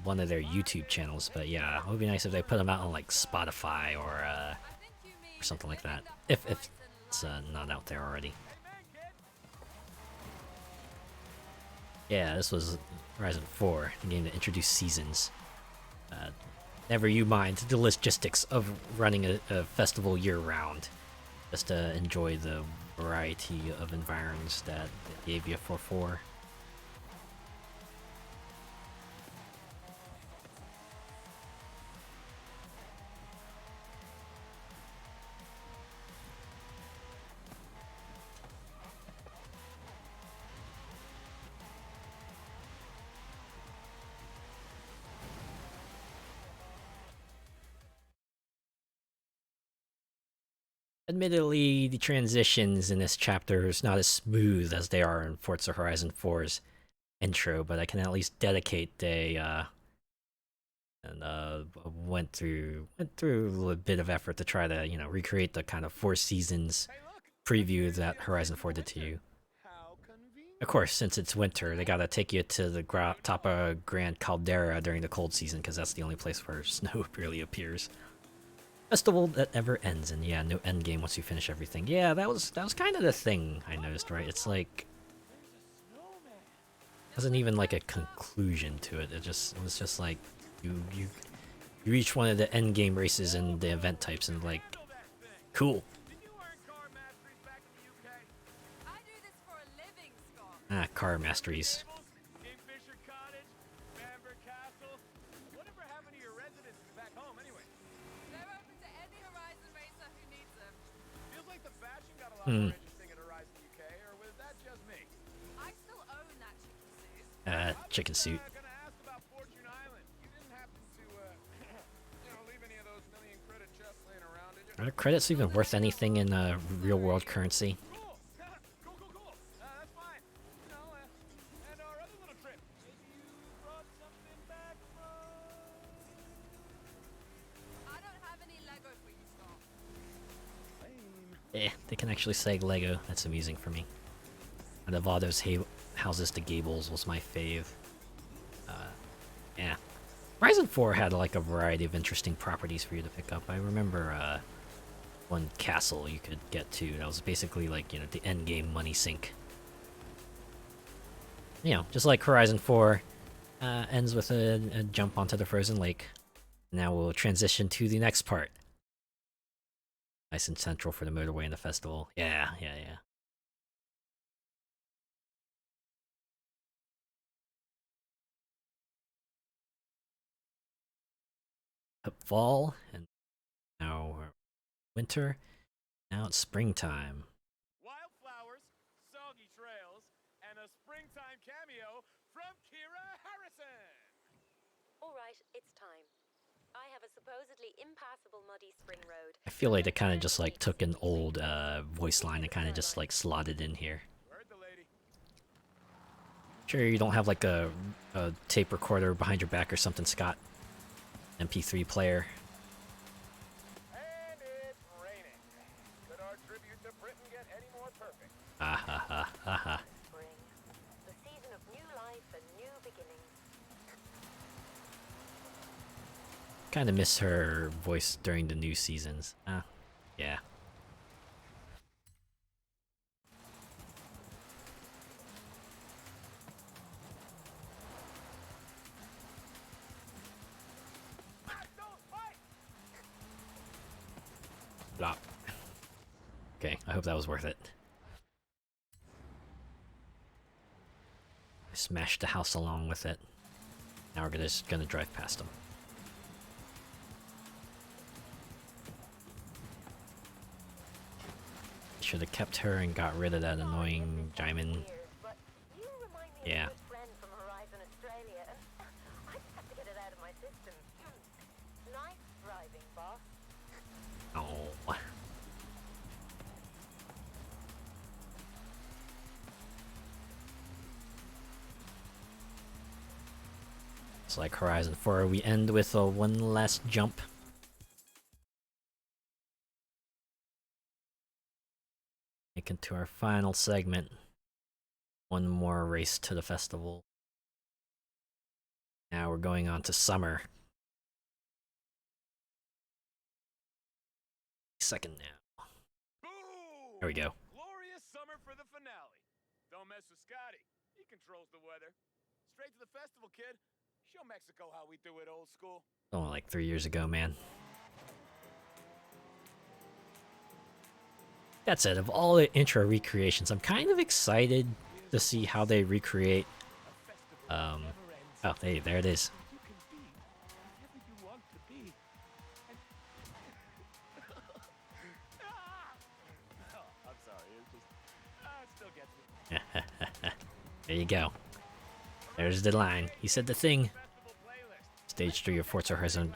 one of their YouTube channels, but yeah, it would be nice if they put them out on like Spotify or something like that. If it's not out there already. Yeah, this was Horizon 4, the game that introduced seasons. Never you mind the logistics of running a festival year-round. Just to enjoy the variety of environs that they gave you for 4. Admittedly, the transitions in this chapter is not as smooth as they are in Forza Horizon 4's intro, but I can at least dedicate went through a bit of effort to try to, recreate the kind of 4 seasons preview that Horizon 4 did to you. How convenient. Of course, since it's winter, they gotta take you to the top of Grand Caldera during the cold season, because that's the only place where snow really appears. Festival that never ends, and yeah, no end game once you finish everything. Yeah, that was kind of the thing I noticed, right? It's like wasn't even like a conclusion to it. It was just like you reach one of the end game races and the event types, and like, cool. Did you earn car masteries back in the UK? I do this for a living, Scott. Car masteries. Kingfisher Cottage, Bamber Castle. Whatever happened to your residences back home anyway? They're open to any Horizon racer who needs them. Feels like the fashion got a lot more interesting at Horizon UK, or was that just me? I still own that chicken suit. Chicken suit. Gonna ask about Fortune Island. You didn't happen to, leave any of those million credit chests laying around, did you? Are credits even worth anything in real world currency? Cool. Cool. That's fine. And our other little trip. Maybe you brought something back from... I don't have any Lego for you, Scott. Lame. They can actually say Lego. That's amusing for me. Out of all those houses to Gables was my fave. Yeah. Horizon 4 had like a variety of interesting properties for you to pick up. I remember one castle you could get to that was basically like, the end game money sink. Just like Horizon 4 ends with a jump onto the frozen lake. Now we'll transition to the next part. Nice and central for the motorway and the festival. Yeah. Fall, and now winter. Now it's springtime. Wildflowers, soggy trails, and a springtime cameo from Kira Harrison. All right, it's time. I have a supposedly impassable muddy spring road. I feel like they kind of just like took an old voice line and kind of just like slotted in here. Where'd the lady? Sure, you don't have like a tape recorder behind your back or something, Scott. MP3 player. And it's raining. Could our tribute to Britain get any more perfect? Ha ha ha ha ha. Kind of miss her voice during the new seasons. Yeah. Blah. Okay, I hope that was worth it. I smashed the house along with it. Now we're just gonna drive past them. Should have kept her and got rid of that annoying Jaimin. Yeah. Oh. It's like Horizon 4, we end with a one last jump. Make it to our final segment. One more race to the festival. Now we're going on to summer. Second now. Boom! There we go. Glorious summer for the finale. Don't mess with Scotty. He controls the weather. Straight to the festival, kid. Show Mexico how we do it old school. Only like 3 years ago, man. That said, of all the intro recreations, I'm kind of excited to see how they recreate. Oh, hey, there it is. You can be whatever you want to be. I'm sorry, it's just it still gets me. There you go. There's the line. He said the thing. Stage 3 of Forza Horizon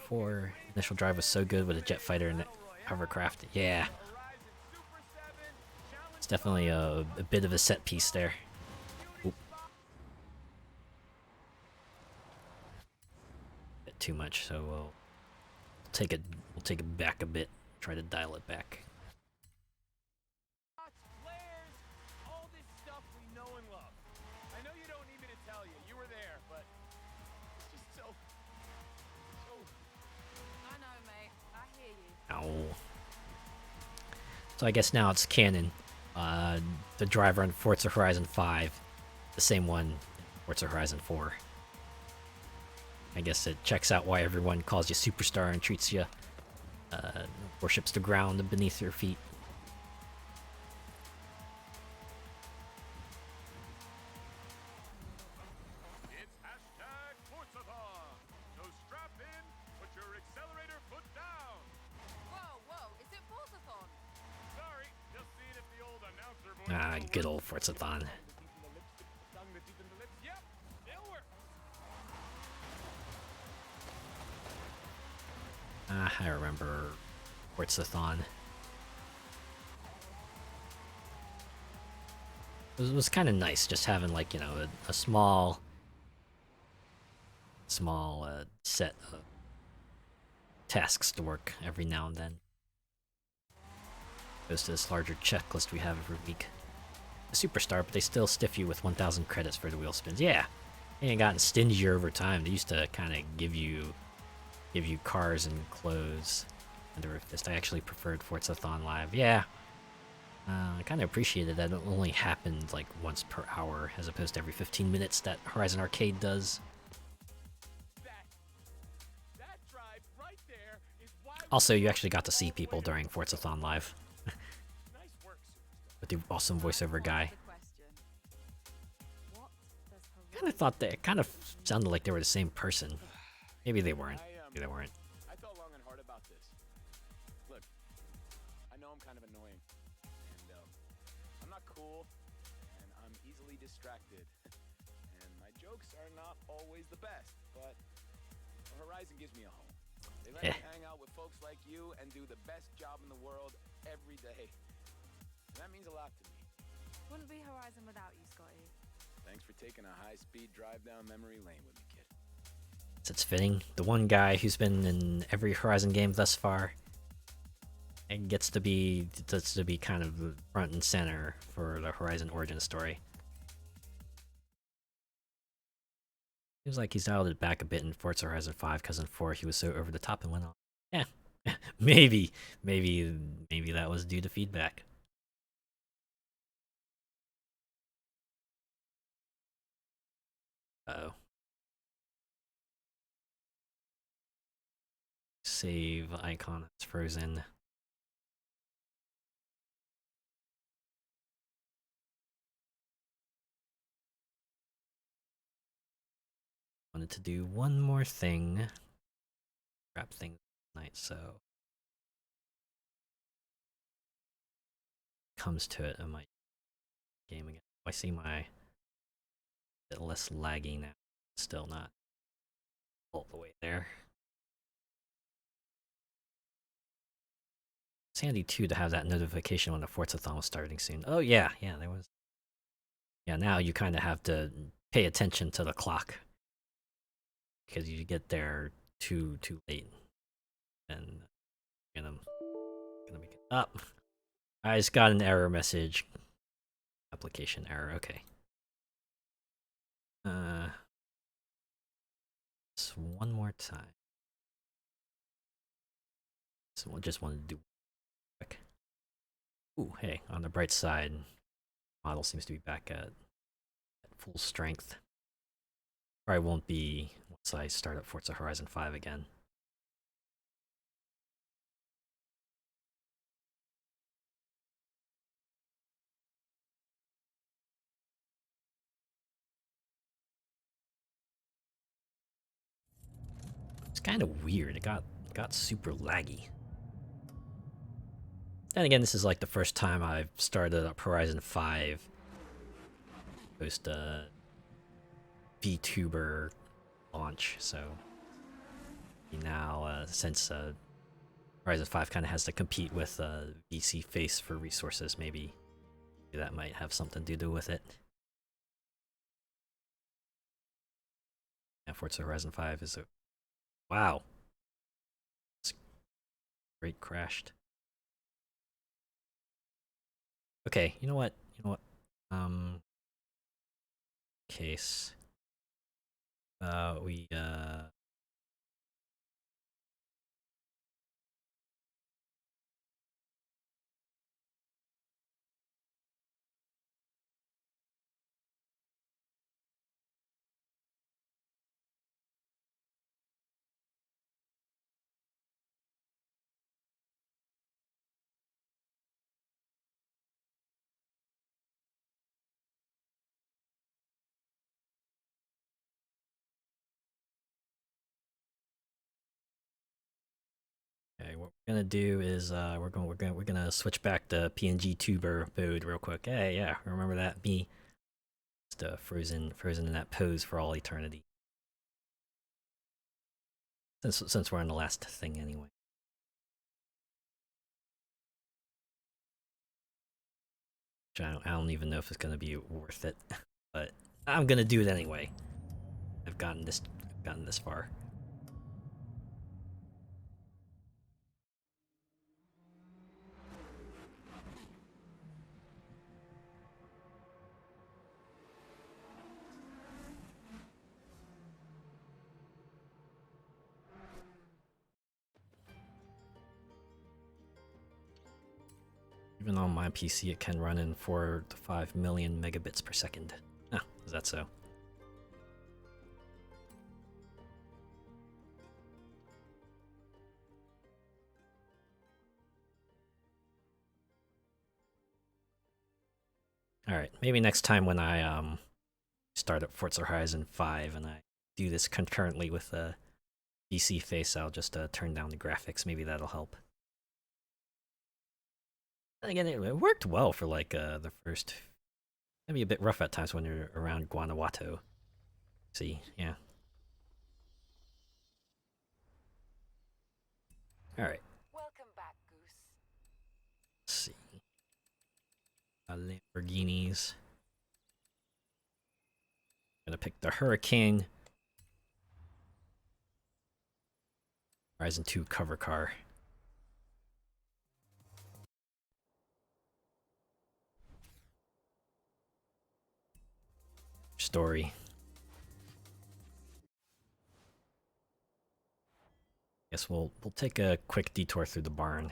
4. Initial drive was so good with a jet fighter and hovercraft. Yeah. It's definitely a bit of a set piece there. Oop. Bit too much, so we'll take it back a bit. Try to dial it back. All this stuff we know and love. I know you don't need me to tell you. You were there, but it's just so. I know, mate. I hear you. Ow. So I guess now it's canon. The driver on Forza Horizon 5, the same one in Forza Horizon 4. I guess it checks out why everyone calls you superstar and treats you, worships the ground beneath your feet. It's hashtag Forzathon. So strap in, put your accelerator foot down. Whoa, is it Forzathon? Sorry, just seeing if the old announcer voice. Ah, good old Forzathon. Yep, it'll work. I remember Forzathon. It was kind of nice just having, like, you know, a small set of tasks to work every now and then. Goes to this larger checklist we have every week. A superstar, but they still stiff you with 1,000 credits for the wheel spins. Yeah, they ain't gotten stingier over time. They used to kind of give you cars and clothes. I actually preferred Forzathon Live. Yeah, I kind of appreciated that it only happened like once per hour, as opposed to every 15 minutes that Horizon Arcade does. That drive right there is why. Also, you actually got to see people during Forzathon Live Nice work, superstar. with the awesome voiceover guy. The question. What does Kind of thought they kind of sounded like they were the same person. Maybe they weren't. Maybe they weren't. I thought long and hard about this. Look, I know I'm kind of annoying, and I'm not cool, and I'm easily distracted, and my jokes are not always the best, but Horizon gives me a home. They let me hang out with folks like you and do the best job in the world every day. And that means a lot to me. Wouldn't be Horizon without you, Scotty. Thanks for taking a high-speed drive down memory lane with me, kid. It's fitting. The one guy who's been in every Horizon game thus far and gets to be kind of front and center for the Horizon origin story. Seems like he's dialed it back a bit in Forza Horizon 5 because in 4 he was so over the top and went on. Yeah, maybe that was due to feedback. Uh-oh. Save icon that's frozen. Wanted to do one more thing. Wrap things tonight, so comes to it, I might game again. I see my bit less laggy now. Still not all the way there. It's handy too to have that notification when the Forzathon was starting soon. Oh yeah, there was. Yeah, now you kind of have to pay attention to the clock because you get there too late, and gonna make it up. I just got an error message. Application error. Okay. Just one more time. So I just wanted to do quick. Ooh, hey, on the bright side, model seems to be back at full strength. Probably won't be once I start up Forza Horizon 5 again. It's kind of weird. It got super laggy. And again, this is like the first time I've started up Horizon 5 post vtuber launch, so now since Horizon 5 kind of has to compete with VC Face for resources, maybe that might have something to do with it. Yeah, Forza Horizon 5 is a... Wow. It's great crashed. Okay, you know what? Case. We Okay, what we're gonna do is we're gonna switch back to PNG tuber mode real quick. Hey, yeah, remember that? Me, just frozen in that pose for all eternity. Since we're on the last thing anyway. Which I don't even know if it's gonna be worth it, but I'm gonna do it anyway. I've gotten this far. Even on my PC, it can run in 4 to 5 million megabits per second. Ah, is that so? Alright, maybe next time when I start up Forza Horizon 5 and I do this concurrently with VC Face, I'll just turn down the graphics. Maybe that'll help. And again, it worked well for like the first... Maybe a bit rough at times when you're around Guanajuato. See, yeah. Alright. Welcome back, Goose. Let's see. Lamborghinis. Gonna pick the Hurricane. Horizon 2 cover car. Story. Guess we'll take a quick detour through the barn.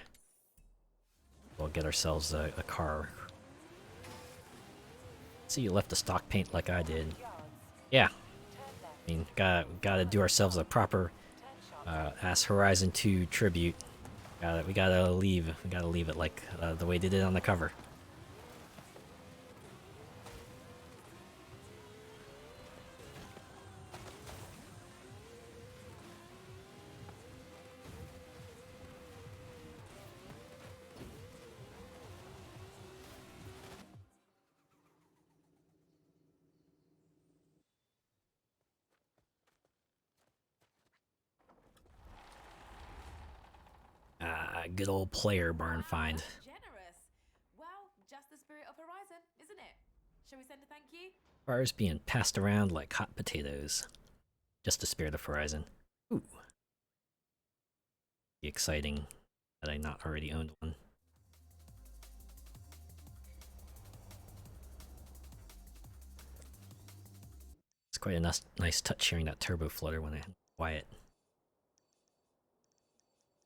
We'll get ourselves a car. See, you left the stock paint like I did. Yeah. I mean, gotta do ourselves a proper Ass Horizon 2 tribute. We gotta leave it like the way they did on the cover. Good old player barn find. Generous. Well, just the spirit of Horizon, isn't it? Shall we send a thank you? Cars being passed around like hot potatoes. Just the spirit of Horizon. Ooh. Be exciting that I not already owned one. It's quite a nice touch hearing that turbo flutter when I quiet.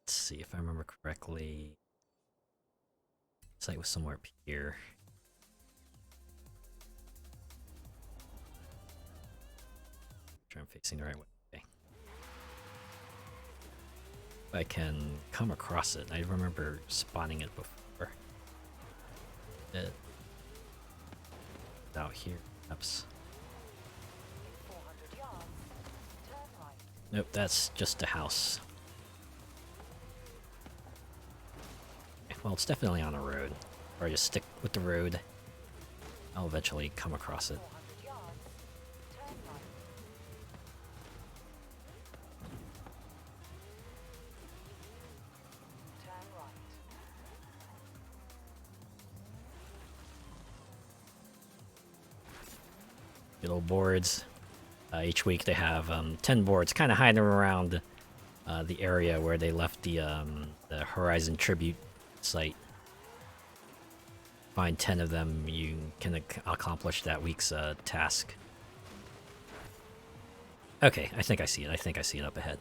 Let's see if I remember correctly. Site was somewhere up here. Sure I'm facing the right way. Okay. If I can come across it. I remember spotting it before. Out here. Oops. Nope, that's just a house. Well, it's definitely on a road. Or just stick with the road. I'll eventually come across it. Good old boards. Each week they have 10 boards kind of hiding around the area where they left the Horizon Tribute site. Find 10 of them, you can accomplish that week's task. Okay, I think I see it. I think I see it up ahead.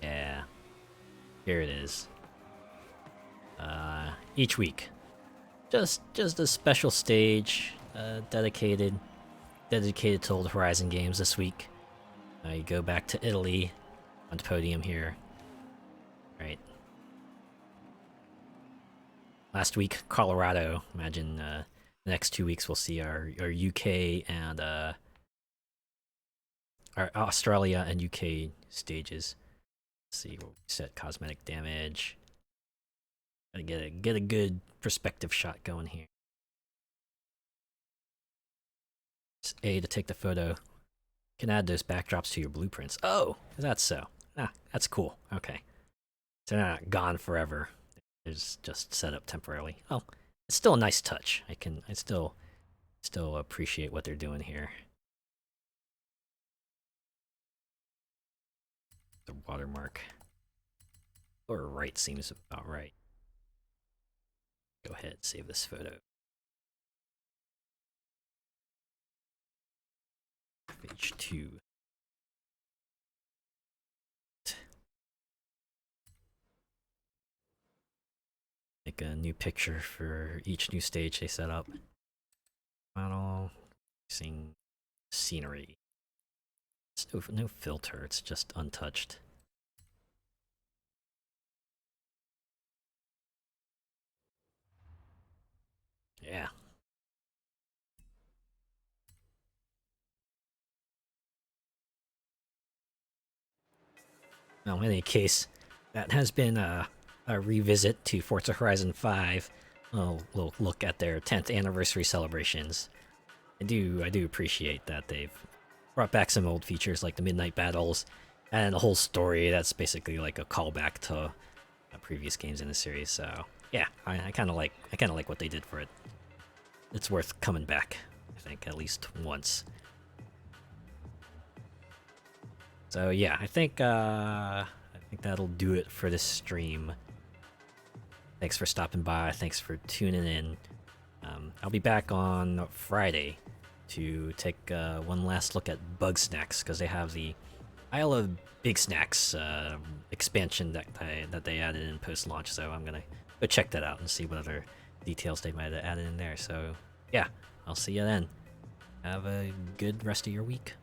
Yeah. Here it is. Each week. Just a special stage dedicated to old Horizon games this week. You go back to Italy on the podium here. Right. Last week, Colorado. Imagine the next 2 weeks we'll see our UK and our Australia and UK stages. Let's see, we'll set cosmetic damage. Gotta get a good perspective shot going here. It's A to take the photo. You can add those backdrops to your blueprints. Oh, is that so? Ah, that's cool. Okay. So they're not gone forever. It's just set up temporarily. Oh, it's still a nice touch. I still appreciate what they're doing here. The watermark. Or right seems about right. Go ahead, save this photo. Page 2. Make a new picture for each new stage they set up. Model, seeing scenery. It's no filter, it's just untouched. Yeah. Well, in any case, that has been a revisit to Forza Horizon 5. A little look at their 10th anniversary celebrations. I do appreciate that they've brought back some old features like the midnight battles and the whole story that's basically like a callback to previous games in the series. So yeah, I kind of like what they did for it. It's worth coming back, I think, at least once. So yeah, I think that'll do it for this stream. Thanks for stopping by. Thanks for tuning in. I'll be back on Friday to take one last look at Bug Snacks because they have the Isle of Big Snacks expansion that they added in post launch. So I'm gonna go check that out and see what other details they might have added in there. So yeah, I'll see you then. Have a good rest of your week.